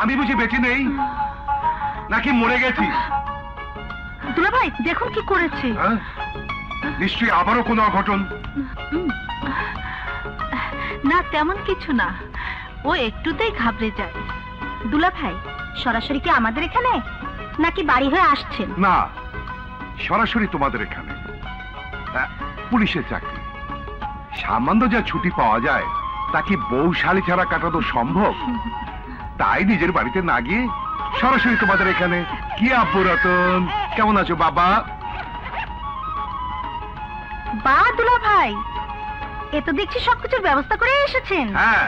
আমি বুঝি বেঁচে নেই নাকি মরে গেছি? দুলা ভাই দেখুন কি করেছে। নিশ্চয়ই আবারও কোনো অঘটন। না তেমন কিছু না, ও একটুতেই ঘাবড়ে যায়। দুলা ভাই সরাসরি কি আমাদের এখানে নাকি বাড়ি হয়ে আসছেন? না, সরাসরি তোমাদের এখানে। পুলিশের চাকরি, সামান্য যা ছুটি পাওয়া যায় তা কি বউ শালি ছাড়া কাটানো সম্ভব? তাই নিজের বাড়িতে না গিয়ে সরাসরি তোমাদের এখানে। কি আব্বু রতন, কেমন আছো বাবা? বা দুলা ভাই, এ তো দেখছি সবকিছুর ব্যবস্থা করে এসেছেন। হ্যাঁ,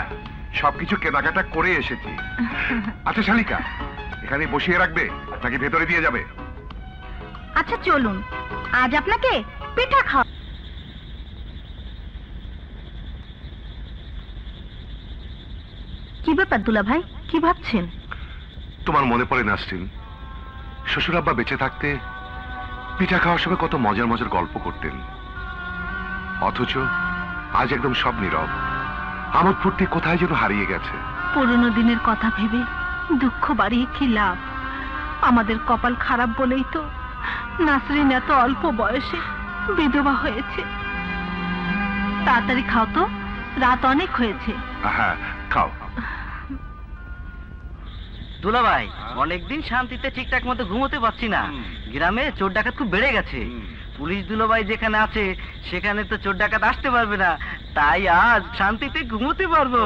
সবকিছু কেনাকাটা করে এসেছি। আচ্ছা শালিকা, এখানে বসিয়ে রাখবে নাকি ভেতরে দিয়ে যাবে? আচ্ছা চলুন, আজ আপনাকে পিঠা খাও। কি ব্যাপার দুলা ভাই, কি ভাবছেন? তোমার মনে পড়ে নাসরিন, শ্বশুর আব্বা বেঁচে থাকতে পিঠা খাওয়ার সময় কত মজার মজার গল্প করতেন, অথচ আজ একদম সব নীরব। আমোদ ফুর্তি কোথায় যেন হারিয়ে গেছে। পুরনো দিনের কথা ভেবে দুঃখ বাড়িয়ে কি লাভ? আমাদের কপাল খারাপ বলেই তো নাসরিন এত অল্প বয়সে বিধবা হয়েছে। তাড়াতাড়ি খাও তো, রাত অনেক হয়েছে। হ্যাঁ খাও। দুলা ভাই, অনেকদিন শান্তিতে ঠিকঠাক মতো ঘুমোতে পারছি না। গ্রামে চোর ডাকাত খুব বেড়ে গেছে। পুলিশ দুলাভাই যেখানে আছে সেখানে তো চোর ডাকাত আসতে পারবে না, তাই আজ শান্তিতে ঘুমোতে পারবো।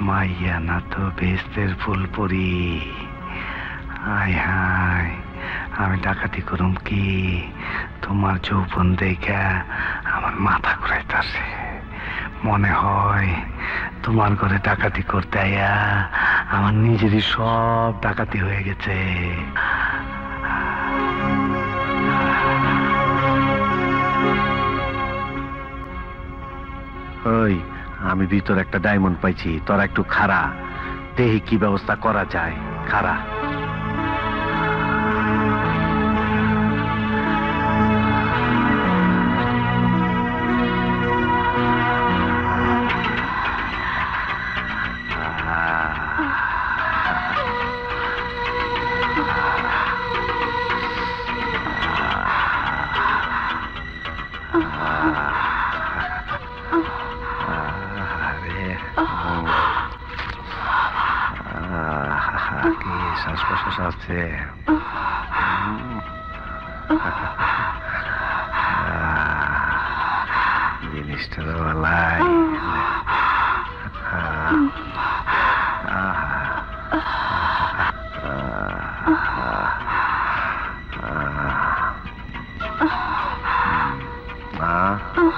মাইয়া না তো বেস্তের ফুল পরি। হায় হায়, আমি ডাকাতি করুম কি? তোমার যৌবন দেখা আমার মাথা ঘুরাইতেছে। মনে হয় তোমার ঘরে ডাকাতি করতে আয়া আমার নিজেরই সব ডাকাতি হয়ে গেছে। ওই, আমি ভিতর একটা ডায়মন্ড পাইছি, তোরা একটু খাড়া, দেখি কি ব্যবস্থা করা যায়। খাড়া। শ্বাস-প্রশ্বাস আছে। জিনিসটা বলাই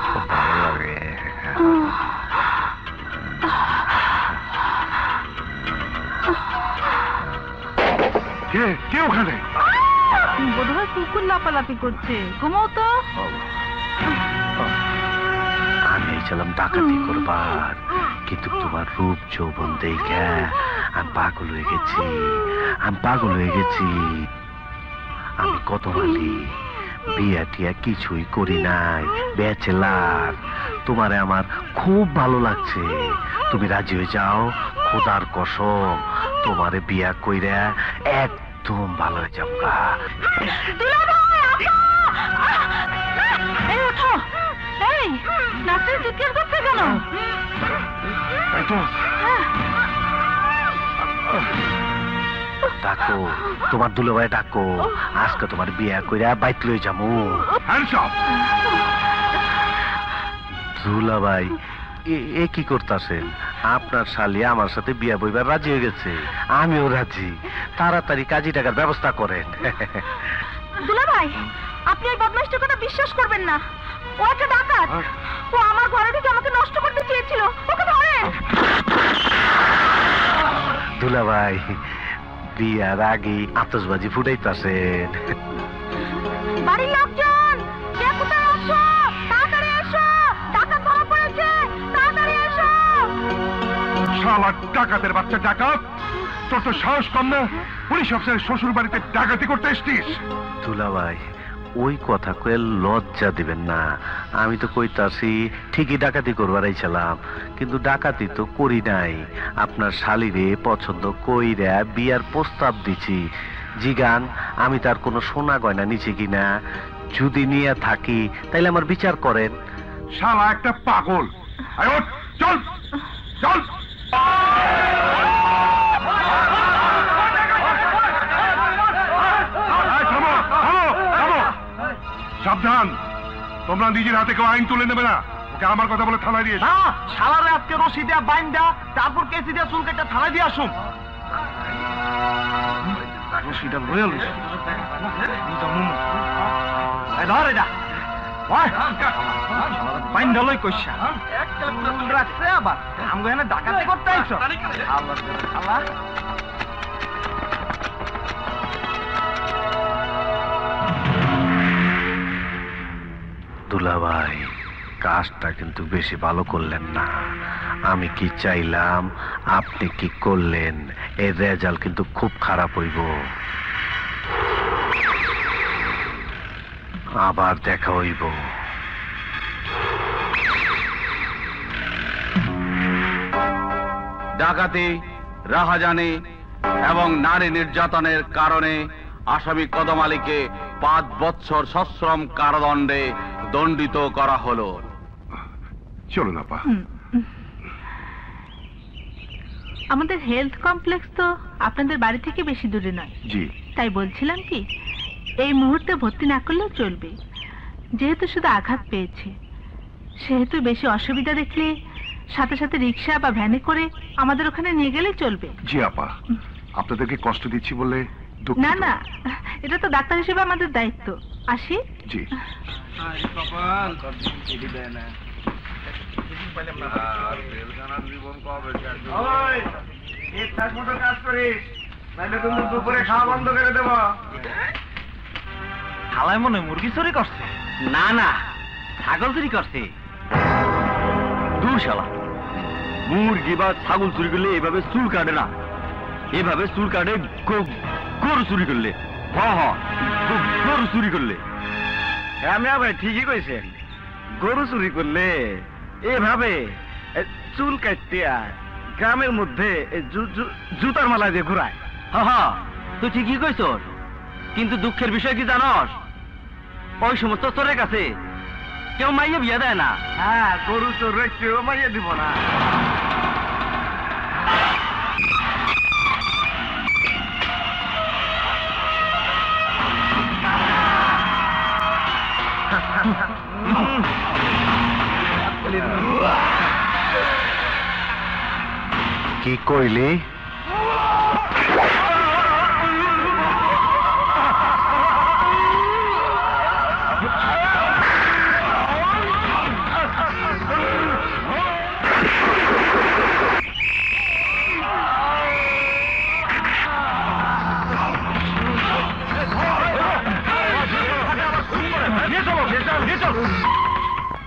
খুব ভালো লাগে। কে ওখানে? বোধহয় কুকুর লাপালাপি করছে। ঘুমাও তো। আমি ছিলাম ডাকাতি করবার, কিন্তু তোমার রূপ যৌবন দেখে আমি পাগল হয়ে গেছি। আমি কত মালি, বিয়া টিয়া কিছুই করি নাই, ব্যাচেলার। তোমারে আমার খুব ভালো লাগছে। তুমি রাজি হয়ে যাও, খোদার কসম তোমারে বিয়া কইরা একদম ভালো হয়ে যাবো। ডাকো তোমার দুলাভাই, ডাকো। আজকে তোমার বিয়া কইরা বাইক লই যাবো। দুলাভাই এ কি করতেছেন? আপনার শালি আমার সাথে বিয়া বইবার রাজি হয়ে গেছে, আমিও রাজি। তাড়াতাড়ি কাজী টাকার ব্যবস্থা করেন। দুলাভাই, আপনি এই বদমাইশটার কথা বিশ্বাস করবেন না। ও একটা ডাকাত। ও আমার ঘরে থেকে আমাকে নষ্ট করতে চেয়েছিল। ওকে ধরেন। দুলাভাই, বিয়ার আগে আতশবাজি ফুটাইতাছেন। বাড়ির লোকজন, কে কোথায় আছো? তাড়াতাড়ি এসো, ডাকাত ধরা পড়েছে, তাড়াতাড়ি এসো। শালা ডাকাতের বাচ্চা ডাকাত, তোর তো সাহস কম না? পুলিশ অফিসারের শ্বশুর বাড়িতে ডাকাতি করতে এসছিস? দুলাভাই, ওই কথা কয়ে লজ্জা দিবেন না। আমি তো কইতাছি ঠিকই ডাকাতি করবার আইছিলাম, কিন্তু ডাকাতি তো করি নাই। আপনার শালিরে পছন্দ কইরা বিয়ার প্রস্তাব দিছি। জিগান আমি তার কোনো সোনা গয়না নিছি কিনা, যদি নিয়ে থাকি তাইলে আমার বিচার করেন। শালা একটা পাগল। আয় ওঠ, চল চল। সাবধান, তোমরা নিজের হাতে কেউ আইন তুলে নেবে না। ওকে আমার কথা বলে থানায় দিয়ে না, শালারে আজকে রশি দেয়া বাইন্দা, তারপর কেসি দেয়া চুল কেটে থানায় দিয়ে আসুন। রশিটা লয়ে লইস। ধর এটা। বাইন্দা লই কইসা। রাখছে আবার। আমগো এখানে ডাকাতি করতে আইছো। আল্লাহ। দুলাভাই, কাজটা কিন্তু বেশি ভালো করলেন না। আমি কি চাইলাম, আপনি কি করলেন, এর রেজাল্ট কিন্তু খুব খারাপ হইব। আবার দেখা হইব। ডাকাতি, রাহাজানি এবং নারী নির্যাতনের কারণে আসামি কদম আলীকে 5 বছর সশ্রম কারাদণ্ডে দণ্ডিত করা হলো। চলুন আপা। আমাদের হেলথ কমপ্লেক্স তো আপনাদের বাড়ি থেকে বেশি দূরে নয়। জি। তাই বলছিলাম কি, এই মুহূর্তে ভর্তি না করলেও চলবে। যেহেতু শুধু আঘাত পেয়েছে, সেহেতু বেশি অসুবিধা দেখলে সাথে সাথে রিক্সা বা ভ্যানে করে আমাদের ওখানে নিয়ে গেলে চলবে। জি আপা, আপনাদেরকে কষ্ট দিচ্ছি বলে দুঃখিত। না না, এটা তো ডাক্তার হিসেবে আমাদের দায়িত্ব। আসি। জি। হালাই মনে মুরগি চুরি করছে? না না, ছাগল চুরি করছে। দূর শালা, মুরগি বা ছাগল চুরি করলে এভাবে চুল কাটে না, এভাবে চুল কাটে গরু চুরি করলে। গরু চুরি করলে। হ্যাঁ ভাই, ঠিকই কইছেন। গরু চুরি করলে এভাবে চুল কাটতে গ্রামের মধ্যে জুতার মালা দিয়ে ঘুরায়। হ্যাঁ, তুই ঠিকই কইছ, কিন্তু দুঃখের বিষয় কি জানস? ওই সমস্ত চোরের কাছে কেউ মাইয়ে বিয়ে দেয় না। হ্যাঁ, গরু চোর কেউ মাইয়ে দিব না। কি কইলি?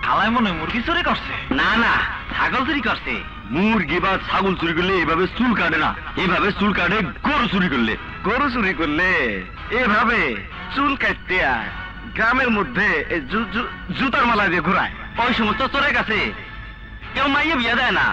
হালাই মনে মুরগি চুরি করছে? না না, ছাগল চুরি করছে। মুরগি বা ছাগল চুরি করলে এভাবে চুল কাটে না, এভাবে চুল কাটে গরু চুরি করলে। গরু চুরি করলে এভাবে চুল কাটতে গ্রামের মধ্যে জুতার মালা দিয়ে ঘুরায়। ওই সমস্ত চোরের কাছে কেউ মাইয়ে বিয়ে দেয় না।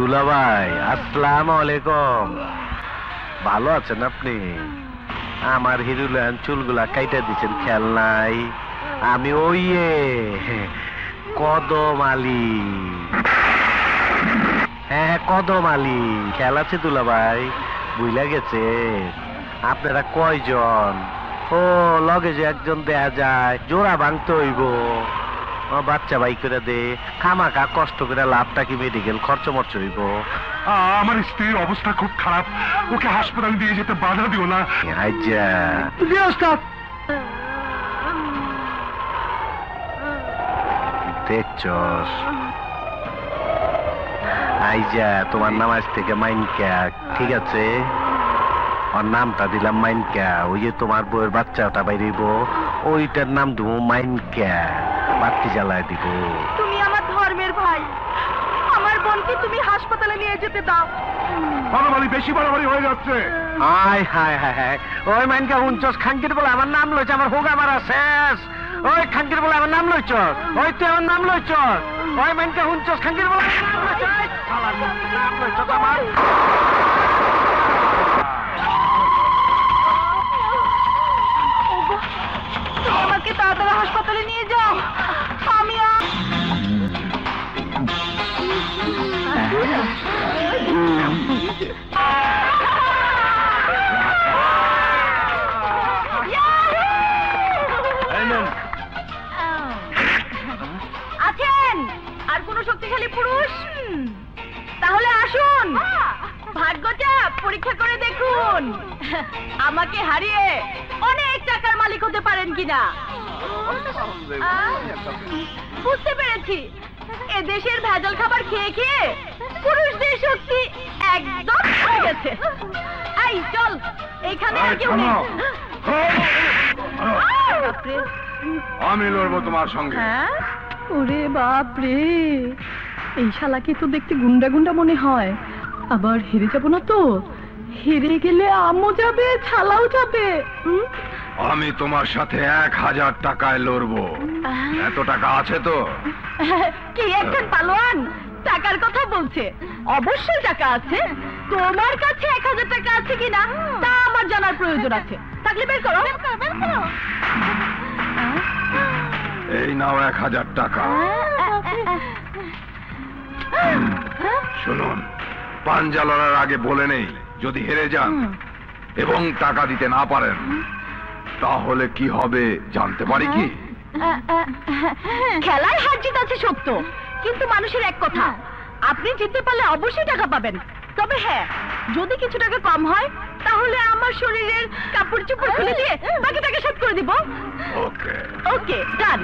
দুলাভাই আসসালামু আলাইকুম। ভালো আছেন আপনি? আমার হিরুলান চুলগুলা কাইটা দিচ্ছেন, খেয়াল নাই? আমি ওই কদম আলী। হ্যাঁ কদম আলী, খেয়াল আছে দুলাভাই? বুঝলা গেছে? আপনারা কয়জন? ও লগে যে একজন দেয়া যায়, জোড়া ভাঙতে হইব। বাচ্চা বাই করে দে, খামাখা কষ্ট করে লাভটা কি মেডিকেল খরচ মরচ হইব। আমার স্ত্রীর অবস্থা খুব খারাপ, ওকে হাসপাতালে দিয়ে যেতে বাধা দিও না। দেখছস আইজা তোমার নাম আজ থেকে মাইনকা, ঠিক আছে? ওর নামটা দিলাম মাইনকা। ওই যে তোমার বউয়ের বাচ্চাটা বাইরেব, ওইটার নাম দেবো মাইনকা। বাতি জ্বালায় দিব। তুমি আমার ধর্মের ভাই, আমার বোনকে তুমি হাসপাতালে নিয়ে যেতে দাও। বাড়াবাড়ি, বেশি বাড়াবাড়ি হয়ে যাচ্ছে। হায় হায় হায় হায়, ওই মাইনকা হুঞ্চস খাঙ্কির বলে আমার নাম লইছে, আমার হোগা মারা শেষ। ওই খাঙ্কির বলে আমার নাম লইছস, ওই তুই আমার নাম লইছস। ওই মাইনকা হুঞ্চস খাঙ্কির বলে নাম লইছস আমার। আমাকে তাড়াতাড়ি হাসপাতালে নিয়ে যাও। আমি আছেন আর কোন শক্তিশালী পুরুষ? তাহলে আসুন, ভাগ্যচাপ পরীক্ষা করে দেখুন আমাকে হারিয়ে অনেক টাকার মালিক হতে পারেন কিনা। বুঝতে পেরেছি, এ দেশের ভেজাল খাবার খেয়ে খেয়ে পুরুষদের শক্তি একদম হয়ে গেছে। এই চল, এখানে আর কেউ নেই। আমি লড়বো তোমার সঙ্গে। ওরে বাপ রে, এই শালাকে তো দেখতে গুন্ডা গুন্ডা মনে হয়। আবার হেরে যাবো না তো? হেরে গেলে আমও যাবে, ছালাও যাবে। আমি তোমার সাথে 1000 টাকায় লড়বো। এত টাকা আছে তো? কি একজন পালোয়ান টাকার কথা বলছে? অবশ্যই টাকা আছে। তোমার কাছে 1000 টাকা আছে কিনা তা আমার জানার প্রয়োজন আছে। থাকলে বের করো। এই নাও 1000 টাকা। শুনুন, পাঞ্জা লড়ার আগে বলে নেই, যদি হেরে যান এবং টাকা দিতে না পারেন তাহলে কি হবে জানতে পারি কি? খেলায় হার জিত আছে সত্য, কিন্তু মানুষের এক কথা, আপনি জিততে পারলে অবশ্যই টাকা পাবেন। তবে হ্যাঁ, যদি কিছু টাকা কম হয় তাহলে আমার শরীরের কাপড় চোপড় খুলে দিয়ে বাকি টাকা শোধ করে দিব। ওকে ওকে, ডান।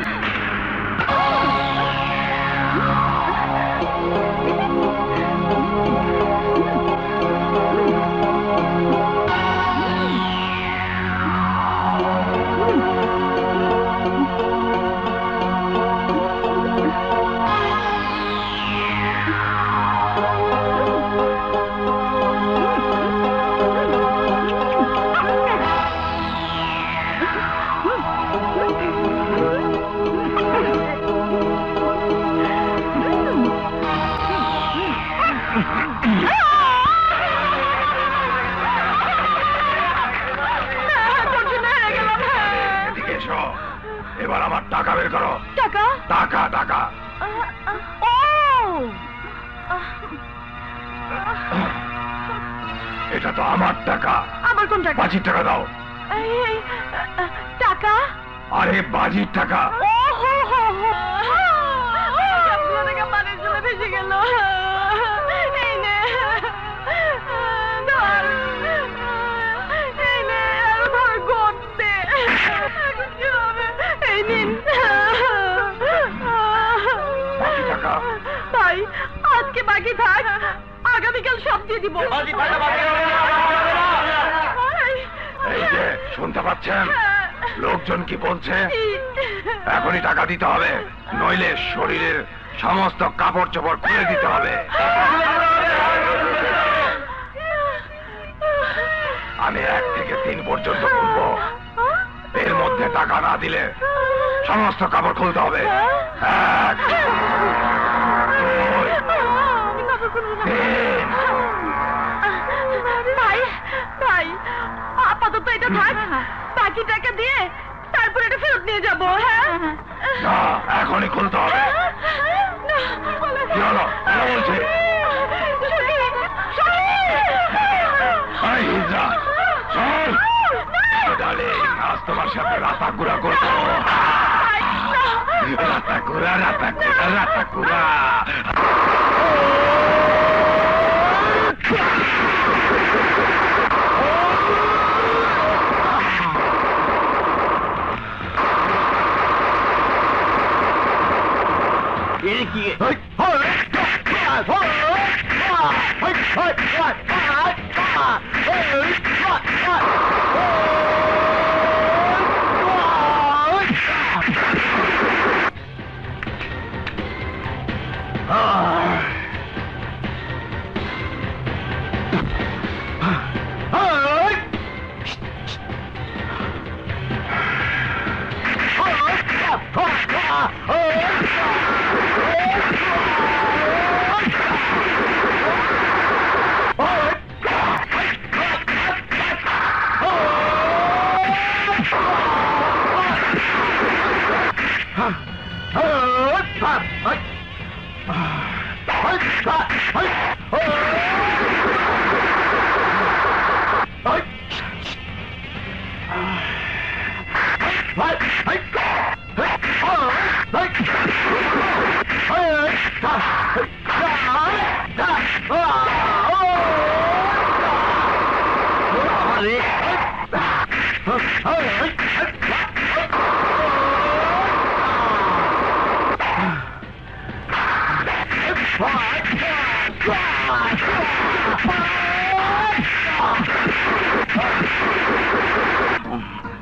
এবার আমার টাকা বের করো। টাকা? টাকা টাকা। ও, এটা তো আমার টাকা। আমার কোন টাকা? বাজির টাকা দাও। টাকা? আরে বাজির টাকা। ভেসে গেল। ভাই, আজকে বাকি থাক, আগামীকাল সব দিয়ে দিব। এই যে শুনতে পাচ্ছেন লোকজন কি বলছে? এখনই টাকা দিতে হবে, নইলে শরীরের সমস্ত কাপড় চোপড় খুলে দিতে হবে। আমি 1 থেকে 3 পর্যন্ত গুনবো, এর মধ্যে টাকা না দিলে সমস্ত কাপড় খুলতে হবে। 1, 2, ভাই ভাই আপাতত এটা থাক, বাকি টাকা দিয়ে তারপর এটা ফেরত নিয়ে যাবো। হ্যাঁ না, এখনই খুলতে হবে। কি হলো? কি বলছে? এই হিজড়া, চল। ডালে, আজ তোমার সাথে রাতাকুড়া করবো। রাতাকুড়া, রাতাকুড়া, রাতাকুড়া।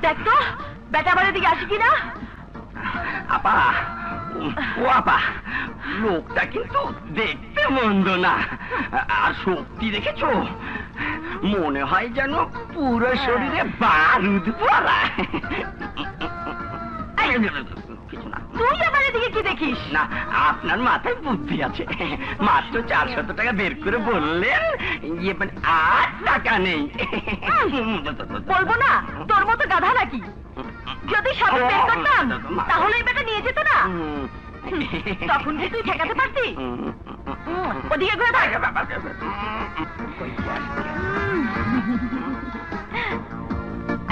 দেখ তো বেটা বাড়ির দিকে আসি কিনা। আপা, ও আপা, লোকটা কিন্তু দেখতে মন্দ না, আর শক্তি দেখেছো? মনে হয় যেন পুরো শরীরে বারুদ পড়া। কিছু না। তুই আমার দিকে কি দেখিস? না, আপনার মাথায় বুদ্ধি আছে। মাত্র 400 টাকা বের করে বললেন, ইয়ে মানে 8 টাকা নেই। বলবো না তোর মতো গাধা নাকি? যদি সব বের করতাম তাহলে এই বেটা নিয়ে যেত না। তখন কি তুই ঠেকাতে পারতি? ওদিকে ঘুরে থাক।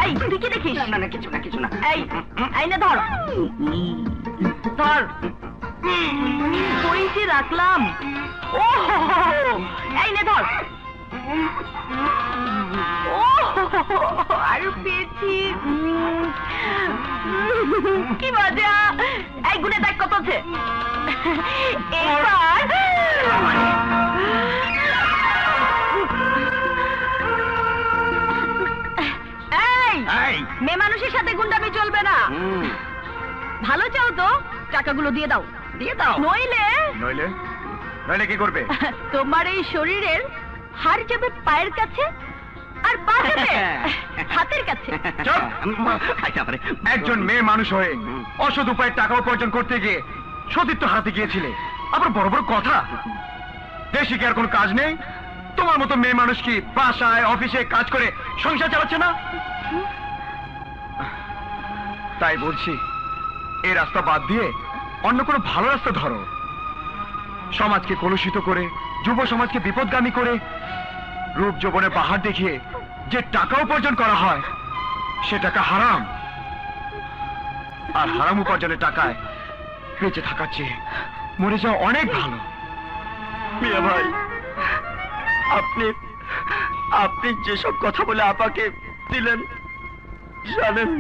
এই তুই কি দেখিস? না না, কিছু না, কিছু না। এই আইনে ধর ধর। কইতে রাখলাম। ও আইনে ধর। ও আর পেয়েছি। কি মজা। এই গুনে দেখ কত আছে। এবার মেয়ে মানুষের সাথে গুন্ডামি চলবে না। ভালো চাও তো টাকাগুলো দিয়ে দাও। দিয়ে দাও। নইলে নইলে নইলে কি করবে? তোমার এই শরীরের হাড় যাবে পায়ের কাছে আর পা যাবে হাতের কাছে। একজন মেয়ে মানুষ হয়ে অসৎ উপায়ে টাকা উপার্জন করতে গিয়ে সতীত্ব হারাতে গিয়েছিলে, আবার বড় বড় কথা। দেশে কি আর কোনো কাজ নেই? তোমার মতো মেয়ে মানুষ কি বাসায় অফিসে কাজ করে সংসার চালাচ্ছে না? তাই বলছি, এই রাস্তা বাদ দিয়ে অন্য কোনো ভালো রাস্তা ধরো। সমাজকে কলুষিত করে, যুব সমাজকে বিপদগামী করে, রূপ যৌবনে পাহাড় দেখিয়ে যে টাকা উপার্জন করা হয় সে টাকা হারাম। আর হারাম উপার্জনের টাকায় বেঁচে থাকার চেয়ে মরে যাওয়া অনেক ভালো। মিয়া ভাই, আপনি যেসব কথা বলে আপাকে দিলেন, জানেন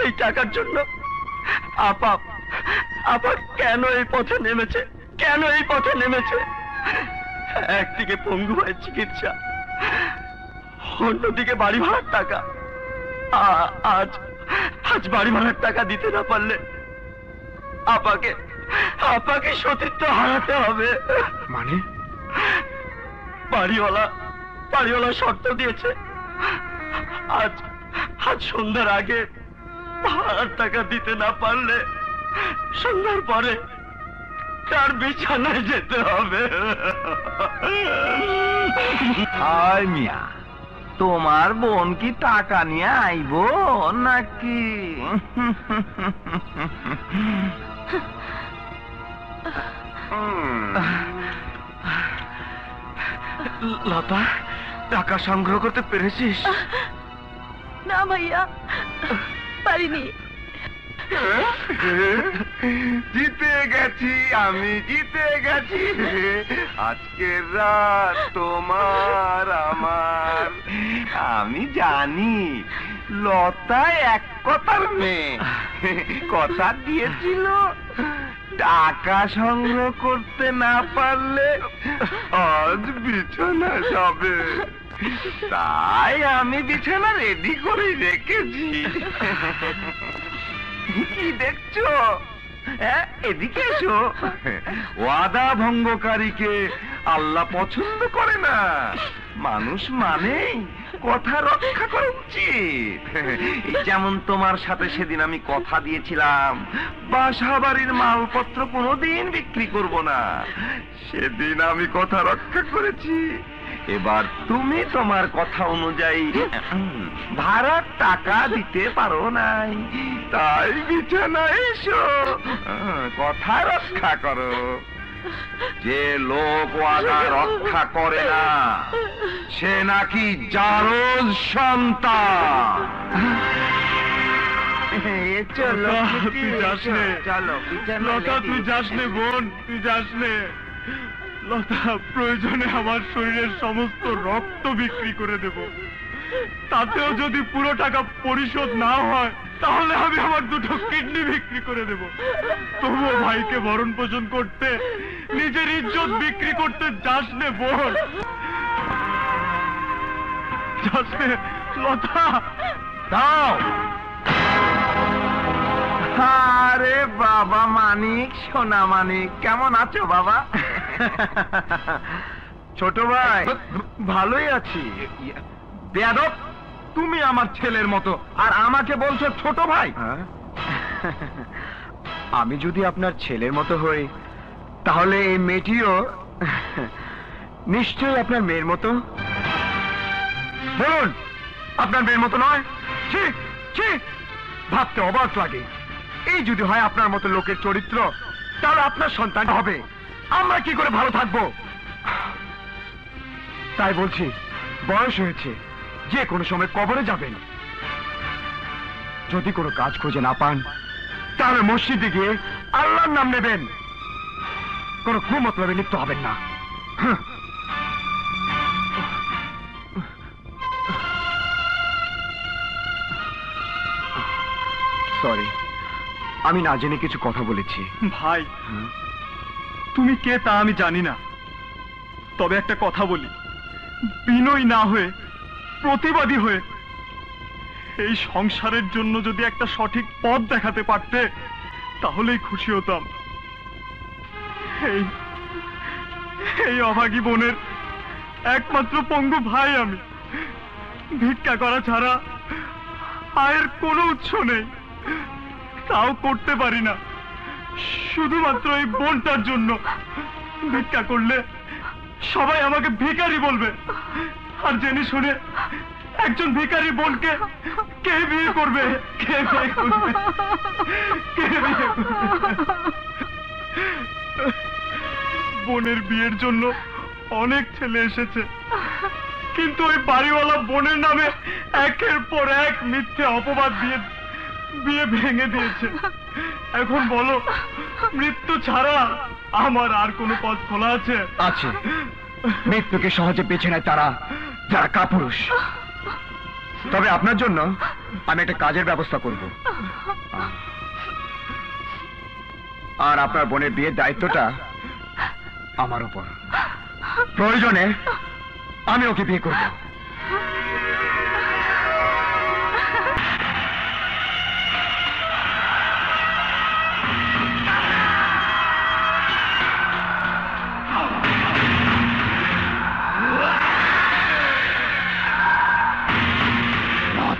এই টাকার জন্য আপা কেন এই পথে নেমেছে? কেন এই পথে নেমেছে? একদিকে পঙ্গু ভাইয়ের চিকিৎসা, অন্যদিকে বাড়ি ভাড়ার টাকা। আজ বাড়ি ভাড়ার টাকা দিতে না পারলে আপাকে সতীত্ব হারাতে হবে। মানে? বাড়িওয়ালা শর্ত দিয়েছে, আজ সন্ধ্যার আগে ভাড়ার টাকা দিতে না পারলে সন্ধ্যার পরে তার বিছানায় যেতে হবে। হায় মিয়া, তোমার বোন কি টাকা নিয়ে আইব নাকি? লতা, টাকা সংগ্রহ করতে পেরেছিস? না ভাইয়া, পারিনি। জিতে গেছি, আমি জিতে গেছি। আজকের রাত তোমার আমার। আমি জানি লতা এক কথার মেয়ে, কথা দিয়েছিল টাকা সংগ্রহ করতে না পারলে আজ বিছানা যাবে, তাই আমি বিছানা রেডি করে রেখেছি। কি দেখছো? এদিকে এসো। ওয়াদা ভঙ্গকারীকে আল্লাহ পছন্দ করে না। মানুষ মানে কথা রক্ষা করা উচিত। যেমন তোমার সাথে সেদিন আমি কথা দিয়েছিলাম বাসা বাড়ির মালপত্র কোনোদিন বিক্রি করব না, সেদিন আমি কথা রক্ষা করেছি। এবার তুমি তোমার কথা অনুযায়ী ভাড়ার টাকা দিতে পারো নাই, তাই বিছানায় এসো, কথা রক্ষা করো। যে লোক ওয়াদা রক্ষা করে না সে নাকি জারজ সন্তান। চলো, তুই যাস নে। চলো, লতা, তুই যাস নে বোন, তুই যাস নে। লতা, প্রয়োজনে আমার শরীরের সমস্ত রক্ত বিক্রি করে দেব, তাতেও যদি পুরো টাকা পরিশোধ না হয় তাহলে আমি আমার দুটো কিডনি বিক্রি করে দেব। তবুও ভাইকে ভরণ পোষণ করতে নিজের ইজ্জত বিক্রি করতে যাস নে বোন, যাস নে। লতা, দাও। আরে বাবা মানিক, সোনা মানিক, কেমন আছো বাবা? ছোট ভাই, ভালোই আছি। বেয়াদব, তুমি আমার ছেলের মতো আর আমাকে বলছো ছোট ভাই? আমি যদি আপনার ছেলের মতো হই তাহলে এই মেয়েটিও নিশ্চয়ই আপনার মেয়ের মতো। বলুন, আপনার মেয়ের মতো নয়? ঠিক ঠিক, ভাবতে অবাক লাগে। এই যদি হয় আপনার মতো লোকের চরিত্র, তাহলে আপনার সন্তান হবে, আমরা কি করে ভালো থাকবো? তাই বলছি, বয়স হয়েছে, যে কোনো সময় কবরে যাবেন। যদি কোনো কাজ খুঁজে না পান তাহলে মসজিদে গিয়ে আল্লাহর নাম নেবেন, কোনো কুমতলবে লিপ্ত হবেন না। সরি, আমি না জেনে কিছু কথা বলেছি। ভাই, তুমি কে তা আমি জানি না, তবে একটা কথা বলি, বিনয়ী না হয়ে প্রতিবাদী হয়ে এই সংসারের জন্য যদি একটা সঠিক পথ দেখাতে পারতে তাহলেই খুশি হতাম। এই অভাগী বোনের একমাত্র পঙ্গু ভাই আমি। ভিক্ষা করা ছাড়া আয়ের কোনো উৎস নেই, তাও করতে পারি না শুধুমাত্র এই বোনটার জন্য। ভিক্ষা করলে সবাই আমাকে ভিখারি বলবে, আর জেনে শুনে একজন ভিখারি বোনকে কে বিয়ে করবে? কে বিয়ে করবে? কে বিয়ে করবে? বোনের বিয়ের জন্য অনেক ছেলে এসেছে, কিন্তু ওই বাড়িওয়ালা বোনের নামে একের পর এক মিথ্যে অপবাদ দিয়ে বিয়ে ভেঙে দিয়েছে। এখন বলো, মৃত্যু ছাড়া আমার আর কোনো পথ খোলা আছে? আছে, মৃত্যুকে সহজে বেছে নেয় তারা যারা কাপুরুষ। তবে আপনার জন্য আমি একটা কাজের ব্যবস্থা করব, আর আপনার বোনের বিয়ের দায়িত্বটা আমার উপর। প্রয়োজনে আমি ওকে বিয়ে করব।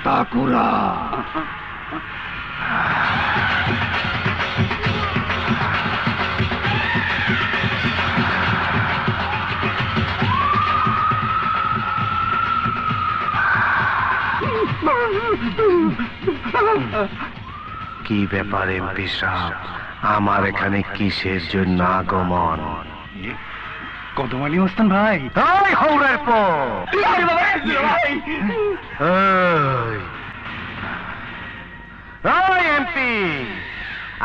তাকুরা কি ব্যাপার এমপি সাহেব, আমার এখানে কিসের জন্য আগমন? কদমালি মস্তান ভাই। এই হৌরের পো, এমপি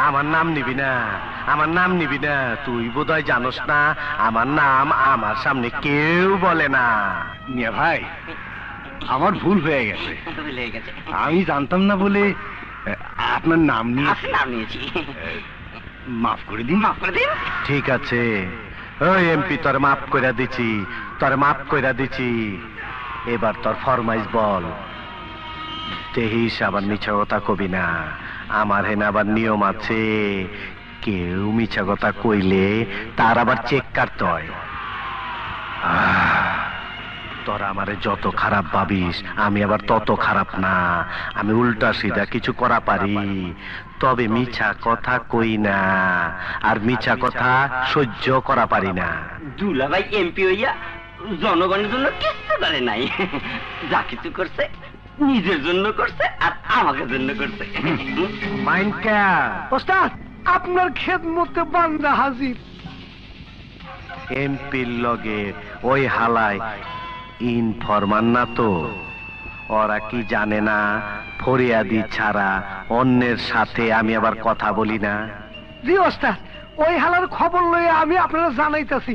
আমার নাম নিবি না, আমার নাম নিবি না। তুই বোধহয় জানোস না আমার নাম আমার সামনে কেউ বলে না। মিয়া ভাই, আমার ভুল হয়ে গেছে। আমি জানতাম না বলে আপনার নাম নিয়েছি। মাফ করে দিন। ঠিক আছে, ওই এমপি তোর মাফ কইরা দিছি, তোর মাফ কইরা দিছি। এবার তোর ফরমাইশ বল। তেহিস আবার মিছা কথা কবি না, আমার হেন আবার নিয়ম আছে। কেউ মিছা কথা কইলে তার আবার চেক কাটতে হয়। তোরা আমারে যত খারাপ ভাবিস, আমি আবার তত খারাপ না। আমি উল্টা সিধা কিছু করা পারি, তবে মিছা কথা কই না, আর মিছা কথা সহ্য করা পারি না। দুলাভাই এমপি হইয়া জনগণের জন্য কিছু করে নাই, যা কিছু করছে নিজের জন্য করছে আর আমাকে জন্য করছে। মাইনকা ওস্তাদ, আপনার খেদমতে বান্দা হাজির। এমপির লগে ওই হালায় ইনফরমান না তো? ওরা কি জানে না ফরিয়াদি ছাড়া অন্যের সাথে আমি আবার কথা বলি না? জি ওস্তাদ, ওই হালার খবর লইয়া আমি আপনারা জানাইতেছি।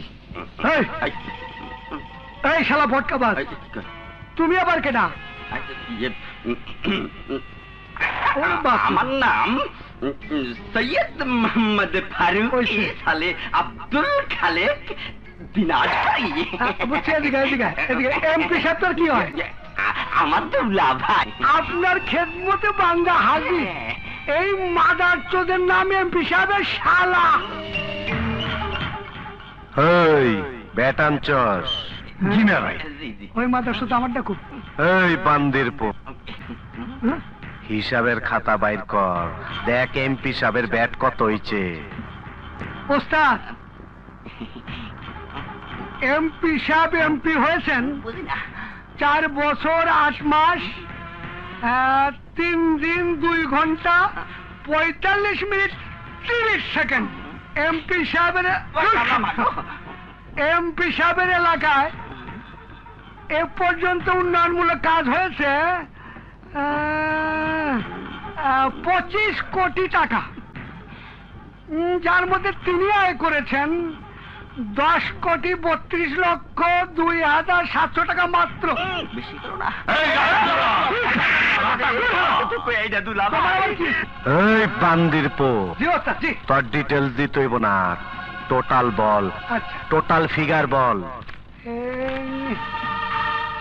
এই শালা ভটকাবাজ, তুমি আবার কেডা? আমার নাম সৈয়দ মোহাম্মদ ফারুক সালে আব্দুল খালেক দিনাজপুরি। এমপি সাহেব তোর কি হয়? আমার দুলাভাই। আপনার খেদমতে বান্দা হাজির। এই মাদার চোদের নাম এমপি সাহেবের শালা। এই বেটানচস। জি না ভাই। ওই মাদার চোদ আমার ডাকুক। এই বান্দির পো, হিসাবের খাতা বাইর কর, দেখ এমপি সাহেবের ব্যাট কত হইছে। ওস্তাদ, এমপি সাহেব এমপি হয়েছেন 4 বছর 8 মাস 3 দিন 2 ঘন্টা 45 মিনিট 30 সেকেন্ড। এমপি সাহেবের এলাকায় এ পর্যন্ত উন্নয়নমূলক কাজ হয়েছে 25 কোটি টাকা, যার মধ্যে তিনি আয় করেছেন 10 কোটি 32 লক্ষ 2,700 টাকা মাত্র। এই বান্দির পো, তোর ডিটেলস দিতে হইব না, টোটাল বল, টোটাল ফিগার বল।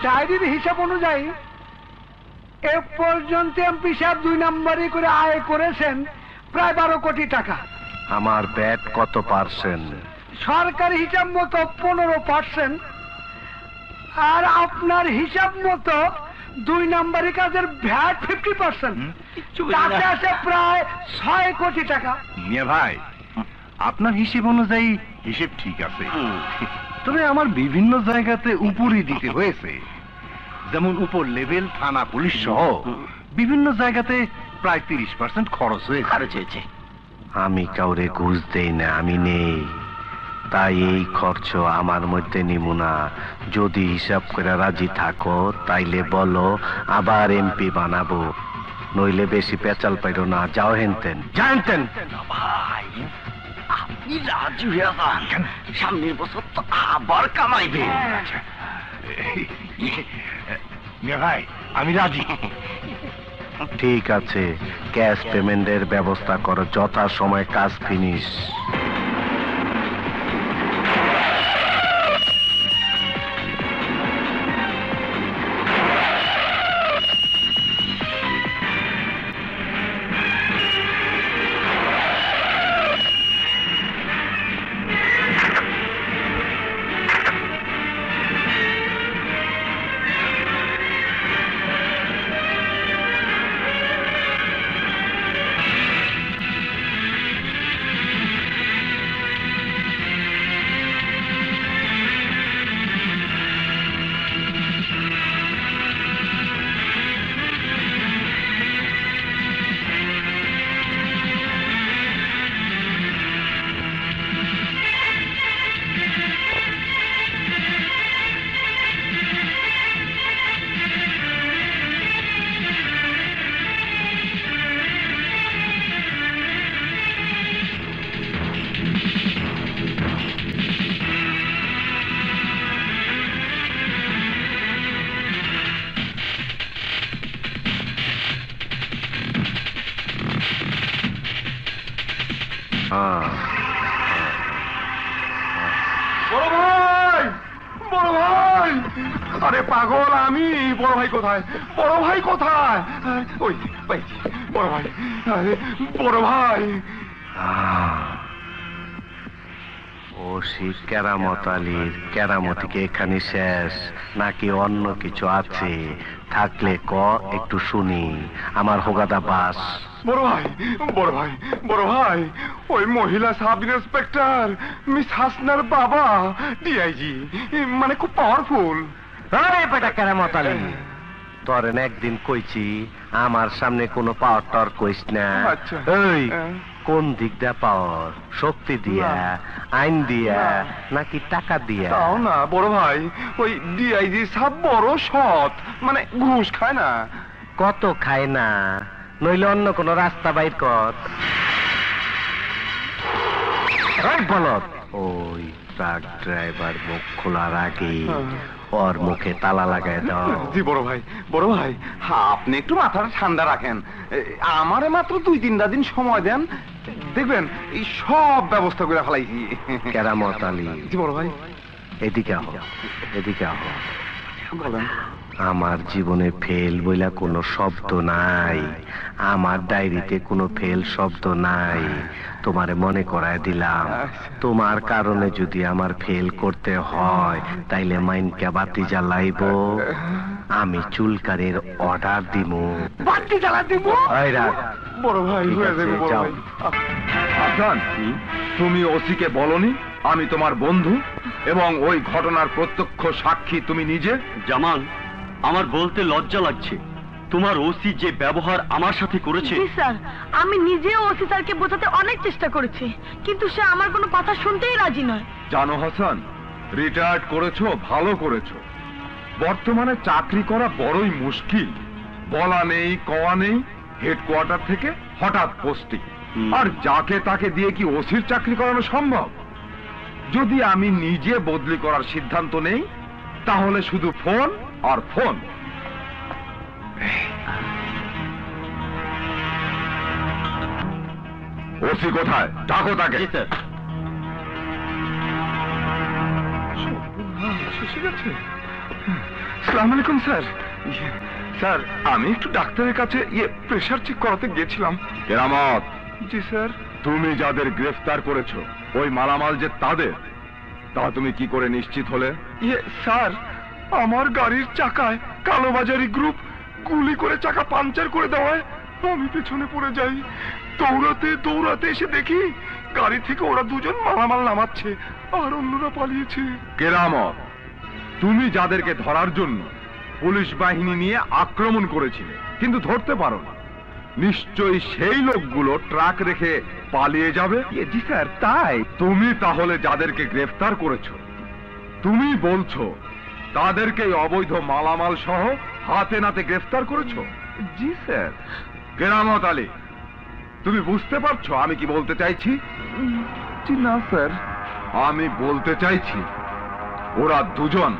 ডায়েরির হিসাব অনুযায়ী এ পর্যন্ত এমপি সাহেব 2 নম্বরই করে আয় করেছেন প্রায় 12 কোটি টাকা। আমার ব্যাট কত পার্সেন্ট? সরকারি হিসাব মতো 15%, আর আপনার হিসাব মতো 2 নম্বরই কাজের ভ্যাট 50%, তাতে আছে প্রায় 6 কোটি টাকা। মিয়া ভাই, আপনার হিসেব অনুযায়ী হিসেব ঠিক আছে, তবে আমার বিভিন্ন জায়গাতে উপরই দিতে হয়েছে। যেমন উপর লেভেল থানা পুলিশ সহ বিভিন্ন জায়গাতে প্রায় 30% খরচ হয়েছে। আমি কাউরে ঘুষ দেই না, আমি নেই, তাই এই খরচ আমার মধ্যে নিমু না। যদি হিসাব করে রাজি থাকো তাইলে বলো, আবার এমপি বানাবো, নইলে বেশি পেঁচাল পাইরো না। যাও হেনতেন, জানতেন ভাই, আপনি রাজি হয়ে যান, সামনের বছর তো আবার কামাইবে। মিয়া ভাই, আমি রাজি। ঠিক আছে, ক্যাশ পেমেন্টের ব্যবস্থা করো, যথা সময় কাজ ফিনিশ। বড় ভাই, বড় ভাই, আরে পাগল আমি। বড় ভাই কোথায়? বড় ভাই কোথায়? ওই ভাই, বড় ভাই, আরে বড় ভাই। ওসি কেরামত আলীর কেরামতি কি এখানে শেষ নাকি অন্য কিছু আছে? থাকলে ক একটু শুনি, আমার হোগাদা বাস। বড় ভাই, বড় ভাই, বড় ভাই, ওই মহিলা সাব ইন্সপেক্টর মিস হাসনার বাবা ডিআইজি, মানে খুব পাওয়ারফুল। আরে বেটা কেরামত আলী, তোরেন একদিন কইছি আমার সামনে কোনো পাওয়ার টর কইস না। আচ্ছা। এই কোন দিক দিয়া পাওয়ার? শক্তি দিয়া, আইন দিয়া, নাকি টাকা দিয়া? তাও না বড় ভাই, ওই ডিআইজি সাব বড় সৎ, মানে ঘুষ খায় না। কত খায় না, নইলে অন্য কোন রাস্তা বাইর কর। বলত ওই ট্রাক ড্রাইভার মুখ খোলার আগে ওর মুখে তালা লাগাই দাও। জি বড় ভাই, বড় ভাই, আপনি একটু মাথাটা ঠান্ডা রাখেন। আমারে মাত্র 2-3 দিন সময় দেন, দেখবেন এই সব ব্যবস্থা করে ফেলাইছি। কেরামত আলী, জি বড় ভাই। এদিকে আহ, এদিকে আহ। বলেন। আমার জীবনে ফেল বইলা কোনো শব্দ নাই, আমার ডায়েরিতে কোনো ফেল শব্দ নাই। তোমারে মনে করায় দিলাম, তোমার কারণে যদি আমার ফেল করতে হয় তাইলে মাইনকে বাতি জ্বালাইব, আমি চুলকারের অর্ডার দিব। বাতি জ্বালা দিব? বড় ভাই হয়ে যাবে বড় ভাই। আফগান, তুমি ওসিকে বলনি আমি তোমার বন্ধু এবং ওই ঘটনার প্রত্যক্ষ সাক্ষী তুমি নিজে? জামাল, আমার বলতে লজ্জা লাগছে, তোমার ওসি যে ব্যবহার আমার সাথে করেছে। স্যার, আমি নিজেও ওসি স্যারকে বোঝাতে অনেক চেষ্টা করেছি, কিন্তু সে আমার কোনো কথা শুনতেই রাজি নয়। জানো হাসান, রিটায়ার্ড করেছো, ভালো করেছো। বর্তমানে চাকরি করা বড়ই মুশকিল। বলা নেই কওয়া নেই, হেডকোয়ার্টার থেকে হঠাৎ পোস্টিং, আর যাকে তাকে দিয়ে কি ওসির চাকরি করানো সম্ভব? যদি আমি নিজে বদলি করার সিদ্ধান্ত নেই তাহলে শুধু ফোন আর ফোন। ওসি কোথায়? ডাকো তাকে। আসসালামু আলাইকুম স্যার। স্যার, আমি একটু ডাক্তারের কাছে প্রেশার চেক করাতে গেছিলাম। কেরামত, জি স্যার। তুমি যাদের গ্রেফতার করেছো ওই মালামাল যে তাদের, তা তুমি কি করে নিশ্চিত হলে? স্যার, আমার গাড়ির চাকায় কালোবাজারি গ্রুপ গুলি করে চাকা পাঞ্চার করে দেওয়ায় আমি পেছনে পড়ে যাই। দৌড়াতে দৌড়াতে এসে দেখি গাড়ি থেকে ওরা দুজন মালামাল নামাচ্ছে আর অন্যরা পালিয়েছে। কেরামত, তুমি যাদেরকে ধরার জন্য পুলিশ বাহিনী নিয়ে আক্রমণ করেছিলে কিন্তু ধরতে পারো না, নিশ্চয়ই সেই লোকগুলো ট্রাক রেখে পালিয়ে যাবে। জি স্যার, তাই। তুমি তাহলে যাদেরকে গ্রেফতার করেছো তুমি বলছো তাদেরকে অবৈধ মালামাল সহ হাতে নাতে গ্রেফতার করেছো? জি স্যার। কেরামত আলী, তুমি বুঝতে পারছো আমি কি বলতে চাইছি? জি না স্যার। আমি বলতে চাইছি ওরা দুজন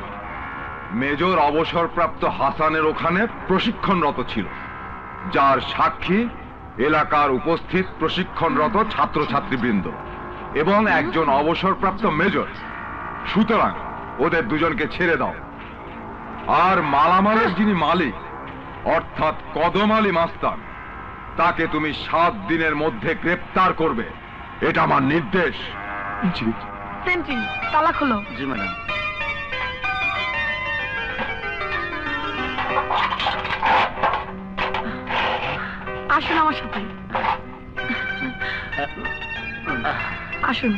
মেজর অবসরপ্রাপ্ত হাসানের ওখানে প্রশিক্ষণরত ছিল, যার সাক্ষী এলাকার উপস্থিত প্রশিক্ষণরত ছাত্রছাত্রীবৃন্দ এবং একজন অবসরপ্রাপ্ত মেজর। সুতরাং ওদের দুজনকে ছেড়ে দাও। আর মালামালের যিনি মালিক অর্থাৎ কদম আলী মাস্তান, তাকে তুমি 7 দিনের মধ্যে গ্রেপ্তার করবে, এটা আমার নির্দেশ। জি। সেন্ট্রি, তালা খোলো। জি ম্যাডাম। আসুন আমার সাথে, আসুন।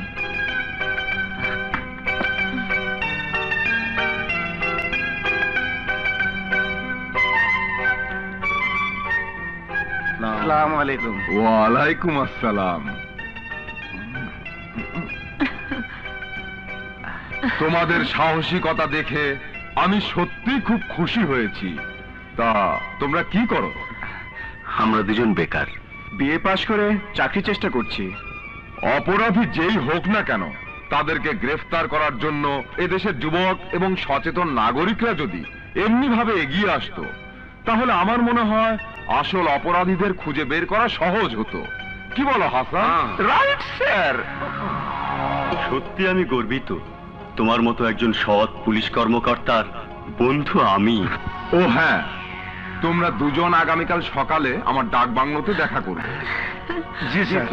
আসসালামু আলাইকুম। ওয়ালাইকুম আসসালাম। তোমাদের সাহসিকতা দেখে আমি সত্যি খুব খুশি হয়েছি। তা তোমরা কি করো? আমরা দুজন বেকার, বিএ পাশ করে চাকরি চেষ্টা করছি। অপরাধী যেই হোক না কেন তাদেরকে গ্রেফতার করার জন্য এদেশের যুবক এবং সচেতন নাগরিকরা যদি এমনি ভাবে এগিয়ে আসতো তাহলে আমার মনে হয় আসল অপরাধীদের খুঁজে বের করা সহজ হতো। কি বলো হাসান? রাইট স্যার, সত্যি আমি গর্বিত তোমার মতো একজন সৎ পুলিশ কর্মকর্তার বন্ধু আমি। ও হ্যাঁ, তোমরা দুজন আগামীকাল সকালে আমার ডাক বাংলোতে দেখা করবে। জি স্যার।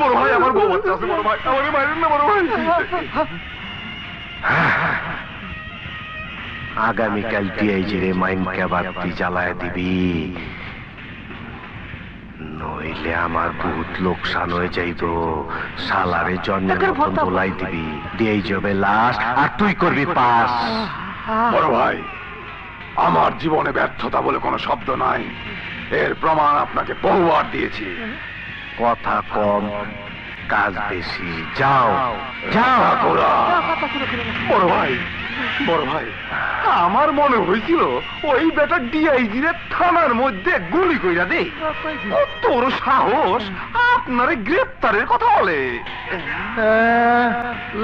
বড় ভাই, আমার বউ বাচ্চা আছে, বড় ভাই, আমাকে মারেন না বড় ভাই। আগামীকাল ডিআইজিরে মাইনকে বাতি জ্বালায় দিবি, নইলে আমার বহুত লোকসান হয়ে যাইব। সালারে জন্মের মতন দোলাই দিবি, ডিআইজি হবে লাশ আর তুই করবি পাস। বড় ভাই, আমার জীবনে ব্যর্থতা বলে কোনো শব্দ নাই, এর প্রমাণ আপনাকে বহুবার দিয়েছি। কথা কম, কাজ বেশি। যাও যাও। বড় ভাই, বড় ভাই, আমার মনে হয়েছিল ওই বেটা ডিআইজি রে থানার মধ্যে গুলি কইরা দে। তোর সাহস আপনারে গ্রেপ্তারের কথা বলে।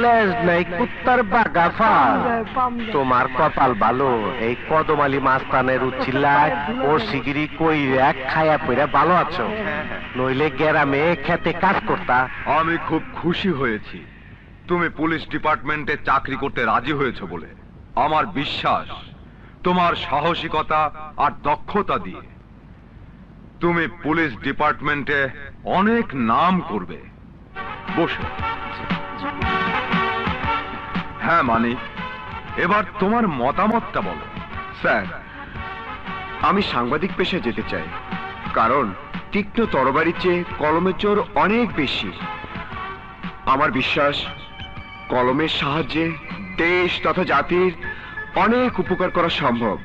লেজ নাই কুত্তার বাগা ফাল। তোমার কপাল ভালো, এই কদমালি মাস্তানের উচ্ছিলায় ও শিগিরি কইরা খায়া পইরা ভালো আছো, নইলে গ্রামে খেতে কাজ করতা। আমি খুব খুশি হয়েছি তুমি পুলিশ ডিপার্টমেন্টে চাকরি করতে রাজি হয়েছো বলে। আমার বিশ্বাস তোমার সাহসিকতা আর দক্ষতা দিয়ে তুমি পুলিশ ডিপার্টমেন্টে অনেক নাম করবে। বসো। হ্যাঁ মানিক, এবার তোমার মতামতটা বলো। স্যার, আমি সাংবাদিক পেশায় যেতে চাই, কারণ তীক্ষ্ণ তরবারির চেয়ে কলমের জোর অনেক বেশি। আমার বিশ্বাস কলমের সাহায্যে দেশ তথা জাতির অনেক উপকার করা সম্ভব।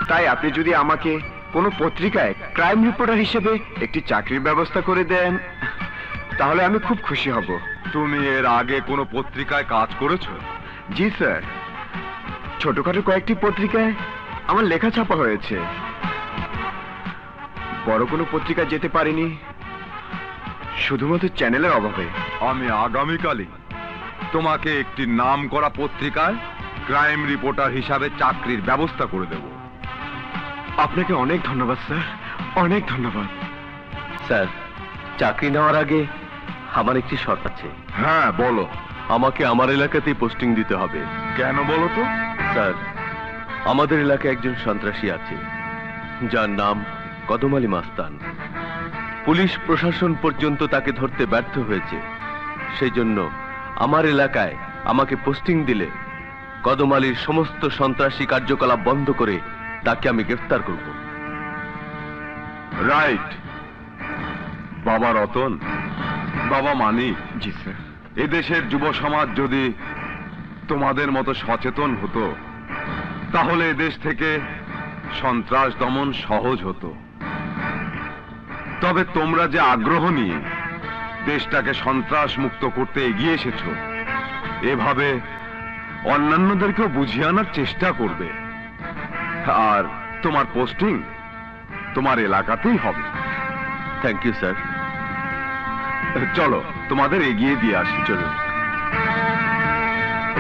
তাই আপনি যদি আমাকে কোনো পত্রিকায় ক্রাইম রিপোর্টার হিসেবে একটি চাকরির ব্যবস্থা করে দেন, তাহলে আমি খুব খুশি হব। তুমি এর আগে কোনো পত্রিকায় কাজ করেছো? জি স্যার, ছোটখাটো কয়েকটি পত্রিকায় আমার লেখা ছাপা হয়েছে। বড় কোনো পত্রিকায় যেতে পারিনি, শুধুমাত্র চ্যানেলের অভাবে। আমি আগামীকালই তোমাকে একটি নামকরা পত্রিকায় ক্রাইম রিপোর্টার হিসাবে চাকরির ব্যবস্থা করে দেব। আপনাকে অনেক ধন্যবাদ স্যার, অনেক ধন্যবাদ। স্যার, চাকরি নেওয়ার আগে আমার একটি শর্ত আছে। হ্যাঁ বলো। আমাকে আমার এলাকাতেই পোস্টিং দিতে হবে। কেন বলো তো? স্যার, আমাদের এলাকায় একজন সন্ত্রাসী আছে যার নাম কদমালি মাস্তান। পুলিশ প্রশাসন পর্যন্ত তাকে ধরতে ব্যর্থ হয়েছে। সেই জন্য আমার এলাকায় আমাকে পোস্টিং দিলে কদমালির সমস্ত সন্ত্রাসী কার্যকলাপ বন্ধ করে তাকে আমি গ্রেফতার করব। রাইট। বাবা রতন, বাবা মানিক, জি স্যার, এদেশের যুব সমাজ যদি তোমাদের মতো সচেতন হতো তাহলে এদেশ থেকে সন্ত্রাস দমন সহজ হতো। তবে তোমরা যে আগ্রহ নিয়ে দেশটাকে সন্ত্রাস মুক্ত করতে এগিয়ে এসেছো, এভাবে অন্যান্যদেরকেও বুঝিয়ে আনার চেষ্টা করবে। আর তোমার পোস্টিং তোমার এলাকাতেই হবে। Thank you sir. চলো তোমাদের এগিয়ে দিয়ে আসি। চলুন।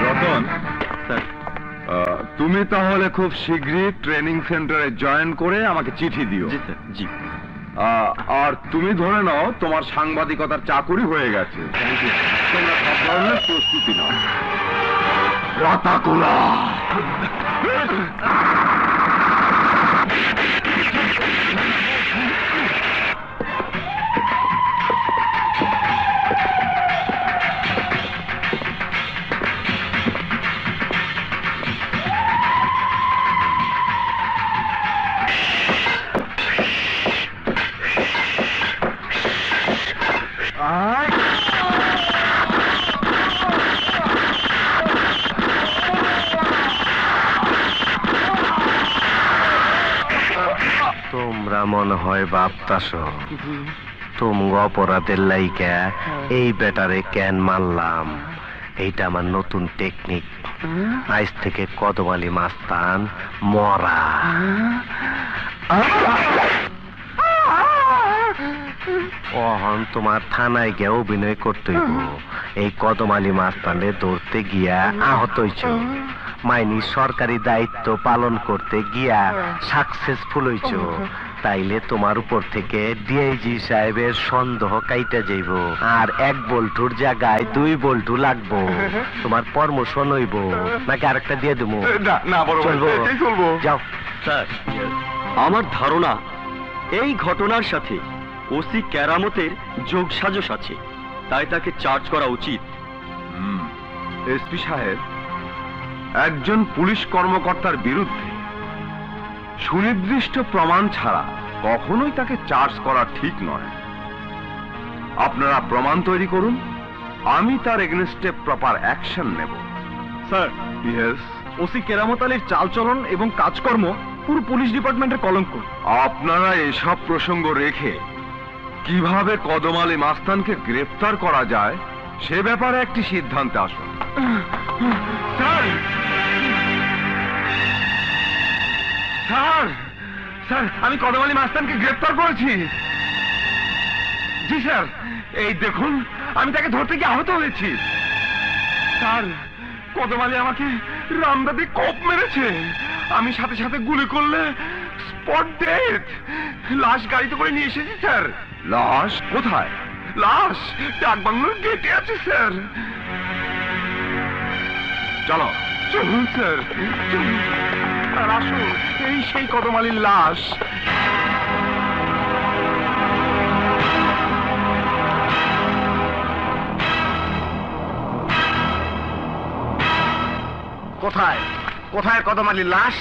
রতন স্যার, তুমি তাহলে খুব শীঘ্রই ট্রেনিং সেন্টারে জয়েন করে আমাকে চিঠি দিও। জি স্যার। জি। আর তুমি ধরে নাও তোমার সাংবাদিকতার চাকুরি হয়ে গেছে। তোমরা সব ধরনের প্রস্তুতি নাও। রাতাকুলা। তোমরা মনে হয় ভাবতাস তোমরা অপরাধের লাইকা এই বেটারে কেন মারলাম। এইটা আমার নতুন টেকনিক। আজ থেকে কদমালি মাস্তান মরা। অহন তোমার থানায় গিয়ে অভিনয় করতে হইব। এই কদমালি মাস্তানে ধরতে গিয়া আহত হইছ, মাইনি সরকারি দায়িত্ব পালন করতে গিয়া সাকসেসফুল হইছ, তাইলে তোমার উপর থেকে ডিআইজি সাহেবের সন্দেহ কাইটা যাইব, আর 1 বল্টুর জায়গায় 2 বল্টু লাগবো। তোমার প্রমোশন হইব, নাকি আরেকটা দিয়ে দেবো? না বড় ভাই, চলবো? এটাই চলবো। যাও। স্যার, আমার ধারণা এই ঘটনার সাথে ওসি কেরামতের যোগসাজশ আছে, তাই তাকে চার্জ করা উচিত। এসপি সাহেব, একজন পুলিশ কর্মকর্তার বিরুদ্ধে সুনির্দিষ্ট প্রমাণ ছাড়া কখনোই তাকে চার্জ করা ঠিক নয়। আপনারা প্রমাণ তৈরি করুন, আমি তার এগেনস্টে প্রপার অ্যাকশন নেব। Sir, yes. ওসি কেরামত আলীর চালচলন এবং কাজকর্ম পুরো পুলিশ ডিপার্টমেন্টের কলঙ্ক। আপনারা এসব প্রসঙ্গ রেখে কিভাবে কদম আলী মাস্তানকে গ্রেফতার করা যায় সে ব্যাপারে একটি সিদ্ধান্তে আসুন। স্যার, স্যার, স্যার, আমি কদম আলী মাস্তানকে গ্রেফতার করেছি। জি স্যার, এই দেখুন, আমি তাকে ধরতে গিয়ে আহত হয়েছি। স্যার, কদম আলী আমাকে রামদাদি কোপ মেরেছে, আমি সাথে সাথে গুলি করলে স্পট ডেথ। লাশ গাড়িতে করে নিয়ে এসেছি স্যার। লাশ কোথায়? লাশ ডাক বাংলোর গেটে আছে স্যার। চলো, চলুন স্যার, চলুন। আর আসুন, এই সেই কদম আলীর লাশ। কোথায় কোথায় কদম আলীর লাশ?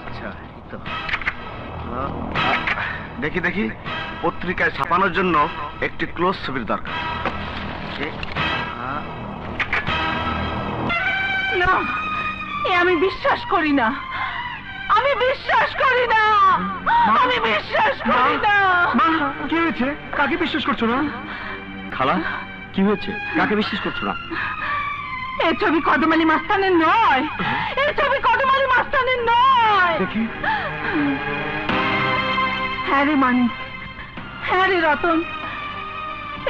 আচ্ছা, এই তো। দেখি দেখি, পত্রিকায় ছাপানোর জন্য একটি ক্লোজ ছবির দরকার। না, এ আমি বিশ্বাস করি না, আমি বিশ্বাস করি না, আমি বিশ্বাস করি না। মা, কি হয়েছে? কাকে বিশ্বাস করছো না? খালা, কি হয়েছে? কাকে বিশ্বাস করছো না? এই ছবি কদম আলী মাস্তানের নয়, এই ছবি কদম আলী মাস্তানের নয়। দেখি। হ্যাঁ রে মানিক, হ্যাঁ রে রতন,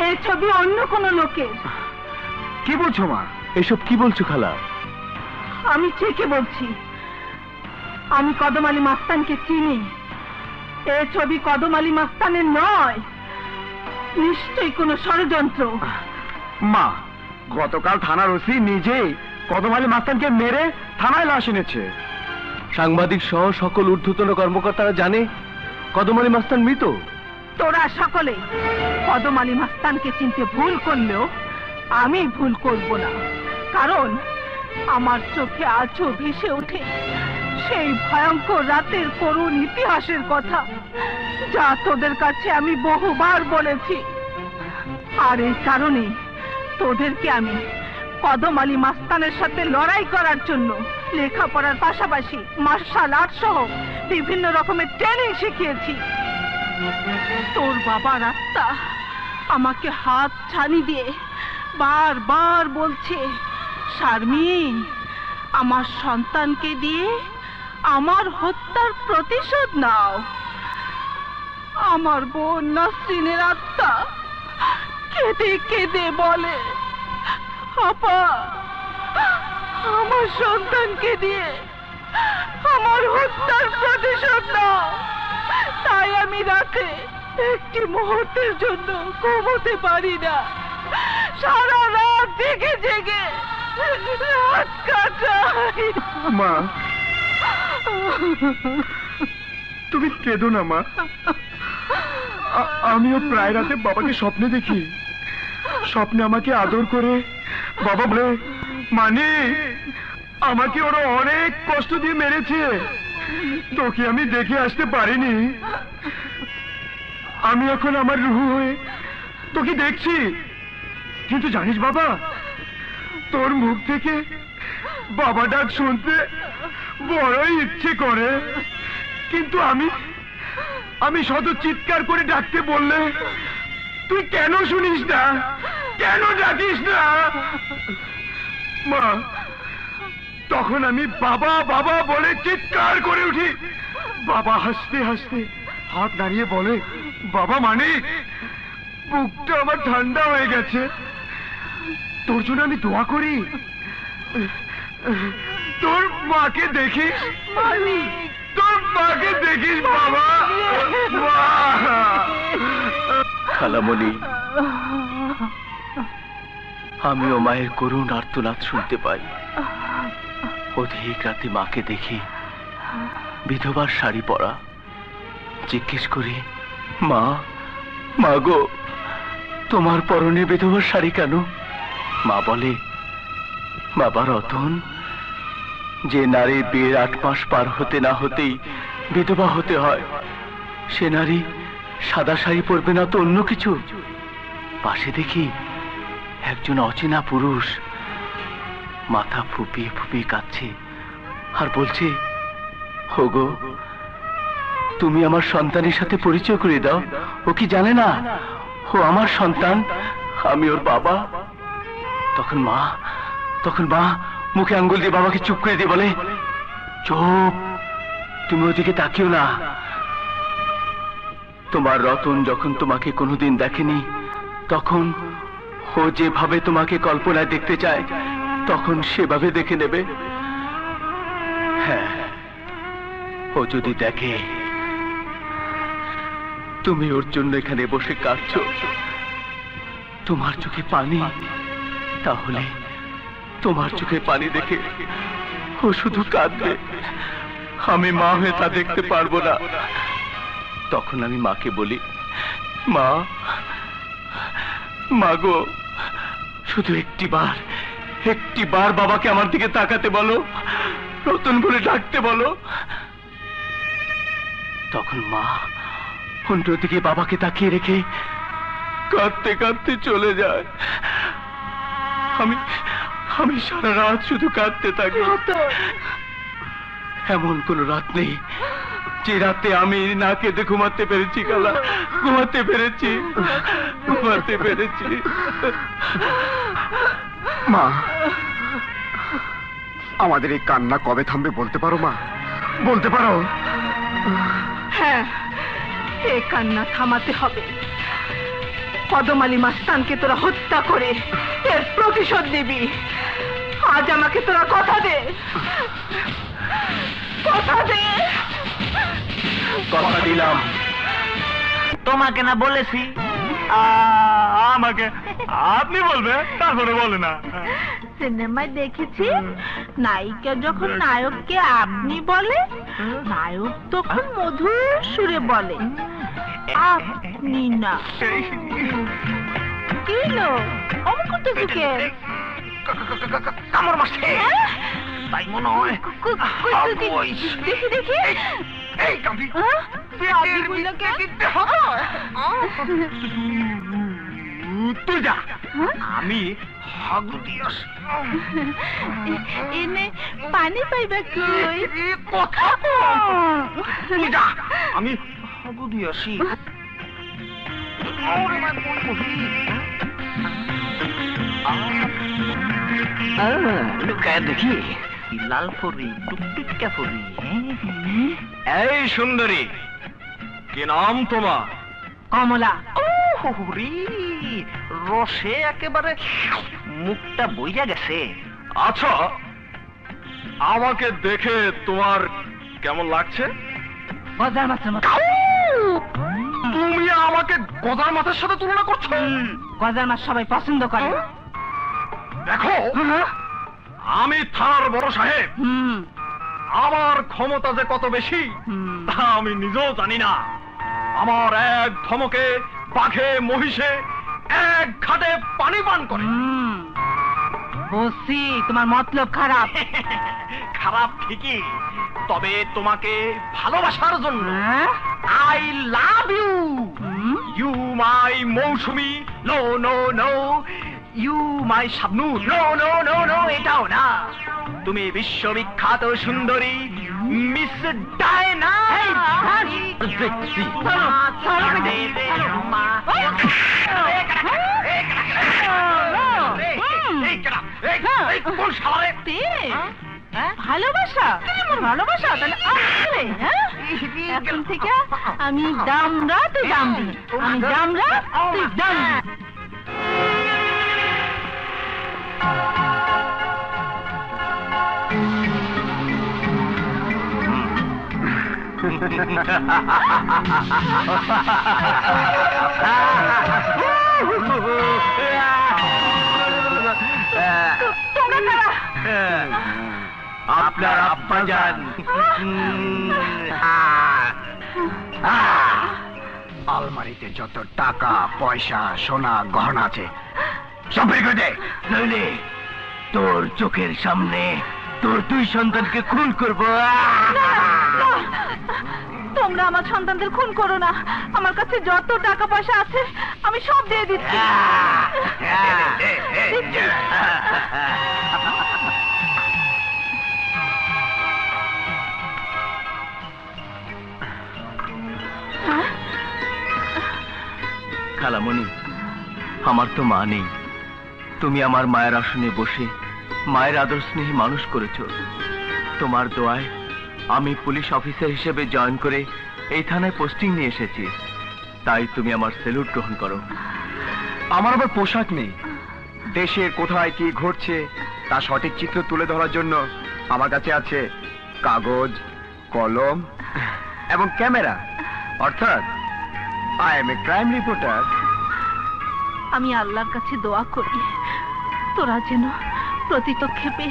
এই ছবি অন্য কোনো লোকের। কি বলছো মা? এসব কি বলছো খালা? আমি ঠিকই বলছি, আমি কদম আলী মাস্তানকে চিনি। এই ছবি কদম আলী মাস্তানের নয়, নিশ্চয়ই কোনো ষড়যন্ত্র। মা, গতকাল থানার ওসি নিজেই কদম আলী মাস্তানকে মেরে থানায় লাশ এনেছে। সাংবাদিক সহ সকল ঊর্ধ্বতন কর্মকর্তারা জানে কদম আলী মাস্তান মৃত। তোরা সকলে কদম আলী মাস্তানকে চিনতে ভুল করলেও আমি ভুল করব না, কারণ আমার চোখে আজও ভেসে ওঠে সেই ভয়ঙ্কর রাতের করুণ ইতিহাসের কথা, যা তোদের কাছে আমি বহুবার বলেছি। আর এই কারণে তোদেরকে আমি কদম আলী মাস্তানের সাথে লড়াই করার জন্য লেখাপড়ার পাশাপাশি মার্শাল আর্ট সহ বিভিন্ন রকমের ট্রেনিং শিখিয়েছি। তোর বাবার আত্মা আমাকে হাত ছানি দিয়ে বারবার বলছে, শারমিন, আমার সন্তানকে দিয়ে আমার হত্যার প্রতিশোধ নাও। আমার বোন নাসরিনের আত্মা কেঁদে কেঁদে বলে, আপা, আমার সন্তানকে দিয়ে আমার হত্যার প্রতিশোধ নাও। তাই আমি রাতে একটি মুহূর্তের জন্য ঘুমোতে পারি না, সারা রাত জেগে জেগে রাত কাটাই। মা, তুমি কেঁদো না মা। আমিও প্রায় রাতে বাবাকে স্বপ্নে দেখি। স্বপ্নে আমাকে আদর করে বাবা বলে, মানে আমাকে ওরা অনেক কষ্ট দিয়ে মেরেছে, তোকে আমি দেখে আসতে পারিনি। আমি এখন আমার রুহু হয়ে তোকে দেখছি। কিন্তু জানিস বাবা, তোর মুখ থেকে বাবা ডাক শুনতে বড়ই ইচ্ছে করে, কিন্তু আমি শত চিৎকার করে ডাকতে বললে তুই কেন শুনিস না, কেন ডাকিস না? মা, তখন আমি বাবা বাবা বলে চিৎকার করে উঠি। বাবা হাসতে হাসতে হাত দাঁড়িয়ে বলে, বাবা মানিক, বুকটা আমার ঠান্ডা হয়ে গেছে, তোর জন্য আমি দোয়া করি। তোর মাকে দেখিস, তোর মাকে দেখিস বাবা। খালামণি, আমিও মায়ের করুণ আর্তনাদ শুনতে পাই। অধিক রাতে মাকে দেখি বিধবার শাড়ি পরা। জিজ্ঞেস করি, মা, মা গো, তোমার পরনে বিধবার শাড়ি কেন? মা বলে, বাবা রতন, যে নারী বিয়ের 8 মাস পার হতে না হতেই বিধবা হতে হয়, সে নারী সাদা শাড়ি পরবে না তো অন্য কিছু? পাশে দেখি একজন অচেনা পুরুষ মাথা ফুপিয়ে ফুপিয়ে কাঁদছে আর বলছে, ওগো, তুমি আমার সন্তানের সাথে পরিচয় করে দাও। ও কি জানে না ও আমার সন্তান, আমি ওর বাবা? তখন মা মুখে আঙ্গুল দিয়ে বাবাকে চুপ করে দিয়ে বলে, চুপ, তুমি ওদিকে তাকিও না। তোমার রতন যখন তোমাকে কোনোদিন দেখেনি, তখন ও যেভাবে তোমাকে কল্পনায় দেখতে চায়, তখন সেভাবে দেখে নেবে। হ্যাঁ, ও যদি দেখে তুমি ওর জন্য এখানে বসে কাঁদছো, তোমার চোখে পানি, তাহলে তোমার চোখে পানি দেখে ও শুধু কাঁদবে। আমি মা হয়ে তা দেখতে পারবো না। তখন আমি মাকে বলি, মা গো, শুধু একটিবার বাবাকে আমার দিকে তাকাতে বলো, রতন বলে ডাকতে বলো। তখন মা অন্যদিকে বাবাকে তাকিয়ে রেখে কাঁদতে কাঁদতে চলে যায়। আমি সারা রাত শুধু কাঁদতে থাকি। এমন কোন রাত নেই যে রাতে আমি না কেঁদে ঘুমাতে পেরেছি। কালা, ঘুমাতে পেরেছি। মা, আমাদের এই কান্না কবে থামবে বলতে পারো মা? বলতে পারো? হ্যাঁ, এই কান্না থামাতে হবে। কদম আলী মাস্তানকে তোরা হত্যা করে এর প্রতিশোধ নিবি। আজ আমাকে তোরা কথা দে, কথা দে। কথা দিলাম। তোমাকে না বলেছি? আমাকে আপনি বলবে, তারপরে বলে না। সিনেমায় দেখেছি, নায়িকা যখন নায়ককে আপনি বলে, নায়ক তখন মধুর সুরে বলে আপনি না। কি হলো? অমন করতেছো কে? কামড় মারছে, তাই মনে হয়। দেখি দেখি। তুই যা, আমি হাগু দিয়ে এনে পানি পাইবা কই? কথা তুই যা, আমি হাগু দিয়ে আসি। লুকায় দেখি লাল পরি, টুকটুকা পরি। এই সুন্দরী, কি নাম তোমার? কমলা। রসে একেবারে মুখটা বইয়া গেছে। আচ্ছা, আমাকে দেখে তোমার কেমন লাগছে? গজার মাছের মতো। তুমি আমাকে গজার মাছের সাথে তুলনা করছো? গজার মাছ সবাই পছন্দ করে। দেখো, আমি থানার বড় সাহেব। আমার ক্ষমতা যে কত বেশি তা আমি নিজেও জানি না। আমার এক ধমকে বাঘে মহিষে এক ঘাটে পানি পান করে। বুঝছি তোমার মতলব খারাপ। খারাপ ঠিকই, তবে তোমাকে ভালোবাসার জন্য। I love you, you my Moushumi. No no no, you my Shabnur. No no no no, এটাও না। তুমি বিশ্ববিখ্যাত সুন্দরী মিস ডায়না। ভালোবাসা? ভালোবাসা তাহলে আসলে? এখন থেকে আমি দামরা, তুই দামরি। আমি দামরা, তুই দামরি। আপনার আব্বা যান আলমারিতে যত টাকা পয়সা সোনা গহনা আছে সব বের করে দে, নইলে তোর চোখের সামনে তোর দুই সন্তানকে খুন করবো। তোমরা আমার সন্তানদের খুন করো না। আমার কাছে যত টাকা পয়সা আছে আমি সব দিয়ে দিচ্ছি। খালামণি, আমার তো মা নেই। তুমি আমার মায়ের আসনে বসে মায়ের আদর স্নেহে মানুষ করেছ। তোমার দোয়ায় আমি পুলিশ অফিসার হিসেবে জয়েন করে এই থানায় পোস্টিং নিয়ে এসেছি। তাই তুমি আমার স্যালুট গ্রহণ করো। আমার আবার পোশাক নেই। দেশের কোথায় কি ঘটছে তা সঠিক চিত্র তুলে ধরার জন্য আমার কাছে আছে কাগজ, কলম এবং ক্যামেরা। অর্থাৎ I M a crime reporter. আমি আল্লাহর কাছে দোয়া করি তোরা যেন প্রতিপক্ষেপে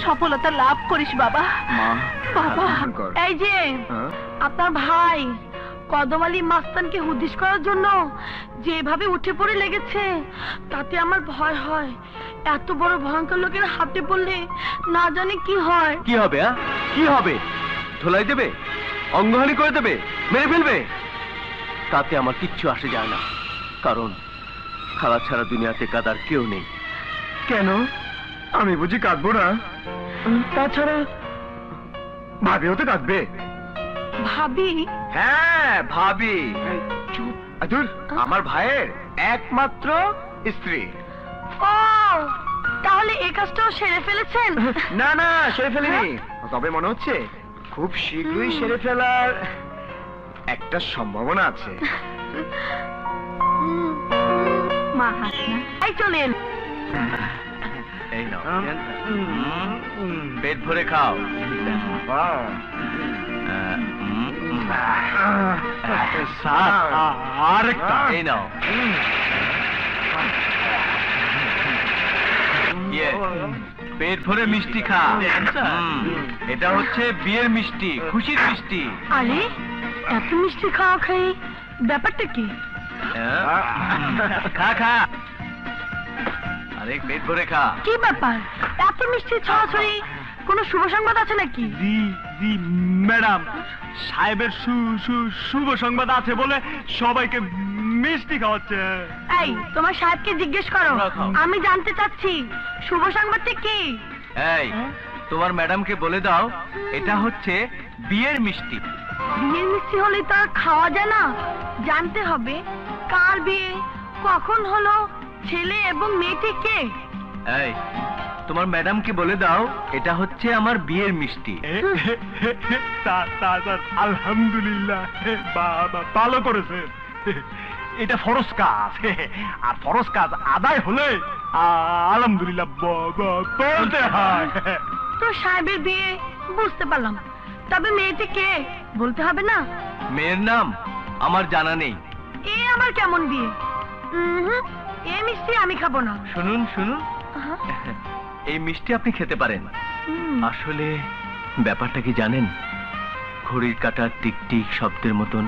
সফলতা লাভ করিস বাবা। মা, বাবা, এই যে আপনার ভাই কদম আলী মাস্তানকে হুদিস করার জন্য যেভাবে উঠে পড়ে লেগেছে তাতে আমার ভয় হয়। এত বড় ভয়ঙ্কর লোকের হাতে পড়লে না জানি কি হয়। কি হবে? কি হবে? ধোলাই দেবে, অঙ্গহানি করে দেবে, মেরে ফেলবে? তাতে আমার কিচ্ছু আসে যায় না, কারণ খালা ছাড়া দুনিয়াতে কাদার কেউ নেই। কেন? আমি বুঝি কাঁদবো না? তাছাড়া ভাবিও তো কাঁদবে। ভাবি? হ্যাঁ, ভাবি। চুপ। আদুর, আমার ভাইয়ের একমাত্র স্ত্রী। ও, তাহলে এই কাজটাও সেরে ফেলেছেন? না না, সেরে ফেলিনি। তবে মনে হচ্ছে খুব শীঘ্রই সেরে ফেলার একটা সম্ভাবনা আছে। মা হাসনা, এই চলেন। এই নাও, পেট ভরে খাও। আরেকটা এই নাও। পেট ভরে মিষ্টি খা। এটা হচ্ছে বিয়ের মিষ্টি, খুশির মিষ্টি। আরে এত মিষ্টি খাওয়া খাই, ব্যাপারটা কি? খা খা, আরে পেট ভরে খা। কি ব্যাপার? এত মিষ্টি ছড়াছড়ি, কোনো শুভ সংবাদ আছে নাকি? জি জি ম্যাডাম, সাহেবের শুভ সংবাদ আছে বলে সবাইকে মিষ্টি খাওয়াচ্ছে। এই, তোমার সাহেবকে জিজ্ঞেস করো, আমি জানতে চাচ্ছি শুভ সংবাদটা কি। এই, তোমার ম্যাডামকে বলে দাও এটা হচ্ছে বিয়ের মিষ্টি। বিয়ের মিষ্টি হলেই তো আর খাওয়া যায় না, জানতে হবে কার বিয়ে, কখন হলো, ছেলে এবং মেয়েটি কে। এই, তোমার ম্যাডামকে বলে দাও এটা হচ্ছে আমার বিয়ের মিষ্টি। আলহামদুলিল্লাহ, ভালো করেছে। এটা ফরজ কাজ, আর ফরজ কাজ আদায় হলে আলহামদুলিল্লাহ বলতে হয়। তো সাহেবের বিয়ে বুঝতে পারলাম, তবে মেয়েটি কে বলতে হবে না? মেয়ের নাম আমার জানা নেই। এ আমার কেমন বিয়ে? এই মিষ্টি আমি খাবো না। শুনুন শুনুন, এই মিষ্টি আপনি খেতে পারেন। আসলে ব্যাপারটা কি জানেন? ঘড়ির কাঁটার টিকটিক শব্দের মতন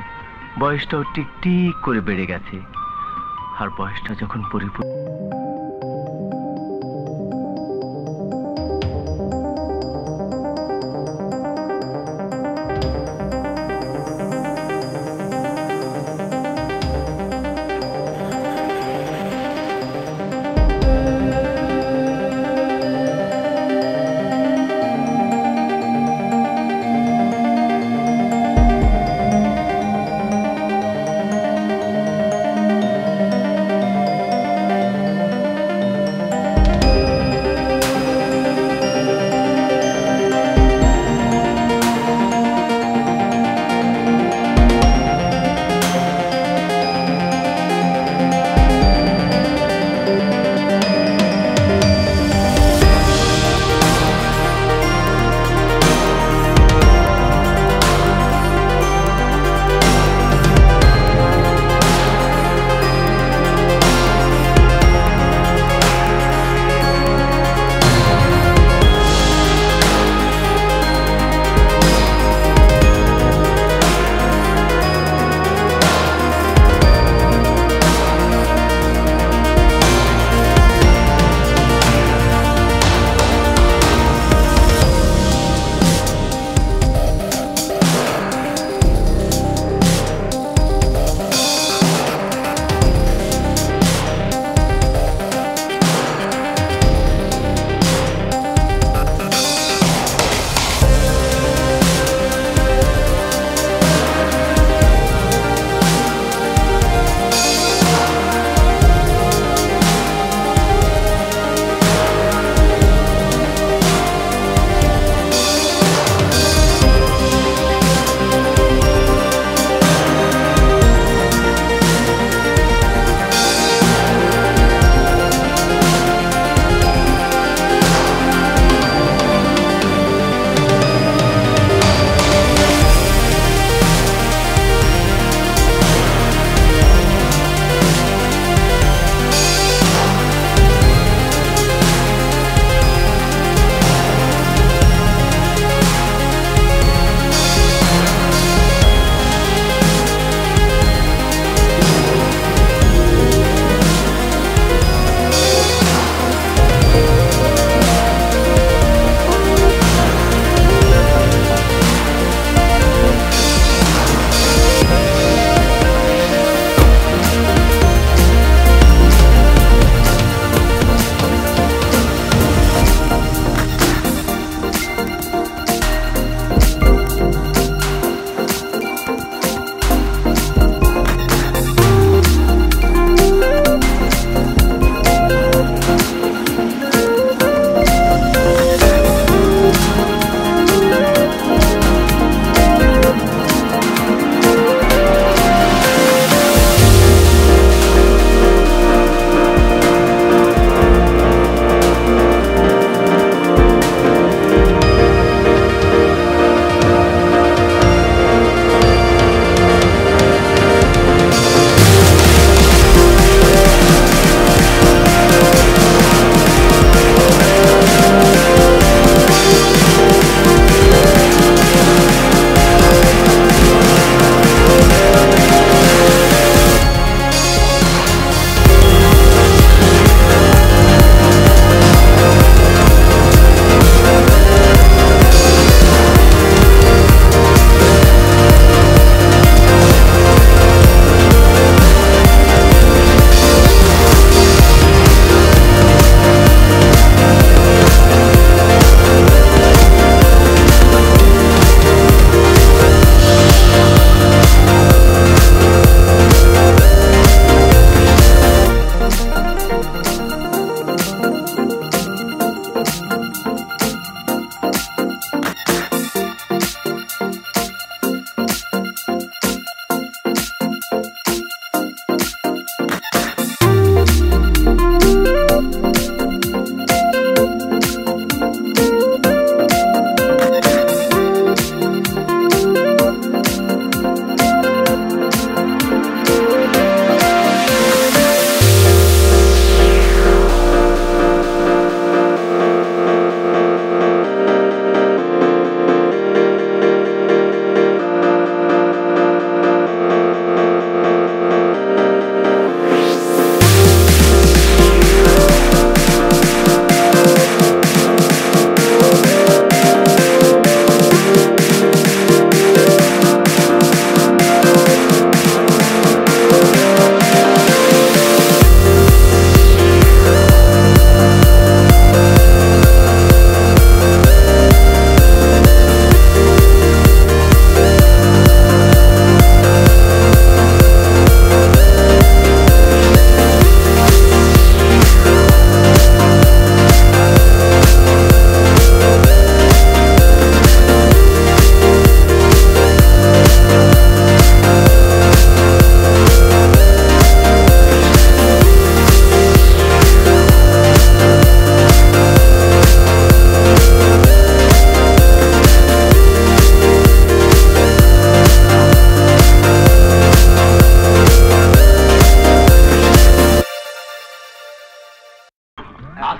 বয়সটাও টিকটিক করে বেড়ে গেছে, আর বয়সটা যখন পরিপূর্ণ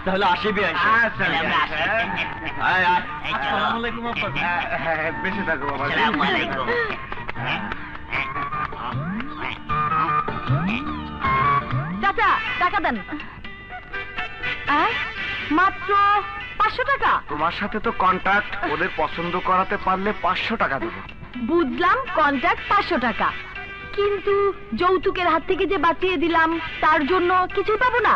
তাহলে আসিবি বেঁচে থাকো বাবা। চাচা টাকা দেন। মাত্র 500 টাকা? তোমার সাথে তো কন্ট্রাক্ট, ওদের পছন্দ করাতে পারলে 500 টাকা দেবো। বুঝলাম, কন্ট্রাক্ট 500 টাকা, কিন্তু যৌতুকের হাত থেকে যে বাঁচিয়ে দিলাম তার জন্য কিছু পাবো না?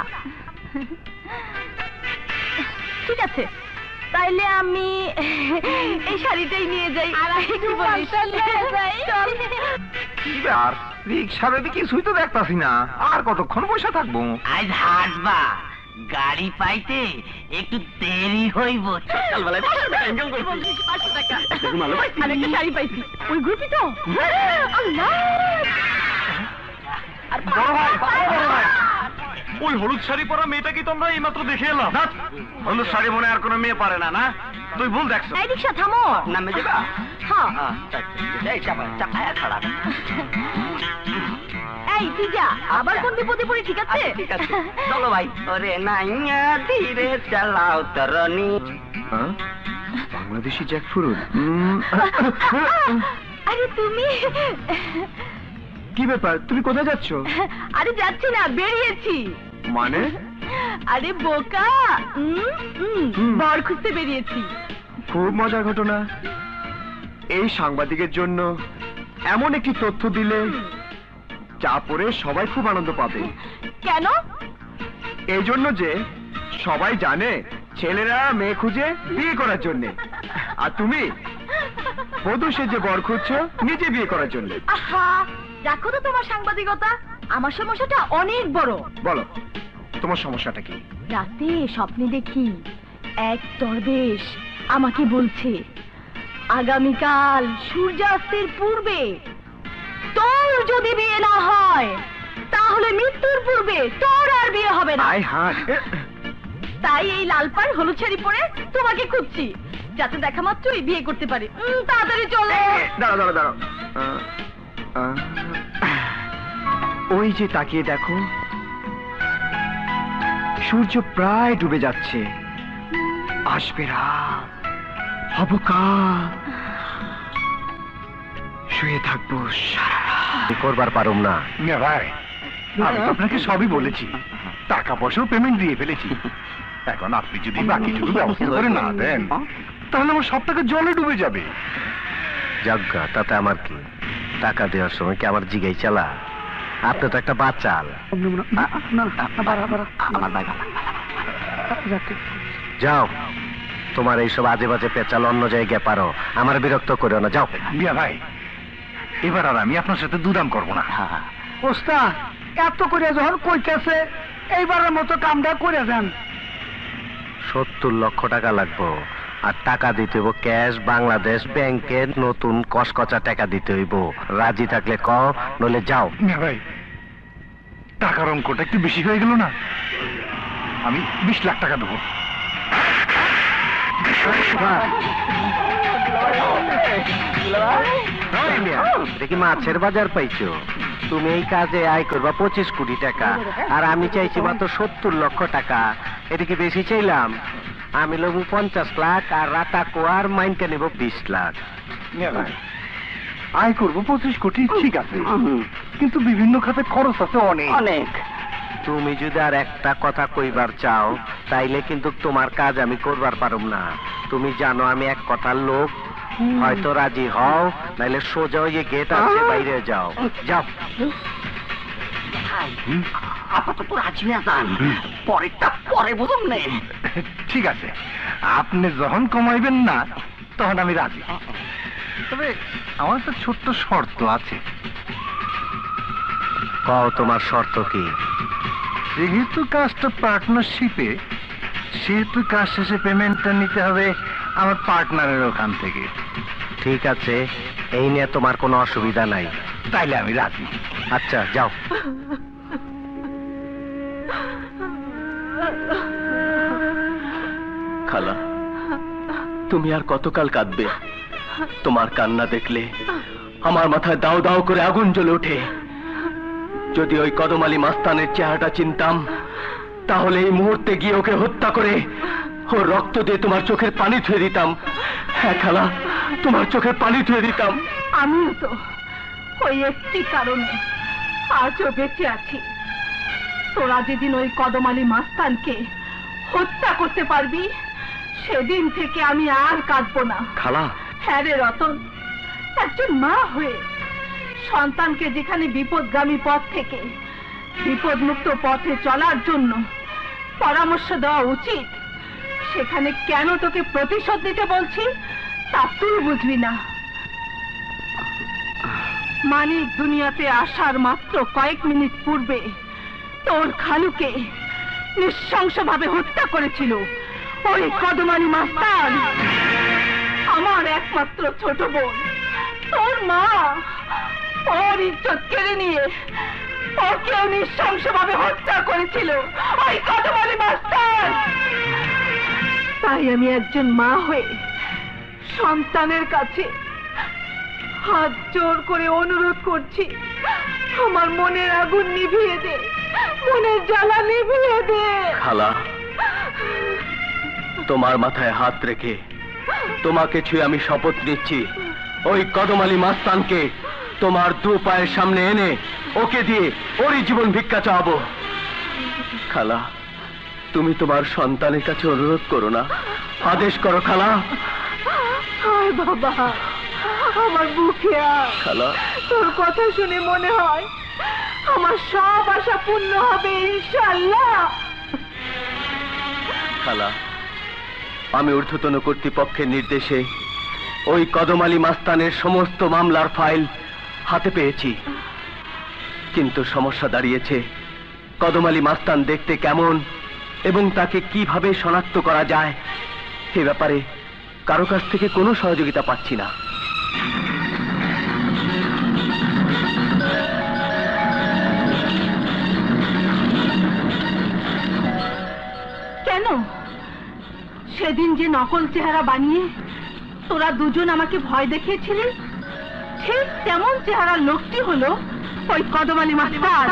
ঠিক আছে, তাইলে আমি এই শাড়িটাই নিয়ে যাই। আর রিক্সার কিছুই তো দেখতাছি না, আর কতক্ষণ বসে থাকবো? আজ হাসবা, গাড়ি পাইতে একটু দেরি হইব। আরেকটা শাড়ি পাইছি, ওই গ্রুপই তো। ওই হলুদ শাড়ি পরা মেয়েটা কি তোমরা এইমাত্র দেখে এলাম? হলুদ শাড়ি মনে আর কোনো মেয়ে পারে না, না? তুই ভুল দেখছো। এই রিক্সা থামো। নামে যাবা? হ্যাঁ। খারাপ। এই তুই যা, আবার কোন বিপদে পড়ি? ঠিক আছে, ঠিক আছে, চলো ভাই। ওরে নাইয়া ধীরে চালাও তরনি। বাংলাদেশি জ্যাকফ্রুট। আরে তুমি কি ব্যাপার, তুমি কোথায় যাচ্ছ? আরে যাচ্ছি না, বেরিয়েছি। মানে? আরে বোকা, বর খুঁজতে বেরিয়েছি। খুব মজার ঘটনা। এই সাংবাদিকের জন্য এমন একটি তথ্য দিলে যা পড়ে সবাই খুব আনন্দ পাবে। কেন? এই জন্য যে সবাই জানে ছেলেরা মেয়ে খুঁজে বিয়ে করার জন্য, আর তুমি বধূ সেজে বর খুঁজছো নিজে বিয়ে করার জন্য। আহা, রাখো তো তোমার সাংবাদিকতা, আমার সমস্যাটা অনেক বড়। বলো, তোমার সমস্যাটা কি? রাতে স্বপ্নে দেখি এক দরবেশ আমাকে বলছে, আগামীকাল সূর্যাস্তের পূর্বে তোর যদি বিয়ে না হয় তাহলে মৃত্যুর পূর্বে তোর আর বিয়ে হবে না। তাই এই লাল পাড় হলুদ শাড়ি পরে তোমাকে খুঁজছি, যাতে দেখা মাত্রই বিয়ে করতে পারি। তাড়াতাড়ি চলো। দাঁড়াও দাঁড়াও দাঁড়াও, ওই যে তাকিয়ে দেখো, সূর্য প্রায় ডুবে যাচ্ছে। আসবে রাত, হব কাল, শুয়ে থাকবো সারা রাত। করবার পারুম না। ভাই, আমি তো আপনাকে সবই বলেছি, টাকা পয়সাও পেমেন্ট দিয়ে ফেলেছি। এখন আপনি যদি বাকিটুকু ব্যবস্থা করে না দেন তাহলে আমার সব টাকা জলে ডুবে যাবে। যজ্ঞা, তাতে আমার কি? টাকা দেওয়ার সময় কি আমার জিগাই চালা? আপনি তো একটা বাচাল। যাও, তোমার এইসব আজে বাজে পেঁচাল অন্য জায়গায় পারো, আমার বিরক্ত করো না। যাও। মিয়া ভাই, এবার আর আমি আপনার সাথে দুদাম করবো না। ওস্তাদ, এত করে যখন কইতেছে এইবারের মতো কামটা করে দেন। 70 লক্ষ টাকা লাগবো, আর টাকা দিতে হইব ক্যাশ, বাংলাদেশ ব্যাংকের নতুন কসকচা টাকা দিতে হইব। রাজি থাকলে কও, নইলে যাও। মিয়া ভাই, টাকার অঙ্কটা একটু বেশি হয়ে গেল না? আমি 20 লাখ টাকা দেবো। দেখি মাছের বাজার পাইছো। তুমি এই কাজে আয় করবা 25 কোটি টাকা, আর আমি চাইছি মাত্র 70 লক্ষ টাকা। এটা কি বেশি চাইলাম? আমি লবু 50 লাখ, আর রাতা কোয়ার মাইনকে নেব 20 লাখ। আয় করবো 25 কোটি, ঠিক আছে, কিন্তু বিভিন্ন খাতে খরচ আছে অনেক। তুমি যদি আর একটা কথা কইবার চাও তাইলে কিন্তু তোমার কাজ আমি করবার পারুম না। তুমি জানো আমি এক কথার লোক। হয়তো রাজি হও, নাইলে সোজা হয়ে গেট আছে বাইরে যাও। যাও। আপাতত রাজি হয়ে যান, পরেরটা পরে বুঝুন নেই। ঠিক আছে, আপনি যখন কমাইবেন না তখন আমি রাজি। তবে আমার একটা ছোট্ট শর্ত আছে। কও, তোমার শর্ত কি? যেহেতু কাজটা পার্টনারশিপে, সেহেতু কাজ শেষে পেমেন্টটা নিতে হবে আমার পার্টনারের ওখান থেকে। ঠিক আছে, এই নিয়ে তোমার কোনো অসুবিধা নাই। তাইলে আমি রাজি। আচ্ছা, যাও। খালা, তুমি আর কতকাল কাঁদবে? তোমার কান্না দেখলে আমার মাথায় দাও দাও করে আগুন জ্বলে ওঠে। যদি ওই কদম আলী মাস্তানের চেহারাটা চিনতাম তাহলে এই মুহূর্তে গিয়ে ওকে হত্যা করে ওর রক্ত দিয়ে তোমার চোখের পানি ধুয়ে দিতাম। হ্যাঁ খালা, তোমার চোখের পানি ধুয়ে দিতাম। আমিও তো ওই একটি কারণে আজও বেঁচে আছি। তোরা যেদিন ওই কদমালি মাস্তানকে হত্যা করতে পারবি, সেদিন থেকে আমি আর কাঁদবো না। খালা, হ্যাঁ রে রতন, একজন মা হয়ে সন্তানকে যেখানে বিপদগামী পথ থেকে বিপদমুক্ত পথে চলার জন্য পরামর্শ দেওয়া উচিত, সেখানে কেন তোকে প্রতিশোধ নিতে বলছি তা তুই বুঝবি না। মানিক দুনিয়াতে আসার মাত্র কয়েক মিনিট পূর্বে তোর খালুকে নৃশংসভাবে হত্যা করেছিল ওই কদমালি মাস্তান। আমার একমাত্র ছোট বোন, তোর মা, ওর ইজ্জত কেড়ে নিয়ে ওকেও নৃশংসভাবে হত্যা করেছিল ওই কদমালি মাস্তান। তাই আমি একজন মা হয়ে সন্তানের কাছে হাত জোর করে অনুরোধ করছি, আমার মনের আগুন নিভিয়ে দে, মনের জ্বালা নিভিয়ে দে। খালা, তোমার মাথায় হাত রেখে তোমাকে ছুঁয়ে আমি শপথ নিচ্ছি, ওই কদমালি মাস্তানকে তোমার দু পায়ের সামনে এনে ওকে দিয়ে ওরই জীবন ভিক্ষা চাওয়াবো। খালা, তুমি তোমার সন্তানের কাছে অনুরোধ করো না, আদেশ করো খালা। হায় বাবা, আমার বুকে খালা, তোর কথা শুনে মনে হয় আমার সব আশা পূর্ণ হবে ইনশাআল্লাহ। খালা, আমি ঊর্ধ্বতন কর্তৃপক্ষের নির্দেশে ওই কদমালি মাস্তানের সমস্ত মামলার ফাইল হাতে পেয়েছি, কিন্তু সমস্যা দাঁড়িয়েছে কদমালি মাস্তান দেখতে কেমন এবং তাকে কিভাবে শনাক্ত করা যায় সে ব্যাপারে কারো কাছ থেকে কোনো সহযোগিতা পাচ্ছি না। কেন সেদিন যে নকল চেহারা বানিয়ে তোরা দুজন আমাকে ভয় দেখিয়েছিলি, ঠিক তেমন চেহারার লোকটি হলো ওই কদমালি মাস্তান।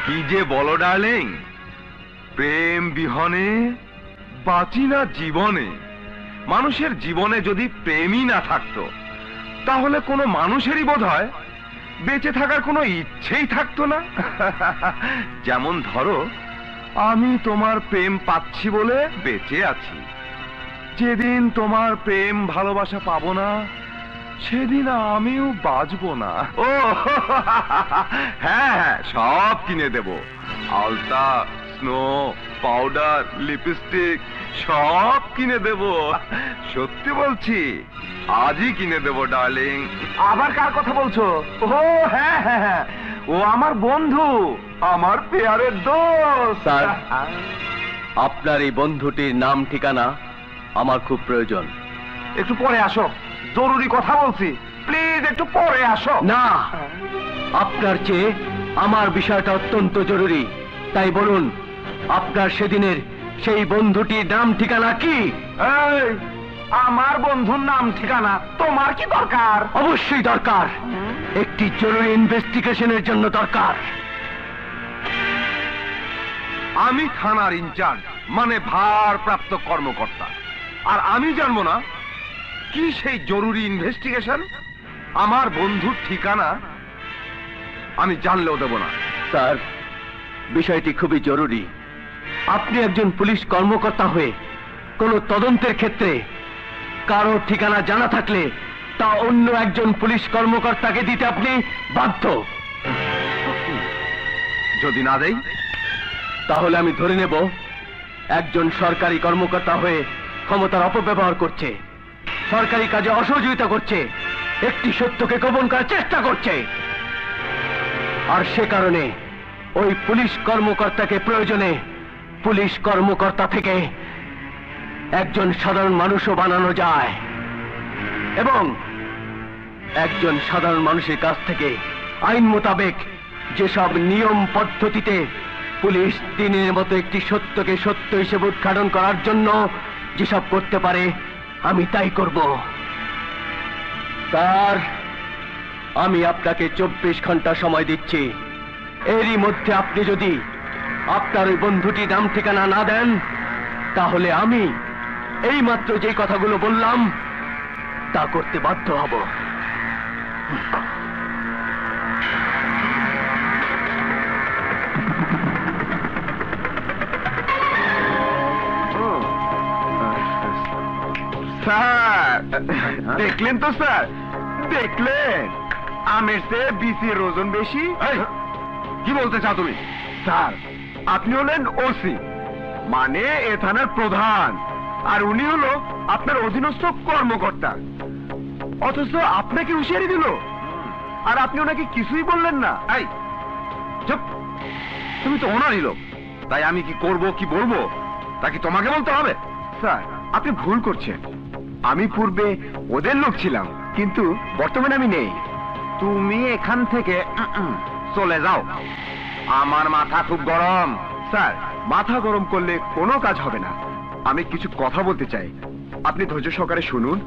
কি যে বলো ডার্লিং, প্রেম বিহনে বাঁচি না জীবনে। মানুষের জীবনে যদি প্রেমই না থাকতো তাহলে কোনো মানুষেরই বোধহয় বেঁচে থাকার কোনো ইচ্ছেই থাকতো না। যেমন ধরো, আমি তোমার প্রেম পাচ্ছি বলে বেঁচে আছি। যেদিন তোমার প্রেম ভালোবাসা পাবো না সেদিন আমিও বাঁচবো না। ও হ্যাঁ হ্যাঁ, সব কিনে দেব, আলতা, স্নো, পাউডার, লিপস্টিক সব কিনে দেব। সত্যি বলছি, আজই কিনে দেব ডার্লিং। আবার কার কথা বলছো? ও হ্যাঁ হ্যাঁ হ্যাঁ, ও আমার বন্ধু, আমার পেয়ারের দোস্ত। স্যার, আপনার এই বন্ধুটির নাম ঠিকানা আমার খুব প্রয়োজন। একটু পরে আসো, জরুরি কথা বলছি, প্লিজ একটু পরে আসো। না, আপনার চেয়ে আমার বিষয়টা অত্যন্ত জরুরি। তাই বলুন, আপনার সেদিনের সেই বন্ধুটির নাম ঠিকানা কি? এই, আমার বন্ধুর নাম ঠিকানা তোমার কি দরকার? অবশ্যই দরকার, একটি জরুরি ইনভেস্টিগেশনের জন্য দরকার। আমি থানার ইনচার্জ, মানে ভারপ্রাপ্ত কর্মকর্তা, আর আমি জানবো না কি সেই জরুরি ইনভেস্টিগেশন? আমার বন্ধুর ঠিকানা আমি জানলেও দেব না। স্যার, বিষয়টি খুবই জরুরি। আপনি একজন পুলিশ কর্মকর্তা হয়ে কোনো তদন্তের ক্ষেত্রে কারো ঠিকানা জানা থাকলে তা অন্য একজন পুলিশ কর্মকর্তাকে দিতে আপনি বাধ্য। যদি না দেই তাহলে আমি ধরে নেব একজন সরকারি কর্মকর্তা হয়ে ক্ষমতার অপব্যবহার করছে, সরকারি কাজে অসহযোগিতা করছে, একটি সত্যকে গোপন করার চেষ্টা করছে। আর সে কারণে ওই পুলিশ কর্মকর্তাকে প্রয়োজনে পুলিশ কর্মকর্তা থেকে একজন সাধারণ মানুষও বানানো যায়, এবং একজন সাধারণ মানুষের কাছ থেকে আইন মোতাবেক যেসব নিয়ম পদ্ধতিতে পুলিশ দিনের মতো একটি সত্যকে সত্য হিসেবে উদ্ঘাটন করার জন্য যেসব করতে পারে আমি তাই করব। স্যার, আমি আপনাকে 24 ঘন্টা সময় দিচ্ছি। এরই মধ্যে আপনি যদি আপনার ওই বন্ধুটির নাম ঠিকানা না দেন, তাহলে আমি এই মাত্র যে কথাগুলো বললাম তা করতে বাধ্য হব। স্যার, দেখলেন তো স্যার, দেখলেন আমের চেয়ে বিসির ওজন বেশি। কি বলতে চাও তুমি? স্যার, আপনি হলেন ওসি, মানে এ থানার প্রধান, আর উনি হলো আপনার অধীনস্থ কর্মকর্তা, অথচ আপনাকে হুঁশিয়ারি দিল আর আপনি ওনাকে কিছুই বললেন না। এই চুপ, তুমি তো ওনারই লোক, তাই আমি কি করব কি বলবো তা কি তোমাকে বলতে হবে? স্যার, আপনি ভুল করছেন। আমি পূর্বে ওদের লোক ছিলাম, কিন্তু বর্তমানে আমি নেই। তুমি এখান থেকে চলে যাও, আমার মাথা খুব গরম। স্যার, মাথা গরম করলে কোনো কাজ হবে না। আমি কিছু কথা বলতে চাই, আপনি ধৈর্য সহকারে শুনুন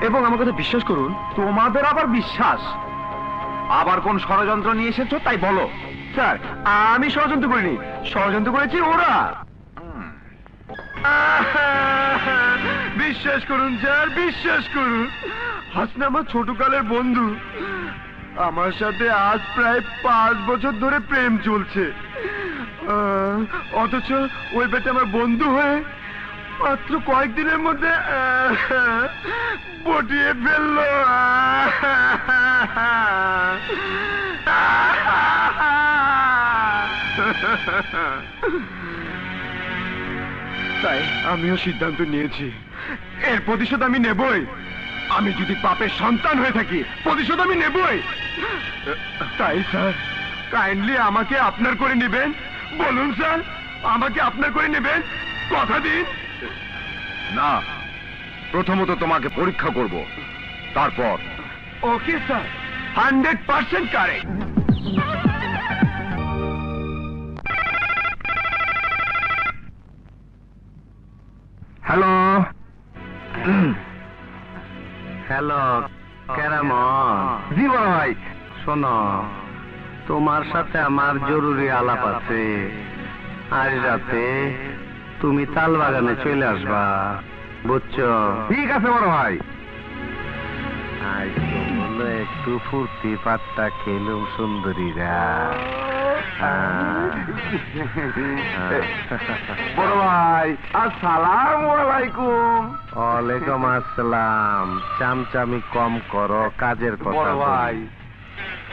এবং আমার কথা বিশ্বাস করুন। তোমাদের আবার বিশ্বাস? আবার কোন ষড়যন্ত্র নিয়ে এসেছো তাই বলো। স্যার, আমি ষড়যন্ত্র করিনি, ষড়যন্ত্র করেছি ওরা। বিশ্বাস করুন স্যার, বিশ্বাস করুন। হাসনা আমার ছোটকালের বন্ধু, আমার সাথে আজ প্রায় 5 বছর ধরে প্রেম চলছে, অথচ ওই বেটা আমার বন্ধু হয়ে মাত্র কয়েকদিনের মধ্যে পটিয়ে ফেললো। তাই আমিও সিদ্ধান্ত নিয়েছি, এর প্রতিশোধ আমি নেবই। আমি যদি পাপের সন্তান হয়ে থাকি, প্রতিশোধ আমি নেবই। তাই স্যার, কাইন্ডলি আমাকে আপনার করে নেবেন। বলুন স্যার, আমাকে আপনার করে নেবেন, কথা দিন। না, প্রথমত তোমাকে পরীক্ষা করব, তারপর। Okay sir, 100% correct. Hello hello, কেরামন? জি ভাই। শোনো, তোমার সাথে আমার জরুরি আলাপ আছে। আজ রাতে তুমি তাল বাগানে চলে আসবা, বুঝছো? ঠিক আছে বড় ভাই। আজ তো বলো একটু ফুর্তি পাট্টা খেলুম সুন্দরীরা। বড় ভাই, আসসালামু আলাইকুম। ওয়ালাইকুম আসসালাম। চামচামি কম করো, কাজের কথা। বড় ভাই,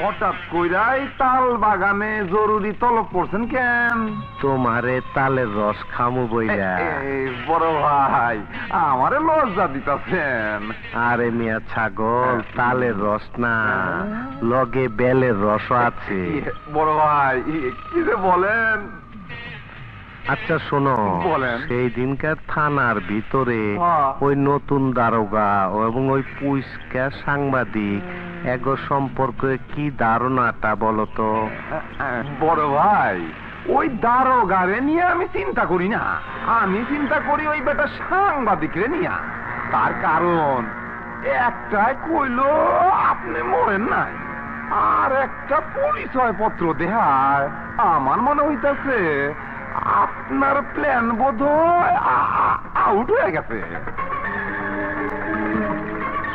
হঠাৎ কইরাই তাল বাগানে জরুরি তলব করছেন কেন? তোমারে তালের রস খামু বইরা। বড় ভাই, আমারে লজ্জা দিতাছেন। আরে মিয়া ছাগল, তালের রস না, লগে বেলের রস আছে। বড় ভাই, কি যে বলেন। আচ্ছা শোনো, বলেন। সেই দিনকার থানার ভিতরে ওই নতুন দারোগা এবং ওই পুইসকা সাংবাদিক এগো সম্পর্কে কি ধারণাটা বলো তো? বড় ভাই, ওই দারোগারে নিয়ে আমি চিন্তা করি না, আমি চিন্তা করি ওই বেটা সাংবাদিকরে নিয়ে। তার কারণ একটাই কইলো আপনি মরেন নাই, আর একটা পরিচয় পত্র দেহায় আমার মনে হইতাছে আপনার প্ল্যান বোধ হয় আউট হয়ে গেছে।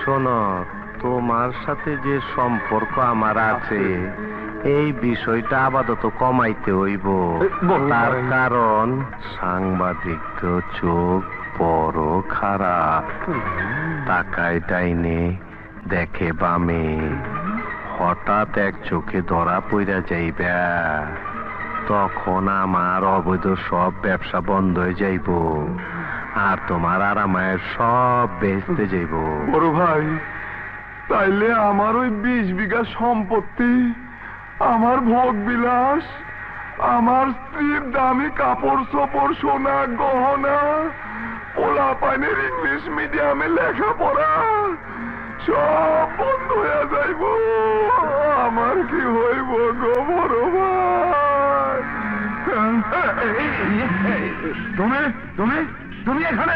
শোনো, তোমার সাথে যে সম্পর্ক আমার আছে, এই বিষয়টা আপাতত কমাইতে হইব। তার কারণ সাংবাদিক তো চোখ বড় খারাপ, তাকায় ডাইনে দেখে বামে, হঠাৎ এক চোখে ধরা পইরা যাইবা, তখন আমার অবৈধ সব ব্যবসা বন্ধ হয়ে যাইব, আর তোমার আরামায়ের সব বেচতে যাইব। বড় ভাই, তাইলে আমার ওই 20 বিঘা সম্পত্তি, আমার ভোগ বিলাস, আমার স্ত্রীর দামি কাপড় চোপড়, সোনা গহনা, পোলা পাইনের ইংলিশ মিডিয়ামে লেখাপড়া সব বন্ধ হয়ে যাইব। আমার কি হইব গো বড় ভাই? তুমি এখানে?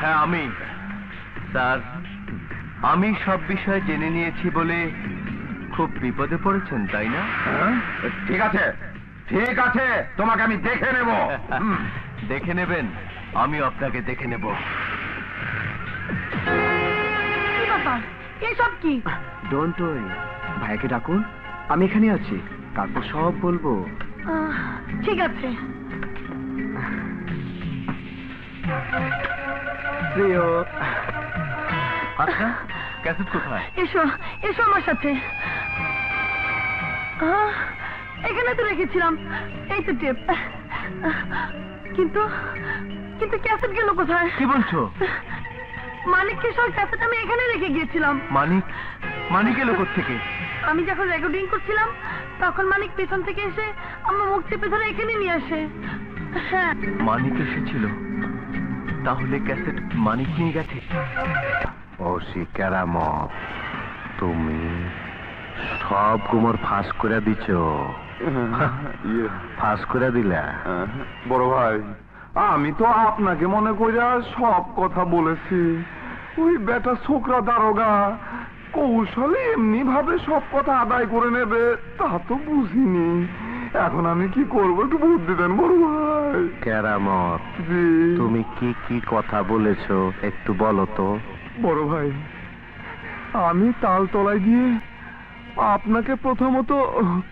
হ্যাঁ আমি। স্যার, আমি সব বিষয় জেনে নিয়েছি বলে খুব বিপদে পড়েছেন, তাই না? ঠিক আছে, ঠিক আছে, তোমাকে আমি দেখে নেব। দেখে নেবেন, আমিও আপনাকে দেখে নেব। এসব কি? ডোন্ট ওয়ারি, ভাইকে ডাকুন, আমি এখানে আছি, তারপর সব বলবো। ঠিক আছে। প্রিয়, আচ্ছা, ক্যাসেট কোথায়? এসো, এসো আমার সাথে। এখানে তো রেখেছিলাম, এই তো টেপ। কিন্তু কিন্তু ক্যাসেট গেল কোথায়? কি বলছো? মানিককে সব ক্যাসেট আমি এখানে রেখে গিয়েছিলাম। মানিক? মানিক এলো কোত্থেকে? আমি যখন রেকর্ডিং করছিলাম তখন মানিক পেছন থেকে এসে আমার মুখ চেপে ধরে এখানে নিয়ে আসে। হ্যাঁ, মানিক এসেছিল, তাহলে ক্যাসেট মানিক নিয়ে গেছে। ও কেরামত, তুমি সব কুমোর ফাঁস করে দিছ। ফাঁস করে দিলা। বড় ভাই, আমি তো আপনাকে মনে করিয়া সব কথা বলেছি। ওই বেটা ছোকরা দারোগা কৌশলে এমনি ভাবে সব কথা আদায় করে নেবে তা তো বুঝিনি। এখন আমি কি করবো, একটু বুদ্ধি দেন বড় ভাই। কেরামত, তুমি কি কি কথা বলেছো একটু বলো তো। বড় ভাই, আমি তালতলায় গিয়ে আপনাকে প্রথমত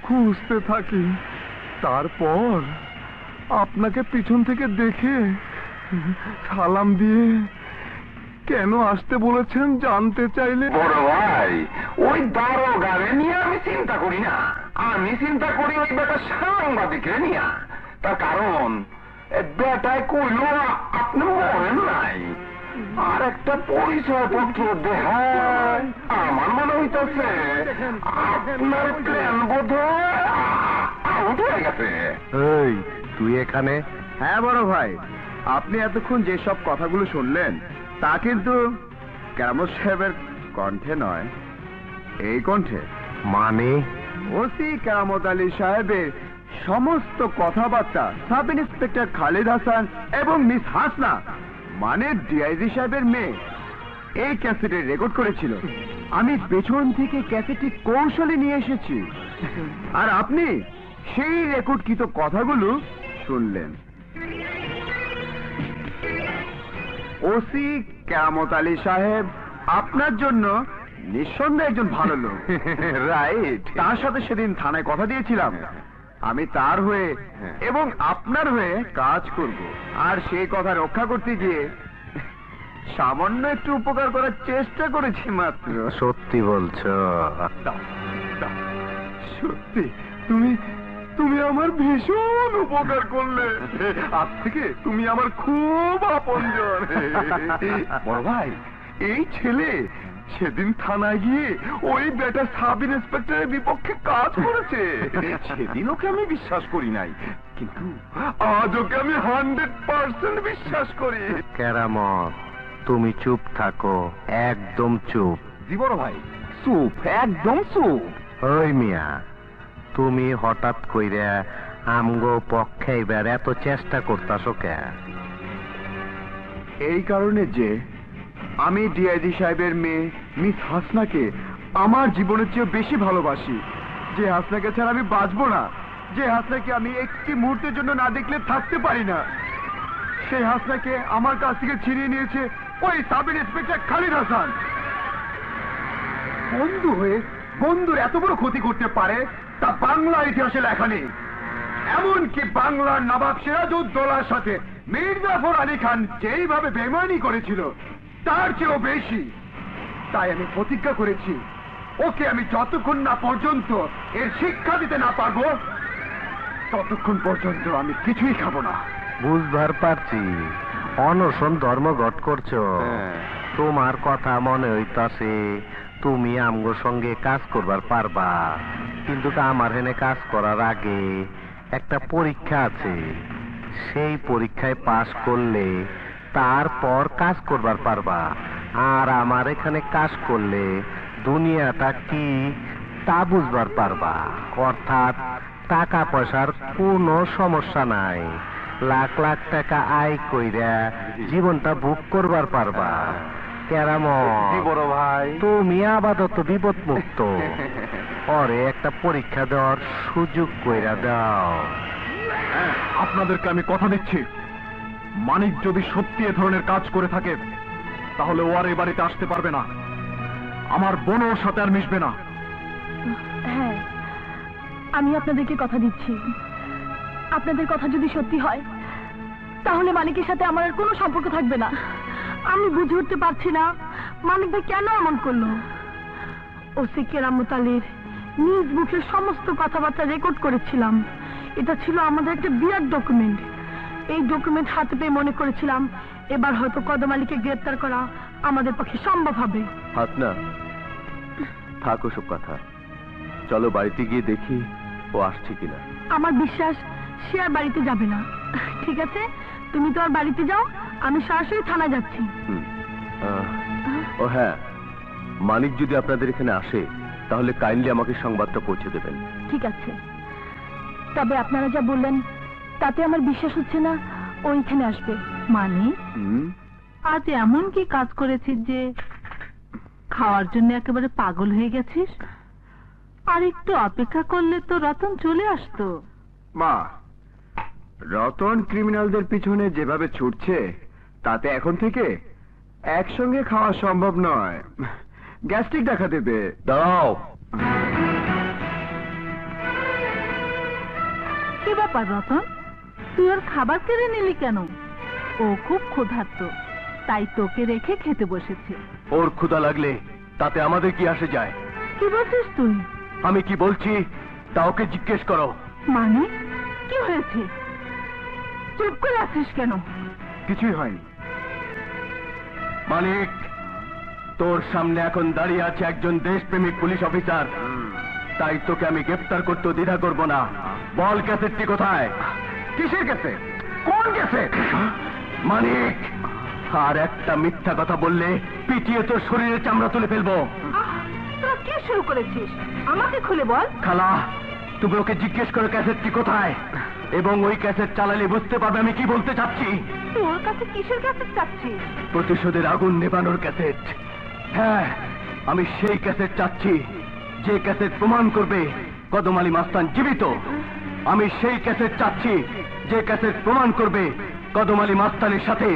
খুঁজতে থাকি, তারপর আপনাকে পিছন থেকে দেখে সালাম দিয়ে কেন আসতে বলেছেন জানতে চাইলে। বড় ভাই, ওই দারোগারে নিয়ে আমি চিন্তা করি না, আমি চিন্তা করি ওই বেটা সাংবাদিকরে নিয়ে। তার কারণ বেটায় কইল আপনি মরেন নাই, আর একটা পরিচয় পত্র দেখায়। আমার মনে হইতেছে আপনার প্ল্যান বোধ আউট হয়ে গেছে। এই, তুই এখানে? হ্যাঁ বড় ভাই, আপনি এতক্ষণ যেসব কথাগুলো শুনলেন তা কিন্তু কেরামত সাহেবের কণ্ঠে নয়, এই কণ্ঠে। মানে? ওসি কেরামত আলী সাহেবের সমস্ত কথাবার্তা সাব ইন্সপেক্টর খালিদ হাসান এবং মিস হাসনা মানে ডিআইজি সাহেবের মেয়ে এই ক্যাসেটে রেকর্ড করেছিল। আমি পেছন থেকে ক্যাসেটটি কৌশলে নিয়ে এসেছি, আর আপনি সেই রেকর্ডকৃত কথাগুলো শুনলেন। ওসি কেরামত আলী সাহেব আপনার জন্য নিঃসন্দেহে একজন ভালো লোক। রাইট, তার সাথে সেদিন থানায় কথা দিয়েছিলাম আমি তার হয়ে এবং আপনার হয়ে কাজ করব, আর সেই কথা রক্ষা করতে গিয়ে সামান্য একটু উপকার করার চেষ্টা করেছি মাত্র। সত্যি বলছো? সত্যি, তুমি আমার ভীষণ উপকার করলে। আজ থেকে তুমি আমার খুব আপনজন। বড় ভাই, এই ছেলে সেদিন থানায় গিয়ে ওই বেটা সাব ইন্সপেক্টরের বিপক্ষে কাজ করেছে। সেদিন ওকে আমি বিশ্বাস করি নাই, কিন্তু আজ ওকে আমি 100% বিশ্বাস করি। কেরামত, তুমি চুপ থাকো, একদম চুপ। জি বড় ভাই, চুপ, একদম চুপ। ওই মিয়া, তুমি হঠাৎ কইরা আমগো পক্ষে এবার এত চেষ্টা করতাছো কে? এই কারণে যে আমি ডিআইজি সাহেবের মেয়ে মিস হাসনাকে আমার জীবনের চেয়ে বেশি ভালোবাসি, যে হাসনাকে ছাড়া আমি বাঁচবো না, যে হাসনাকে আমি একটি মুহূর্তের জন্য না দেখলে থাকতে পারি না। সেই হাসনাকে আমার কাছ থেকে ছিনিয়ে নিয়েছে ওই সাব ইন্সপেক্টর খালিদ হাসান। বন্ধু হয়ে বন্ধুর এত বড় ক্ষতি করতে পারে তা বাংলা ইতিহাসে লেখা নেই। এমনকি বাংলার নবাব সিরাজউদ্দৌলার সাথে মীর জাফর আলী খান যেইভাবে বেইমানি করেছিল তার চেয়েও বেশি। তাই আমি প্রতিজ্ঞা করেছি, ওকে আমি যতক্ষণ না পর্যন্ত এর শিক্ষা দিতে না পারবো ততক্ষণ পর্যন্ত আমি কিছুই খাবো না। বুঝবার পারছি, অনশন ধর্মঘট করছো। তোমার কথা মনে হইতাছে তুমি আমগো সঙ্গে কাজ করবার পারবা, কিন্তু আমার হেনে কাজ করার আগে একটা পরীক্ষা আছে। সেই পরীক্ষায় পাশ করলে তারপর কাজ করবার পারবা, আর আমার এখানে কাজ করলে দুনিয়াটা কি তা বুঝবার পারবা। অর্থাৎ টাকা পয়সার কোনো সমস্যা নাই, লাখ লাখ টাকা আয় কইরা জীবনটা ভোগ করবার পারবা। কেরামত বড় ভাই তুমি আপাতত বিপদ মুক্ত পরে একটা পরীক্ষা দেওয়ার সুযোগ কইরা দাও। আপনাদেরকে আমি কথা দিচ্ছি, মানিক যদি সত্যি এ ধরনের কাজ করে থাকে তাহলে ও আর এই বাড়িতে আসতে পারবে না, আমার বোন ওর সাথে আর মিশবে না। হ্যাঁ, আমি আপনাদেরকে কথা দিচ্ছি, আপনাদের কথা যদি সত্যি হয় তাহলে মানিকের সাথে আমার আর কোনো সম্পর্ক থাকবে না। আমি বুঝে উঠতে পারছি না মানিক ভাই কেন এমন করলো। ওসি কেরামত আলীর নিজ মুখের সমস্ত কথাবার্তা রেকর্ড করেছিলাম। এটা ছিল আমাদের একটা বিরাট ডকুমেন্ট। এই ডকুমেন্ট হাতে পেয়ে মনে করেছিলাম এবার হয়তো কদম আলীকে গ্রেপ্তার করা আমাদের পক্ষে সম্ভব হবে। হাত না থাকো সব কথা, চলো বাড়িতে গিয়ে দেখি ও আসছে কিনা। আমার বিশ্বাস সে আর বাড়িতে যাবে না। ঠিক আছে, তুমি তো আর বাড়িতে যাও, আমি সরাসরি থানায় যাচ্ছি। ও হ্যাঁ, মানিক যদি আপনাদের এখানে আসে তাহলে কাইন্ডলি আমাকে সংবাদটা পৌঁছে দেবেন। ঠিক আছে, তবে আপনারা যা বললেন তাতে আমার বিশ্বাস হচ্ছে না ও এখানে আসবে। মানে আজ এমন কি কাজ করেছিস যে খাওয়ার জন্য একেবারে পাগল হয়ে গেছিস? আর একটু অপেক্ষা করলে তো রতন চলে আসতো। মা, রতন ক্রিমিনালদের পিছনে যেভাবে ছুটছে তাতে এখন থেকে একসঙ্গে খাওয়া সম্ভব নয়, গ্যাস্ট্রিক দেখা দেবে। দাও, কি ব্যাপার রতন, তুই ওর খাবার কেড়ে নিলি কেন? ও খুব ক্ষুধার্ত, তাই তোকে রেখে খেতে বসেছে। ওর ক্ষুধা লাগলে তাতে আমাদের কি আসে যায়? কি বলছিস তুই? আমি কি বলছি তা ওকে জিজ্ঞেস করো। মানে কি হয়েছে? চুপ করে আছিস কেন? কিছুই হয়নি। মানিক, তোর সামনে এখন দাঁড়িয়ে আছে একজন দেশপ্রেমিক পুলিশ অফিসার, তাই তোকে আমি গ্রেফতার করতে দ্বিধা করব না। বল ক্যাসেটটি কোথায়? কিসের ক্যাসেট? কোন ক্যাসেট? মানিক, আর একটা মিথ্যা কথা বললে পিটিয়ে তোর শরীরে চামড়া তুলে ফেলবো। তোরা কি শুরু করেছিস? আমাকে খুলে বল। খালা, তুমি ওকে জিজ্ঞেস করো ক্যাসেটটি কোথায়, এবং ওই ক্যাসেট চালালে বুঝতে পারবে আমি কি বলতে চাচ্ছি। তোর কাছে কিসের ক্যাসেট চাচ্ছিস? প্রতিশোধের আগুন নেভানোর ক্যাসেট। হ্যাঁ, আমি সেই ক্যাসেট চাচ্ছি যে ক্যাসেট প্রমাণ করবে কদম আলী মাস্তান জীবিত। আমি সেই ক্যাসেট চাচ্ছি যে ক্যাসেট প্রমাণ করবে কদম আলী মাস্তানের সাথে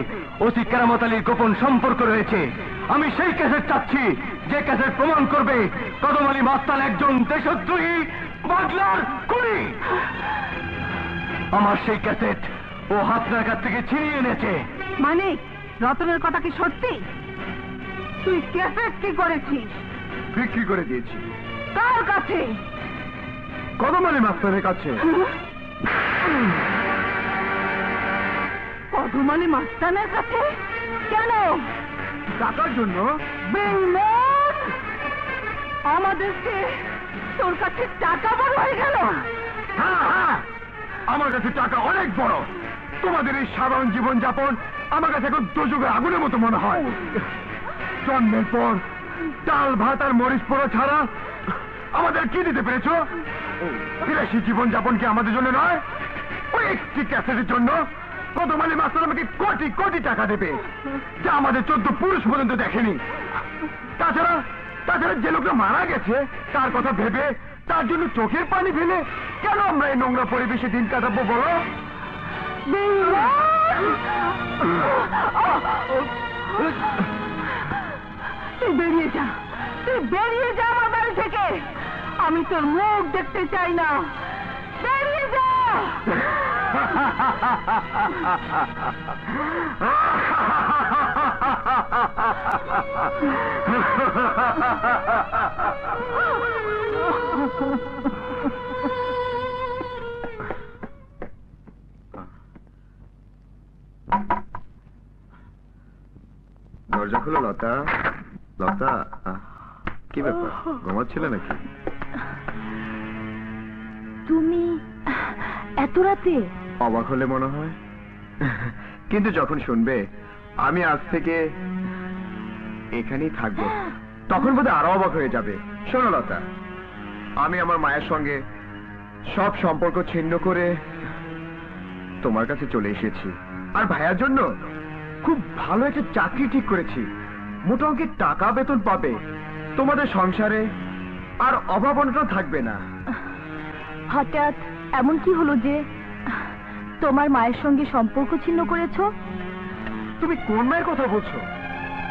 ওসি কেরামত আলীর গোপন সম্পর্ক রয়েছে। আমি সেই ক্যাসেট চাচ্ছি যে ক্যাসেট প্রমাণ করবে কদম আলী মাস্তান একজন দেশদ্রোহী বাদলার খুনি। আমার সেই ক্যাসেট ও হাতনার কাছ থেকে ছিনিয়ে এনেছে। মানিক, রতনের কথা কি সত্যি? তুই ক্যাসেট কি করেছিস? বিক্রি করে দিয়েছি। কার কাছে? কদম আলী মাস্টারের কাছে। কদম আলী মাস্তানের কাছে? কেন? টাকার জন্য। বেঈমান! আমাদেরকে তোর কাছে টাকা বড় হয়ে গেল। হ্যাঁ হ্যাঁ, আমার কাছে টাকা অনেক বড়। তোমাদের এই সাধারণ জীবন যাপন আমার কাছে এখন দোজখের আগুনের মতো মনে হয়। জন্মের পর ডাল ভাত আর মরিচ পোড়া ছাড়া আমাদের কি দিতে পেরেছো? বিলাসী জীবন যাপন কি আমাদের জন্য নয়? ওই একটি ক্যাসেটের জন্য কদম আলী মাস্টার আমাকে কোটি কোটি টাকা দেবে, যা আমাদের 14 পুরুষ পর্যন্ত দেখেনি। তাছাড়া তাছাড়া যে লোকটা মারা গেছে তার কথা ভেবে তার জন্য চোখের পানি ফেলে কেন আমরা এই নোংরা পরিবেশে দিন কাটাবো বলো? তুই বেরিয়ে যা, তুই বেরিয়ে যা আমার বাড়ি থেকে। আমি তোর মুখ দেখতে চাই না। বেরিয়ে যা। দরজা খুলো লতা। লতা, কি ব্যাপার, ঘুমাচ্ছিলে নাকি? তুমি এত রাতে? অবাক হলে মনে হয়, কিন্তু যখন শুনবে আমি আজ থেকে এখানেই থাকবো তখন বোধহয় আরো অবাক হয়ে যাবে। শোনো লতা, আমি আমার মায়ের সঙ্গে সব সম্পর্ক ছিন্ন করে তোমার কাছে চলে এসেছি। আর ভাইয়ার জন্য খুব ভালো একটা চাকরি ঠিক করেছি। মোটা অঙ্কের টাকা বেতন পাবে, তোমাদের সংসারে আর অভাব অনটন থাকবে না। হঠাৎ এমন কি হলো যে তোমার মায়ের সঙ্গে সম্পর্ক ছিন্ন করেছো? তুমি কোন মায়ের কথা বলছো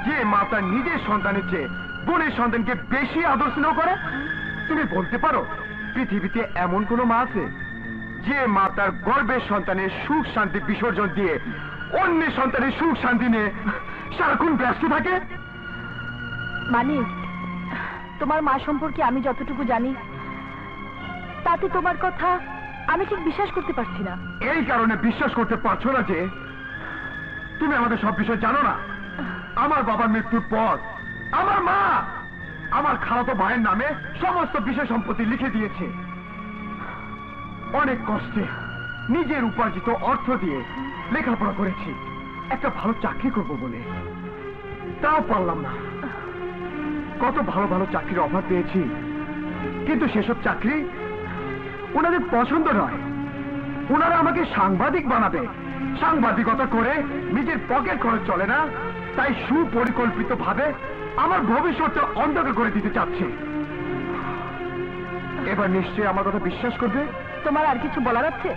যে মা তার নিজের সন্তানের চেয়ে বোনের সন্তানকে বেশি আদর স্নেহ করে? তুমি বলতে পারো পৃথিবীতে এমন কোন মা আছে যে মা তার গর্ভের সন্তানের সুখ শান্তি বিসর্জন দিয়ে অন্যের সন্তানের সুখ শান্তি নিয়ে সারাক্ষণ ব্যস্ত থাকে? মানে তোমার মা সম্পর্কে আমি যতটুকু জানি তাতে তোমার কথা আমি ঠিক বিশ্বাস করতে পারছি না। এই কারণে বিশ্বাস করতে পারছো না যে তুমি আমাদের সব বিষয় জানো না। আমার বাবার মৃত্যুর পর আমার মা আমার খালাতো ভাইয়ের নামে সমস্ত বিষয় সম্পত্তি লিখে দিয়েছে। অনেক কষ্টে নিজের উপার্জিত অর্থ দিয়ে লেখাপড়া করেছি একটা ভালো চাকরি করব বলে, তাও পারলাম না। কত ভালো ভালো চাকরির অফার পেয়েছি, কিন্তু সেসব চাকরি ওনাদের পছন্দ নয়। ওনারা আমাকে সাংবাদিক বানাবে, সাংবাদিকতা করে নিজের পকেট খরচ চলে না, তাই সুপরিকল্পিত ভাবে আমার ভবিষ্যৎটা অন্ধকার করে দিতে চাচ্ছে। এবার নিশ্চয়ই আমার কথা বিশ্বাস করবে। তোমার আর কিছু বলার আছে?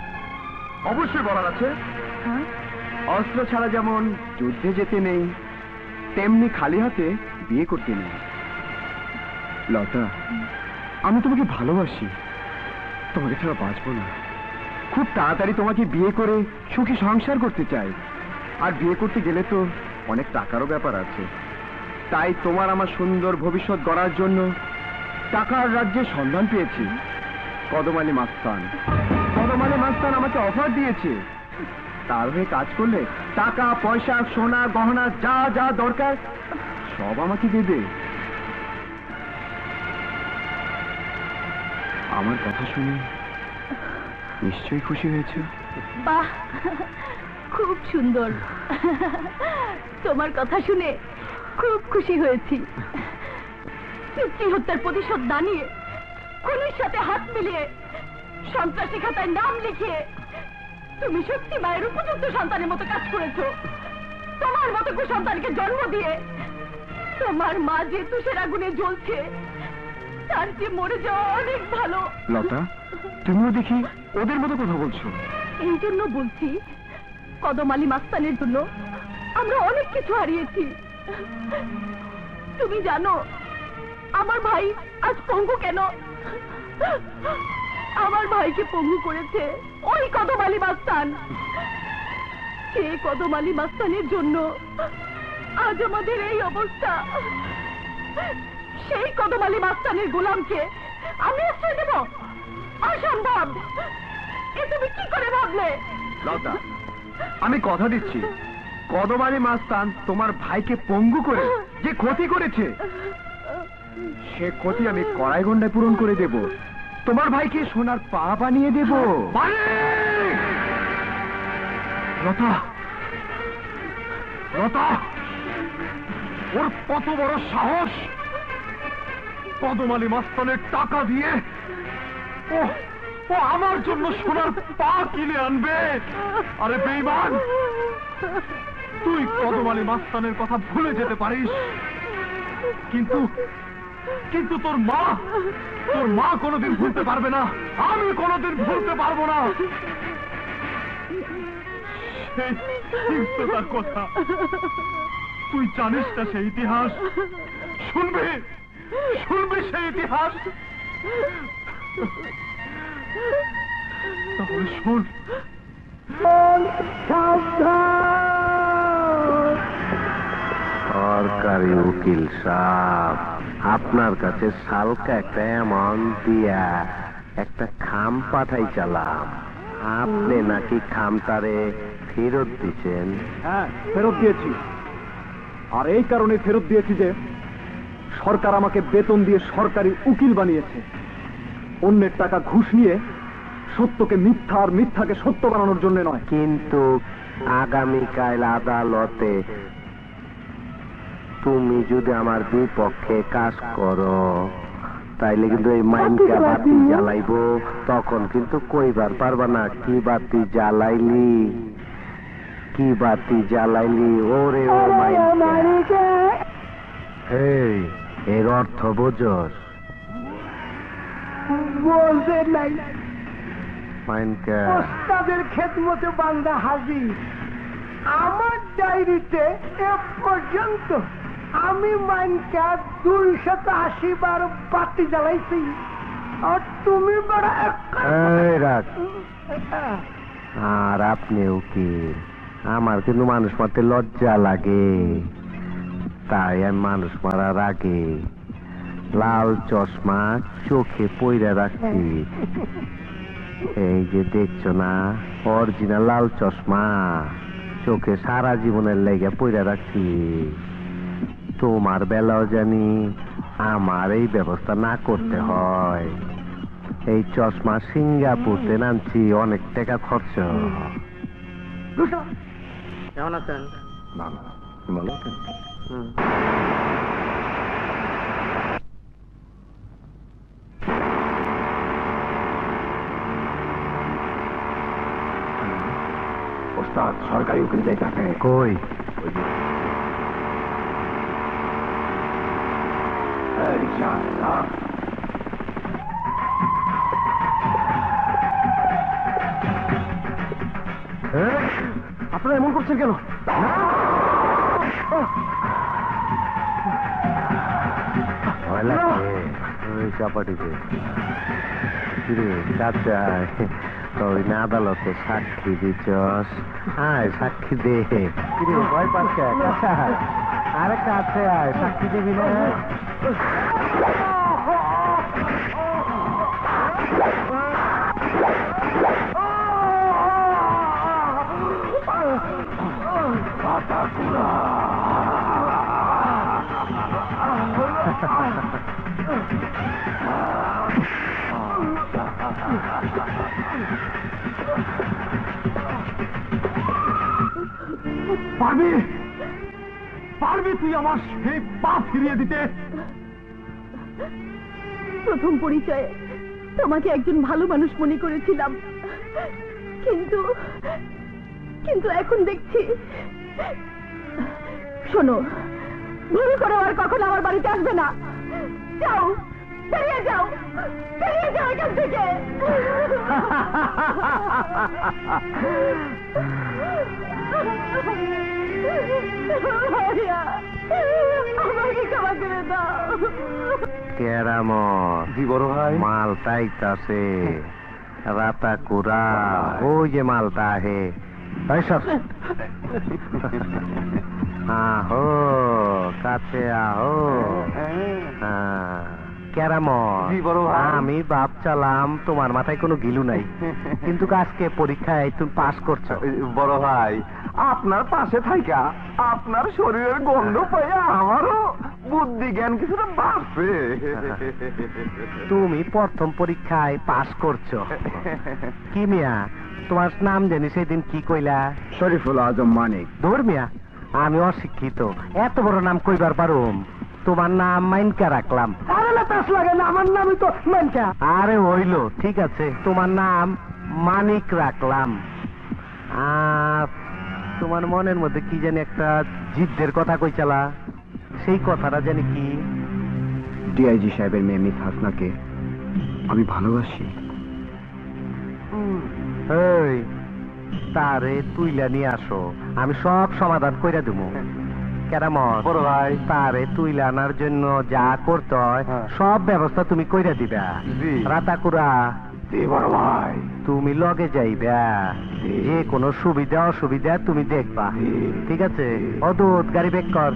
অবশ্যই বলার আছে। অস্ত্র ছাড়া যেমন যুদ্ধে যেতে নেই, তেমনি খালি হাতে বিয়ে করতে নেই। লতা, আমি তোমাকে ভালোবাসি, তোমাকে ছাড়া বাঁচবো না। খুব তাড়াতাড়ি তোমাকে বিয়ে করে সুখী সংসার করতে চাই। আর বিয়ে করতে গেলে তো অনেক টাকারও ব্যাপার আছে। তাই তোমার আমার সুন্দর ভবিষ্যৎ গড়ার জন্য টাকার রাজ্যে সন্ধান পেয়েছি। কদম আলী মাস্তান আমাকে অফার দিয়েছে, তার হয়ে কাজ করলে টাকা পয়সা সোনা গহনা যা যা দরকার সব আমাকে দেবে। আমার কথা শুনে নিশ্চয়ই খুশি হয়েছে। বাহ, খুব সুন্দর। তোমার কথা শুনে খুব খুশি হয়েছি। পিতৃ হত্যার প্রতিশোধ না নিয়ে খুনির সাথে হাত মিলিয়ে সন্ত্রাসী খাতায় নাম লিখিয়ে তুমি সত্যি মায়ের উপযুক্ত সন্তানের মতো কাজ করেছো। তোমার মতো কুসন্তানকে জন্ম দিয়ে তোমার মা যে তুষের আগুনে জ্বলছে তার যে মরে যাওয়া অনেক ভালো। লতা, তুমিও দেখি ওদের মতো কথা বলছো। এই জন্য বলছি, কদম আলী মাস্তানের জন্য আমরা অনেক কিছু হারিয়েছি। তুমি জানো আমার ভাই আজ পঙ্গু কেন? আমার ভাইকে পঙ্গু করেছে ওই কদম আলী মাস্তান। সে কদম আলী মাস্তানের জন্য আজ আমাদের এই অবস্থা। সেই কদম আলী মাস্তানের গোলামকে আমি আশ্রয় দেব? অসম্ভব। এ তুমি কি করে ভাবলে? লতা, আমি কথা দিচ্ছি, কদম আলী মাস্তান তোমার ভাইকে পঙ্গু করে যে ক্ষতি করেছে সে ক্ষতি আমি কড়াই গন্ডায় পূরণ করে দেব। তোমার ভাইকে সোনার পা বানিয়ে দেব। লতা, লতা, ওর কত বড় সাহস! কদম আলী মাস্তানের টাকা দিয়ে ও আমার জন্য সোনার পা কিনে আনবে। আরে বেঈমান, তুই কদম আলী মাস্তানের কথা ভুলে যেতে পারিস, কিন্তু কিন্তু তোর মা কোনোদিন ভুলতে পারবে না। আমি কোনোদিন ভুলতে পারবো না সেই হিংস্রতার কথা। তুই জানিস না সেই ইতিহাস? শুনবি সেই ইতিহাস? তাহলে শোন। সরকারি উকিল সাহেব, আপনার কাছে সালকা একটা অ্যামাউন্ট দিয়া একটা খাম পাঠাই চালাম। আপনি নাকি খামটারে ফেরত দিচ্ছেন? হ্যাঁ, ফেরত দিয়েছি। আর এই কারণে ফেরত দিয়েছি যে সরকার আমাকে বেতন দিয়ে সরকারি উকিল বানিয়েছে। অন্যের টাকা ঘুষ নিয়ে সত্যকে মিথ্যা আর মিথ্যাকে সত্য বানানোর জন্য নয়। কিন্তু আগামীকাল আদালতে তুমি যদি আমার বিপক্ষে কাজ করো তাইলে কিন্তু এই মাইনকা বাতি জ্বালাইবো, তখন কিন্তু কইবার পারবা না কি বাতি জ্বালাইলি, কি বাতি জ্বালাইলি। ওরে ও মাইনকা, এই এর অর্থ বোঝস? বলতে নাই, মাইনকা ওস্তাদের খেদমতে বান্দা হাজির। আমার ডায়েরিতে এ পর্যন্ত আমি মাইনকা 280 বার বাতি জ্বালাইছি, আর তুমি বড় এই রাখ। আর আপনি উকিল, আমার কিন্তু মানুষ মারতে লজ্জা লাগে, তাই আমি মানুষ মারার আগে লাল চশমা চোখে পইরা রাখছি। এই যে দেখছো না, অরিজিনাল লাল চশমা চোখে সারা জীবনের লেগে পইরা রাখছি। তোমার বেলাও জানি আমার এই ব্যবস্থা না করতে হয়। এই চশমা সিঙ্গাপুরতে নামছি, অনেক টাকা খরচ। কেমন আছেন? ভালো। ওস্তাদ সরকারি উকিল যাইতাছে। কই? আপনারা এমন করছেন কেন? ভয় লাগছে ওই চাপাটিতে। কিরে চাচা, ওই না আদালতে সাক্ষী দিচ্ছস? আয় সাক্ষী দে। কিরে ভয় পাচ্ছ? কাছা আরে কাছে আয়, সাক্ষী দিবি না? পারবি পারবি তুই আমার সেই পা ফিরিয়ে দিতে? প্রথম পরিচয়ে তোমাকে একজন ভালো মানুষ মনে করেছিলাম, কিন্তু কিন্তু এখন দেখছি। শোনো, ভুল করে আর কখনো আমার বাড়িতে আসবে না। যাও, বেরিয়ে যাও, বেরিয়ে যাও এখান থেকে। আমাকে ক্ষমা করে দাও। কেরামত জি বড় ভাই। মাল তাইতাছে রাতা কুরা, ওই যে মালটা আহে। আহো কাছে আহো। কেরামত জি বড় ভাই। আমি ভাবছিলাম তোমার মাথায় কোনো গিলু নাই, কিন্তু আজকে পরীক্ষায় তুমি পাস করছো। বড় ভাই, আপনার পাশে থাইকা আপনার শরীরের গন্ধ পাইয়া আমারও বুদ্ধি জ্ঞান কিছুটা বাড়ছে। তুমি প্রথম পরীক্ষায় পাস করছো। কি মিয়া, তোমার নাম জানি সেদিন কি কইলা? শরীফুল আজম মানিক। ধর্মিয়া, আমি অশিক্ষিত, এত বড় নাম কইবার পারুম? তোমার নাম মাইনকা রাখলাম। আরে না, তাস লাগে না, আমার নামই তো মাইনকা। আরে হইলো, ঠিক আছে, তোমার নাম মানিক রাখলাম। আর তোমার মনের মধ্যে কি জানি একটা জিদ্দের কথা কইছালা, সেই কথাটা জানি কি? ডিআইজি সাহেবের মেয়ে মিস হাসনাকে আমি ভালোবাসি। এই তারে তুইলা নিয়ে আসো, আমি সব সমাধান কইরা দেবো। কেরামত বড় ভাই। তারে তুইলা আনার জন্য যা করতে হয় সব ব্যবস্থা তুমি কইরা দিবা। জি। রাতাকুরা বড় ভাই, তুমি লগে যাইবা, যে কোনো সুবিধা অসুবিধা তুমি দেখবা, ঠিক আছে? অদূত গাড়ি বেক কর।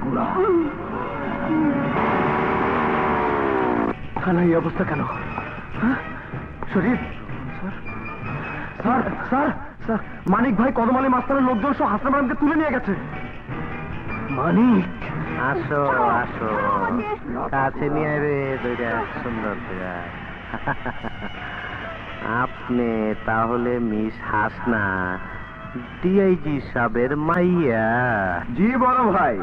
রাতাকুড়া। থানায় এই অবস্থা কেন? শরীফ স্যার, স্যার স্যার, মানিক ভাই কদমালী মাস্টারের লোকজন সহ হাসনা ম্যাডামকে তুলে নিয়ে গেছে। মানিক, আসো আসো, কাছে নিয়ে রে দুইটা সুন্দর করে। আপনি তাহলে মিস হাসনা, ডিআইজি সাহেবের মাইয়া? জি বড় ভাই,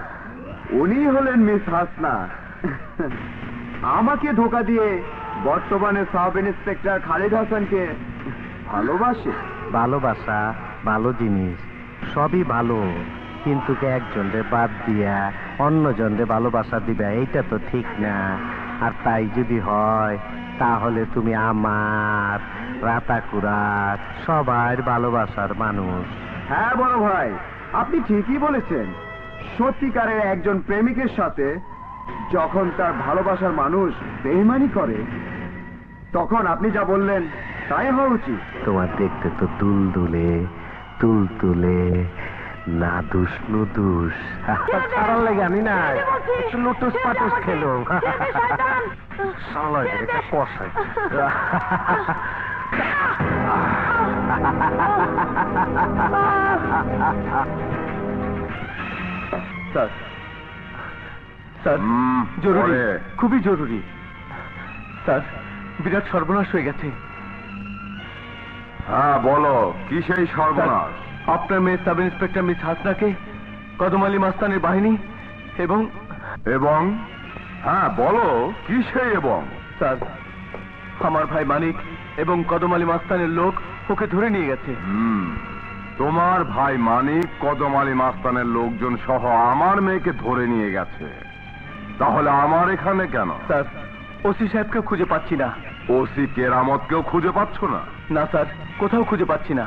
উনি হলেন মিস হাসনা। আমাকে ধোকা দিয়ে বর্তমানে সাব ইন্সপেক্টর খালিদ হাসানকে ভালোবাসে। ভালোবাসা ভালো জিনিস, সবই ভালো, কিন্তু একজনরে বাদ দিয়া অন্যজনরে ভালোবাসা দিবা, এইটা তো ঠিক না। আর তাই যদি হয় তাহলে তুমি আমার, রাতাকুড়ার সবার ভালোবাসার মানুষ। হ্যাঁ বড় ভাই, আপনি ঠিকই বলেছেন। সত্যিকারের একজন প্রেমিকের সাথে যখন তার ভালোবাসার মানুষ বেইমানি করে, তখন আপনি যা বললেন তাই হওয়া উচিত। তোমার দেখতে তো তুলতুলে তুলতুলে, না দুষ নুদুস। সারার লাগে আমি না একটু লুটুস পাটুস খেলো। সালা এটা কষাই। স্যার, স্যার জরুরি, খুবই জরুরি স্যার, বিরাট সর্বনাশ হয়ে গেছে। হ্যাঁ বলো, কি সেই সর্বনাশ? আপনার মেয়ে সাব ইন্সপেক্টর মিস হাসনাকে কদমালী মাস্তানের বাহিনী এবং এবং হ্যাঁ বলো, কি সেই এবং? স্যার, আমার ভাই মানিক এবং কদমালী মাস্তানের লোক ওকে ধরে নিয়ে গেছে। তোমার ভাই মানিক কদম আলী মাস্তানের লোকজন সহ আমার মেয়েকে ধরে নিয়ে গেছে, তাহলে আমার এখানে কেন? স্যার, ওসি সাহেবকেও খুঁজে পাচ্ছি না। ওসি কেরামতকেও খুঁজে পাচ্ছ না? না স্যার, কোথাও খুঁজে পাচ্ছি না।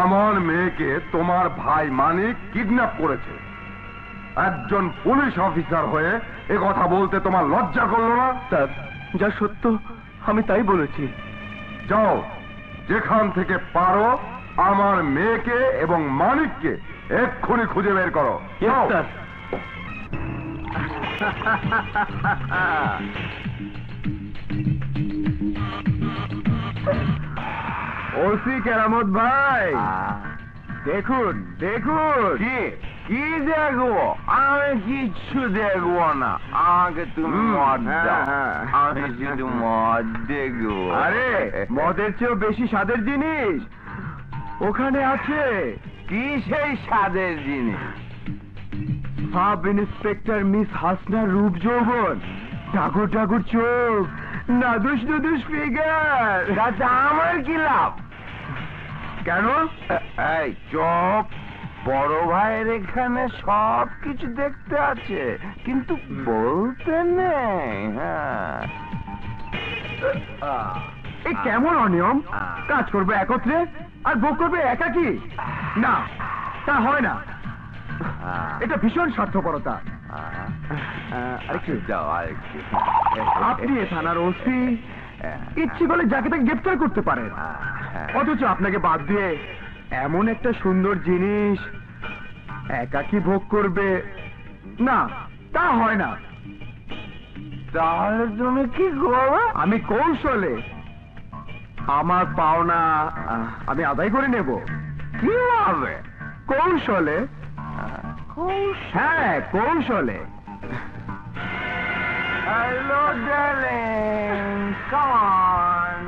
আমার মেয়েকে তোমার ভাই মানিক কিডন্যাপ করেছে। একজন পুলিশ অফিসার হয়ে এ কথা বলতে তোমার লজ্জা করলো না? স্যার, যা সত্য আমি তাই বলেছি। যাও, যেখান থেকে পারো আমার মেয়েকে এবং মানিককে এক্ষুনি খুঁজে বের করো। যাও। স্যার, ওসি কেরামত ভাই, দেখুন দেখুন। কি দেখবো? আমি কিচ্ছু দেখবো না, আমাকে তুমি মদ দাও, আমি শুধু মদ দেখবো। আরে মদের চেয়েও বেশি স্বাদের জিনিস ওখানে আছে। কি সেই স্বাদের জিনিস? সাব ইন্সপেক্টর মিস হাসনার রূপ যৌবন, ডাগর ডাগর চোখ, নাদুস নুদুস ফিগার। তাতে আমার কি লাভ? কেন? এই চোখ, বড় ভাইয়ের এখানে সব কিছু দেখতে আছে, কিন্তু বলতে নেই। হ্যাঁ, এ কেমন অনিয়ম? কাজ করবে একত্রে আর ভোগ করবে একাকী? না, তা হয় না। এটা ভীষণ স্বার্থপরতা। আরেকটু দাও, আরেকটু। আপনি এ থানার ওসি, ইচ্ছে করলে যাকে তাকে গ্রেফতার করতে পারেন, অথচ আপনাকে বাদ দিয়ে এমন একটা সুন্দর জিনিস একাকী ভোগ করবে না, তা হয় না। তাহলে তুমি কি করবে? আমি কৌশলে আমার পাওনা আমি আদায় করে নেব। কিভাবে? কৌশলে। হ্যাঁ, কৌশলে। Hello, darling. Come on.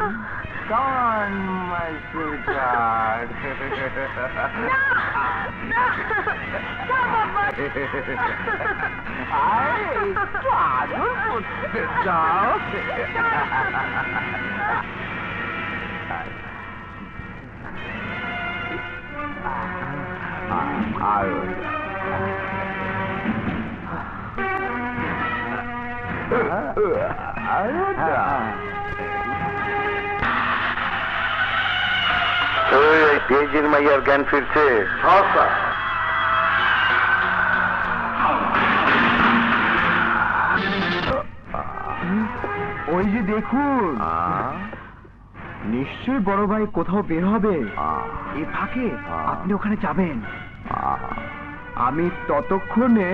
Come on, my sweetheart. আরে একটু আদর করতে চাও? আরো ডিআইজির মাইয়ার জ্ঞান ফিরছে। ওই যে দেখুন, নিশ্চয়ই বড় ভাই কোথাও বের হবে। এ ফাঁকে আপনি ওখানে যাবেন। আমি ততক্ষণে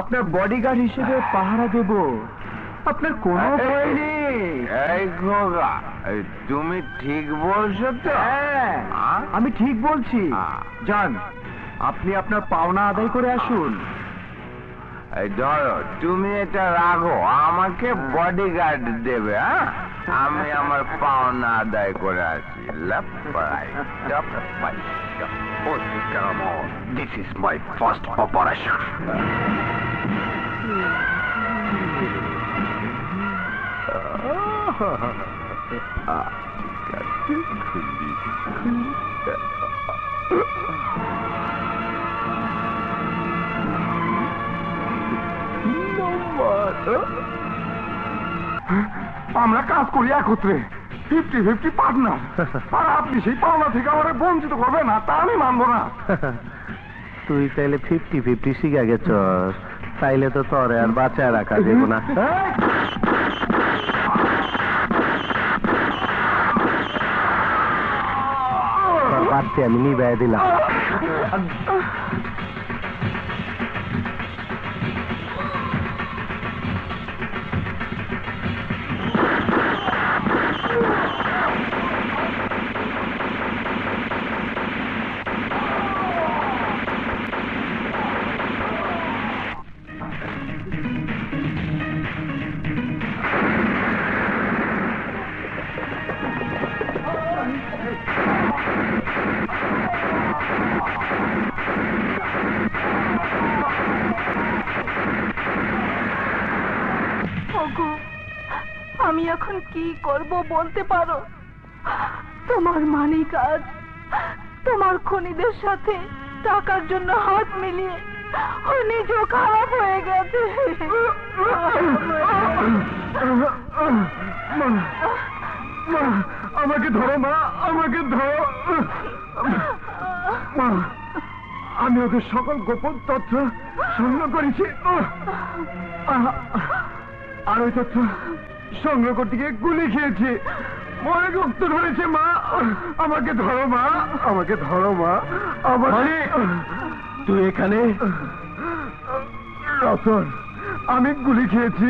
আপনার বডিগার্ড হিসেবে পাহারা দেব। আপনার কোনো ভয় নেই। এই খোকা, তুমি ঠিক বলছো তো? আমি ঠিক বলছি। যান, আপনি আপনার পাওনা আদায় করে আসুন। এই ধরো, তুমি এটা রাখো, আমাকে বডিগার্ড দেবে। হ্যাঁ, আমি আমার পাওনা আদায় করে আসি। This is my first operation. আমরা কাজ করি একত্রে, 50-50 পার্টনার। আর আপনি সেই পাওনা থেকে আমাদের বঞ্চিত করবে না, তা আমি মানবো না। তুই তাইলে 50-50 শিখা গেছস, তাইলে তো তোরে আর বাঁচায় রাখা যাবো না। বাড়তে আমি নিবাই দিলাম। আমি এখন কি করব বলতে পারো? তোমার মালিক আজ তোমার খনিদের সাথে টাকার জন্য হাত মিলিয়ে ও নিজেও খারাপ হয়ে গেছে। আমাকে ধরো মা, আমাকে ধরো মা। আমি ওদের সকল গোপন তথ্য সংগ্রহ করেছি, আর ওই তথ্য সংগ্রহ করতে গিয়ে গুলি খেয়েছি, অনেক রক্ত ধরেছে মা। আমাকে ধরো মা, আমাকে ধরো মা। তুই এখানে? রতন, আমি গুলি খেয়েছি,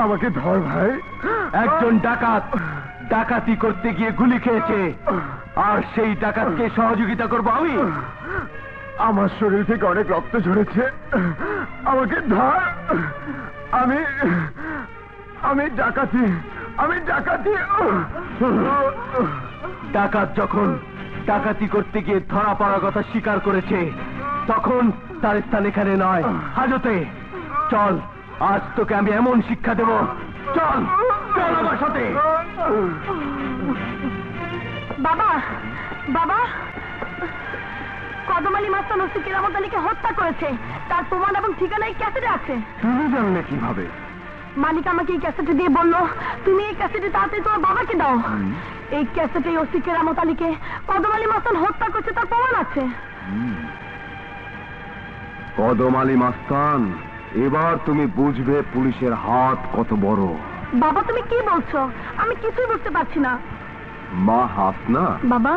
আমাকে ধর ভাই। একজন ডাকাত ডাকাতি করতে গিয়ে গুলি খেয়েছে, আর সেই ডাকাতকে সহযোগিতা করবো আমি? আমার শরীর থেকে অনেক রক্ত ঝরেছে, আমাকে ধর। আমি ডাকাতি, আমি ডাকাতি। ডাকাত যখন ডাকাতি করতে গিয়ে ধরা পড়ার কথা স্বীকার করেছে, তখন তার স্থান এখানে নয়, হাজতে। চল, আজ তোকে আমি এমন শিক্ষা দেব। চল, চল আমার সাথে। বাবা, বাবা, কদম আলী মাস্তান ওসি কেরামত আলীকে হত্যা করেছে, তার প্রমাণ এবং ঠিকানা এই ক্যাসেটে আছে। তুমি জানলে কিভাবে? মালিক আমাকে এই ক্যাসেটে দিয়ে বললো, তুমি এই ক্যাসেটে তাড়াতাড়ি তোমার বাবাকে দাও। এই ক্যাসেটে ওসি কেরামত আলীকে কদম আলী মাস্তান হত্যা করছে তার প্রমাণ আছে। কদম আলী মাস্তান, এবার তুমি বুঝবে পুলিশের হাত কত বড়। বাবা, তুমি কি বলছো? আমি কিছুই বুঝতে পারছি না। মা হাসনা, বাবা,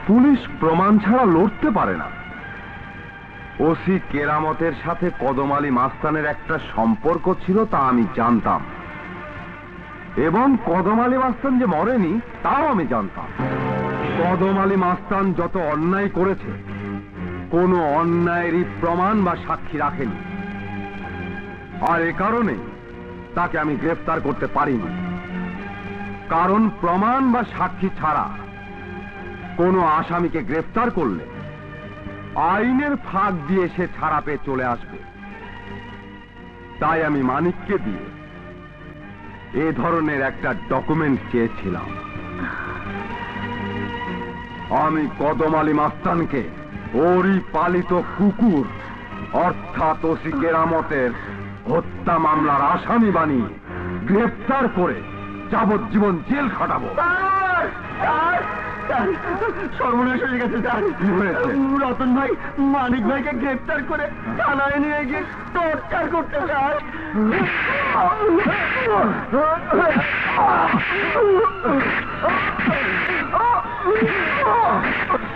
পুলিশ প্রমাণ ছাড়া লড়তে পারে না। ওসি কেরামতের সাথে কদম আলী মাস্তানের একটা সম্পর্ক ছিল, তা আমি জানতাম, এবং কদম আলী মাস্তান যে মরেনি তাও আমি জানতাম। কদম আলী মাস্তান যত অন্যায় করেছে, কোনো অন্যায়েরই প্রমাণ বা সাক্ষী রাখেনি, আর এ কারণে তাকে আমি গ্রেফতার করতে পারিনি। কারণ প্রমাণ বা সাক্ষী ছাড়া কোনো আসামিকে গ্রেফতার করলে আইনের ফাঁক দিয়ে সে ছাড়া পেয়ে চলে আসবে। তাই আমি মানিককে দিয়ে এ ধরনের একটা ডকুমেন্ট চেয়েছিলাম। আমি কদম আলী মাস্তানকে ওরই পালিত কুকুর অর্থাৎ ওসি কেরামতের হত্যা মামলার আসামি বানিয়ে গ্রেফতার করে যাবজ্জীবন জেল খাটাবো। সর্বনাশ হয়ে গেছে স্যার। রতন ভাই মানিক ভাইকে গ্রেফতার করে থানায় নিয়ে গিয়ে টর্চার করতে চায়।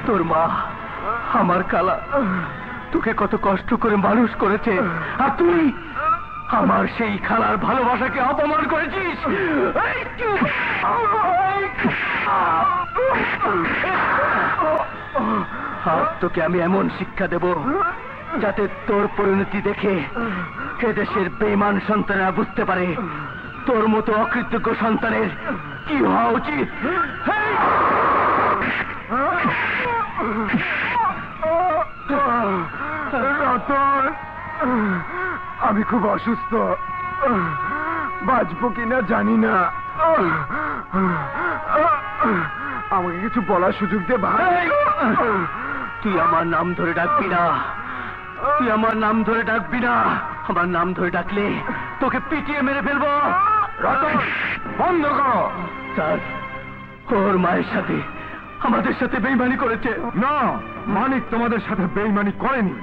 তোর মা আমার কালা তোকে কত কষ্ট করে মানুষ করেছে, আর তুই আমার সেই খালার ভালোবাসাকে অপমান করেছিস। আজ তোকে আমি এমন শিক্ষা দেব যাতে তোর পরিণতি দেখে এদেশের বেঈমান সন্তানেরা বুঝতে পারে তোর মতো অকৃতজ্ঞ সন্তানের কি হওয়া উচিত। আমি খুব অসুস্থ, বাঁচবো কিনা জানি না। আমাকে কিছু বলার সুযোগ দে ভাই। তুই আমার নাম ধরে ডাকবি না, তুই আমার নাম ধরে ডাকবি না। আমার নাম ধরে ডাকলে তোকে পিটিয়ে মেরে ফেলবো। বন্ধ করো। স্যার, ওর মায়ের সাথে আমাদের সাথে বেইমানি করেছে। না, মানিক তোমাদের সাথে বেইমানি করেনি,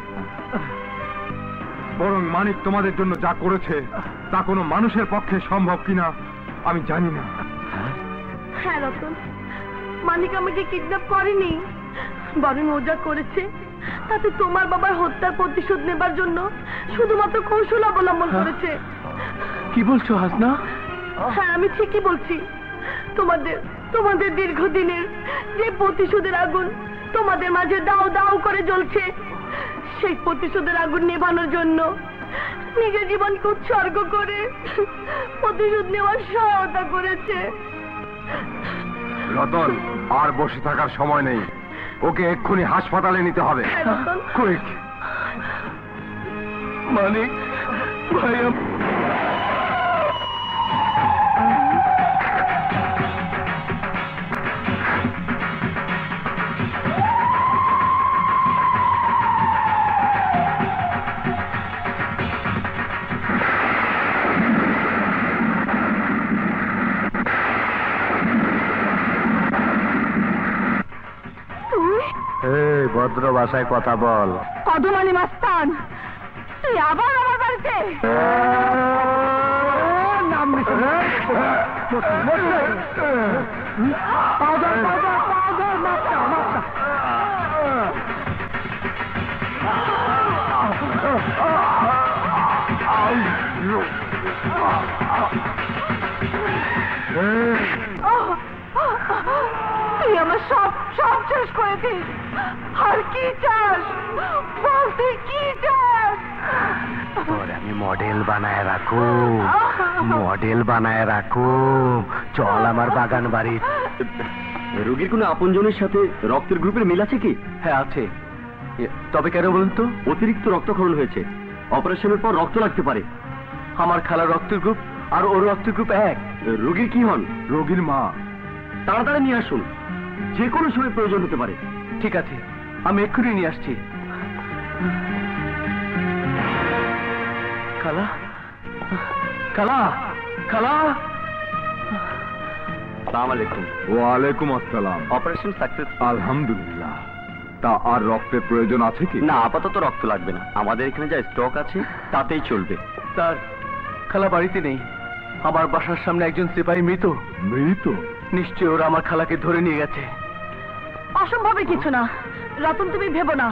বরং মানিক তোমাদের জন্য যা করেছে তা কোনো মানুষের পক্ষে সম্ভব কিনা আমি জানি না। হ্যাঁ রতন, মানিক আমাকে কিডন্যাপ করেনি, বরং ও যা করেছে তাতে তোমার বাবার হত্যার প্রতিশোধ নেবার জন্য শুধুমাত্র কৌশল অবলম্বন করেছে। কি বলছো হাসনা? হ্যাঁ, আমি ঠিকই বলছি। তোমাদের দীর্ঘদিনের যে প্রতিশোধের আগুন তোমাদের মাঝে দাও দাও করে জ্বলছে, সেই প্রতিশোধের আগুন নেভানোর জন্য নিজের জীবনকে উৎসর্গ করে প্রতিশোধ নেওয়ার সহায়তা করেছে। রতন, আর বসে থাকার সময় নেই, ওকে এক্ষুনি হাসপাতালে নিতে হবে। কুইক। মানিক ভাই, ভদ্র ভাষায় কথা বল। কদমানি মাস্তান, তুই আবার আমার বাড়িতে? তুই আমার সব শেষ করেছিস। আর কি চাস বল, তুই কি চাস? আমি মডেল বানায় রাখুম, মডেল বানায় রাখুম। চল আমার বাগান বাড়ি। রোগীর কোনো আপনজনের সাথে রক্তের গ্রুপের মিল আছে কি? হ্যাঁ আছে। তবে কেন বলুন তো? অতিরিক্ত রক্তক্ষরণ হয়েছে, অপারেশনের পর রক্ত লাগতে পারে। আমার খালার রক্তের গ্রুপ আর ওর রক্তের গ্রুপ এক। রোগীর কি হন? রোগীর মা। তাড়াতাড়ি নিয়ে আসুন, যে কোনো সময় প্রয়োজন হতে পারে। ঠিক আছে, আমি এক্ষুনি নিয়ে আসছি। খালা, খালা, খালা। আসসালামু আলাইকুম। ওয়ালাইকুম আসসালাম। Operation success. আলহামদুলিল্লাহ। তা আর রক্তের প্রয়োজন আছে কি? না, আপাতত রক্ত লাগবে না, আমাদের এখানে যা স্টক আছে তাতেই চলবে। স্যার, খালা বাড়িতে নেই। আমার বাসার সামনে একজন সিপাহী মৃত। মৃত? নিশ্চয় ওরা আমার খালাকে ধরে নিয়ে গেছে। অসম্ভবের কিছু না রতন, তুমি ভেবো না,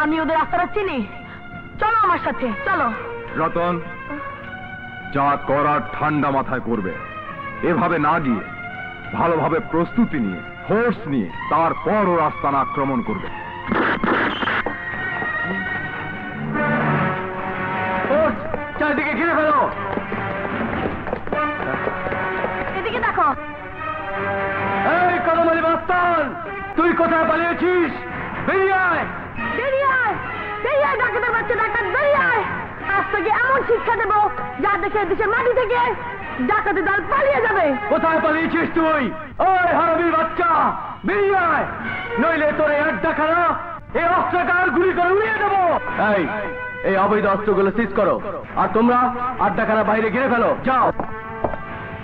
আমি ওদের রাস্তাটা চিনি। চলো আমার সাথে, চলো। রতন, যা করার ঠান্ডা মাথায় করবে। এভাবে না গিয়ে ভালোভাবে প্রস্তুতি নিয়ে, ফোর্স নিয়ে তারপর ও রাস্তা আক্রমণ করবে। চারদিকে ঘিরে ফেলো। এদিকে দেখো। এই কদমালি মাস্তান, তুই কোথায় পালিয়েছিস? বেরিয়ে আয়। বেরিয়ে আয়, বেরিয়ে আয় ডাক্তার বাচ্চা, ডাক্তার বেরিয়ে আয়। আজ থেকে এমন শিক্ষা দেবো যা দেখে দেশের মাটি থেকে ডাকাতের দল পালিয়ে যাবে। কোথায় পালিয়েছিস তুই? ওই হারামির বাচ্চা, বেরিয়ে আয়, নইলে তোর এই আড্ডাখানা এই অস্ত্রকার গুলি করে উড়িয়ে দেবো। এই অবৈধ অস্ত্রগুলো সিজ করো, আর তোমরা আড্ডাখানা বাইরে ঘিরে ফেলো। যাও।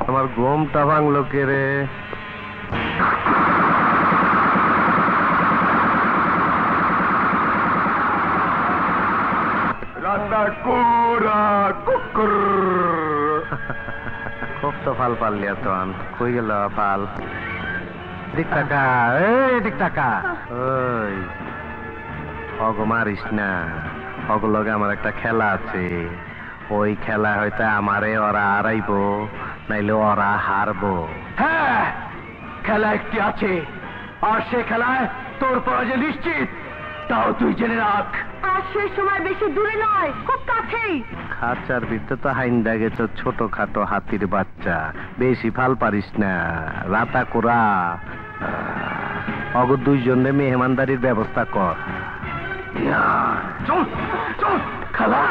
আমার ঘুমটা ভাঙলো কে রে? খুব তো ফাল পারলি তোন, কই গেল ফাল? এদিক টাকা, এদিক টাকা। ওই অগ মারিস না, অগলগে আমার একটা খেলা আছে, ওই খেলা হয়তো আমারে ওরা হারাইবো, নাইলে ওরা হারবো। হ্যাঁ, খেলা একটি আছে, আর সে খেলায় তোর পরাজয় নিশ্চিত, তাও তুই জেনে রাখ। আর সেই সময় বেশি দূরে নয়, খুব কাছেই। খাঁচার ভিতরে তো হাইন্দা গেছ ছোটখাটো হাতির বাচ্চা, বেশি ফাল পারিস না। রাতা কোরা অগ দুইজনে মেহমানদারির ব্যবস্থা কর। চল চল খেলা।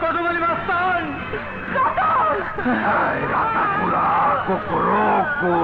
কতমালি মাস্তান, রাতা কোরা কোকরোকো।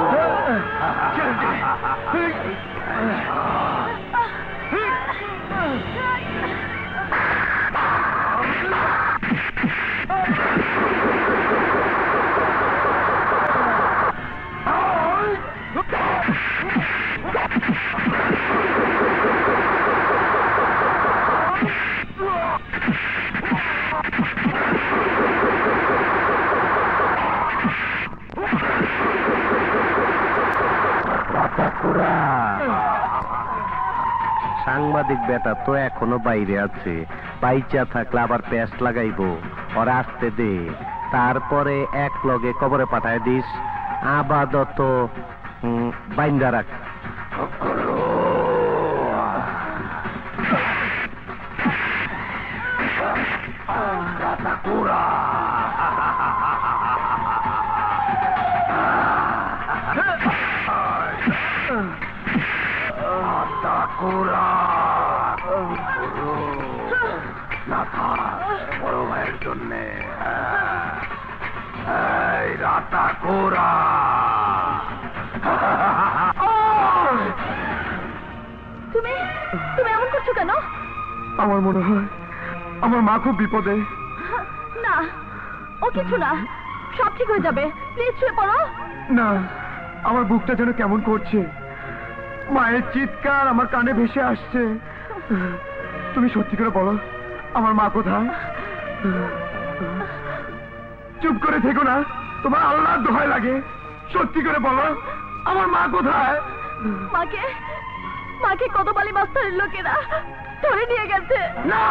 সাংবাদিক বেটা তো এখনো বাইরে আছে, বাইচা থাকলে আবার পেস্ট লাগাইবো। ওরা আসতে দে, তারপরে এক লগে কবরে পাঠায় দিস। আপাতত বাইন্দা রাখ। বড় ভাইয়ের জন্যে রাতা কোরা। তুমি তুমি এমন করছো কেন? আমার মনে হয় আমার মা খুব বিপদে। না, ও কিছু না, সব ঠিক হয়ে যাবে। প্লিজ শুয়ে পড়ো। না, আমার বুকটা যেন কেমন করছে, মায়ের চিৎকার আমার কানে ভেসে আসছে। তুমি সত্যি করে বলো, আমার মা কোথায়? চুপ করে থেকো না, তোমার আল্লাহর দোহাই লাগে। সত্যি করে বলো, আমার মা কোথায়? মাকে মাকে কতমালি মাস্টারের লোকেরা ধরে নিয়ে গেছে। না,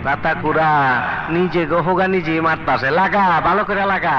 রাতাকুড়া নিজে গহগা নিজে মারতাছে, লাগা ভালো করে লাগা।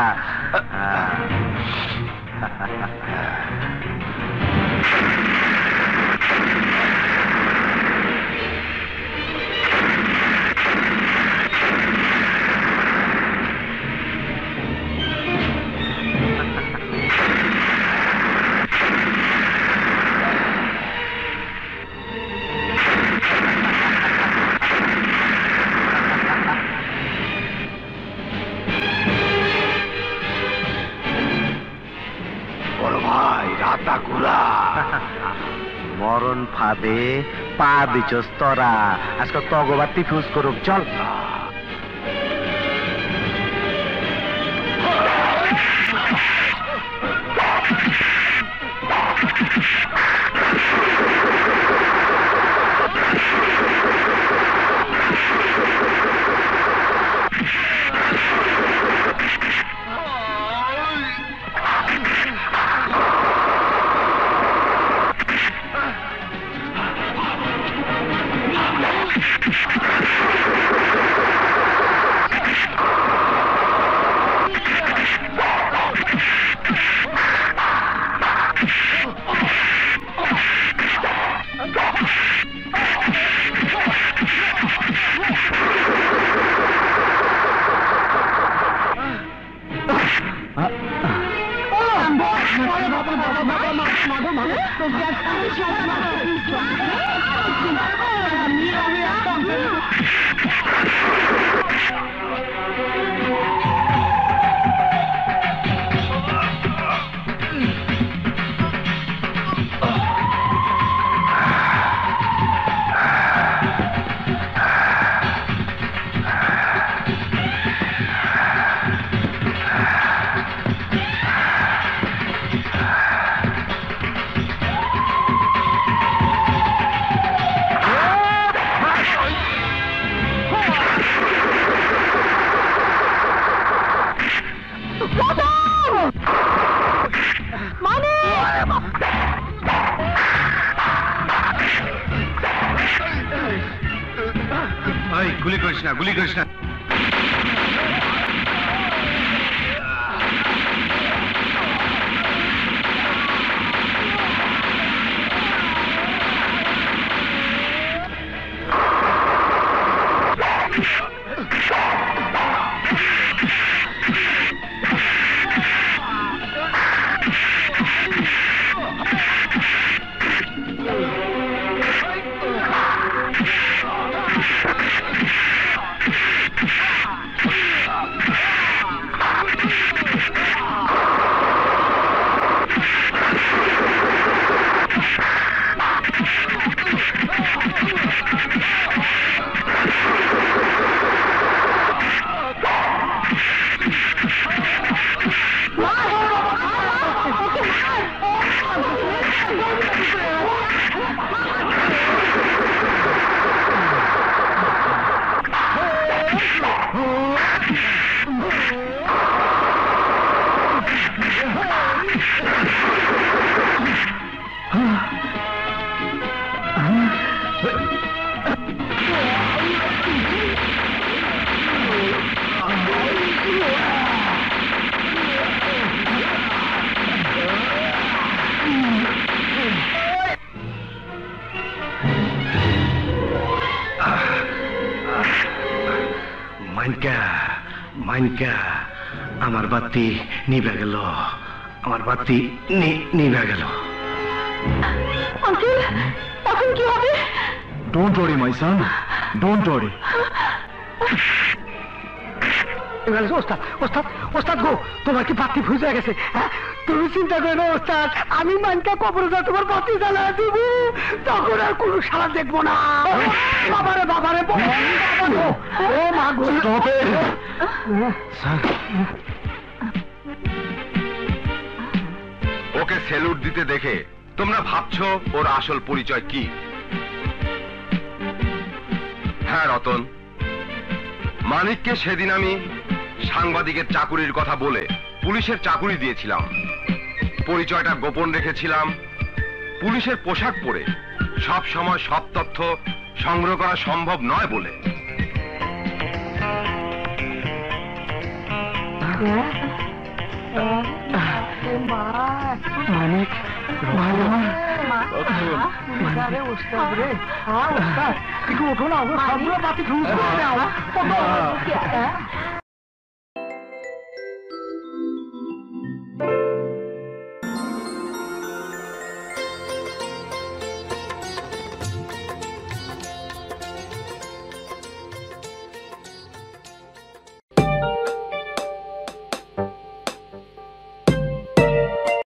মরণ ফাঁদে পা দিছস তোরা, আজকে তগবাতি ফিউজ করুক, চল। গুলি করিস না, গুলি করিস না। মাইনকা আমার বাতি নিভে গেল, আমার বাতি নিভে গেল। আঙ্কেল, এখন কি হবে? Don't worry my Son, don't worry. ওস্তাদ ওস্তাদ ওস্তাদ গো, তোমার কি বাতি ফুজ হয়ে গেছে? হ্যাঁ, তুমি চিন্তা করো না ওস্তাদ, আমি মানকা কবরে যা তোমার বাতি জ্বালা দিব, তখন আর কোনো সারা দেখবো না। বাবারে বাবারে ও মা গো। সেলুট দিতে দেখে তোমরা ভাবছো ওর আসল পরিচয় কি? হ্যাঁ রতন, মানিককে সেদিন আমি সাংবাদিকের চাকুরির কথা বলে পুলিশের চাকুরি দিয়েছিলাম। পরিচয়টা গোপন রেখেছিলাম। পুলিশের পোশাক পরে সব সময় সব তথ্য সংগ্রহ করা সম্ভব নয় বলে। মানিক ভালো ওস্তাদ রে, ওস্তাদ একটু ওঠো না, সবগুলো বাতি ফিউজ করে দাও।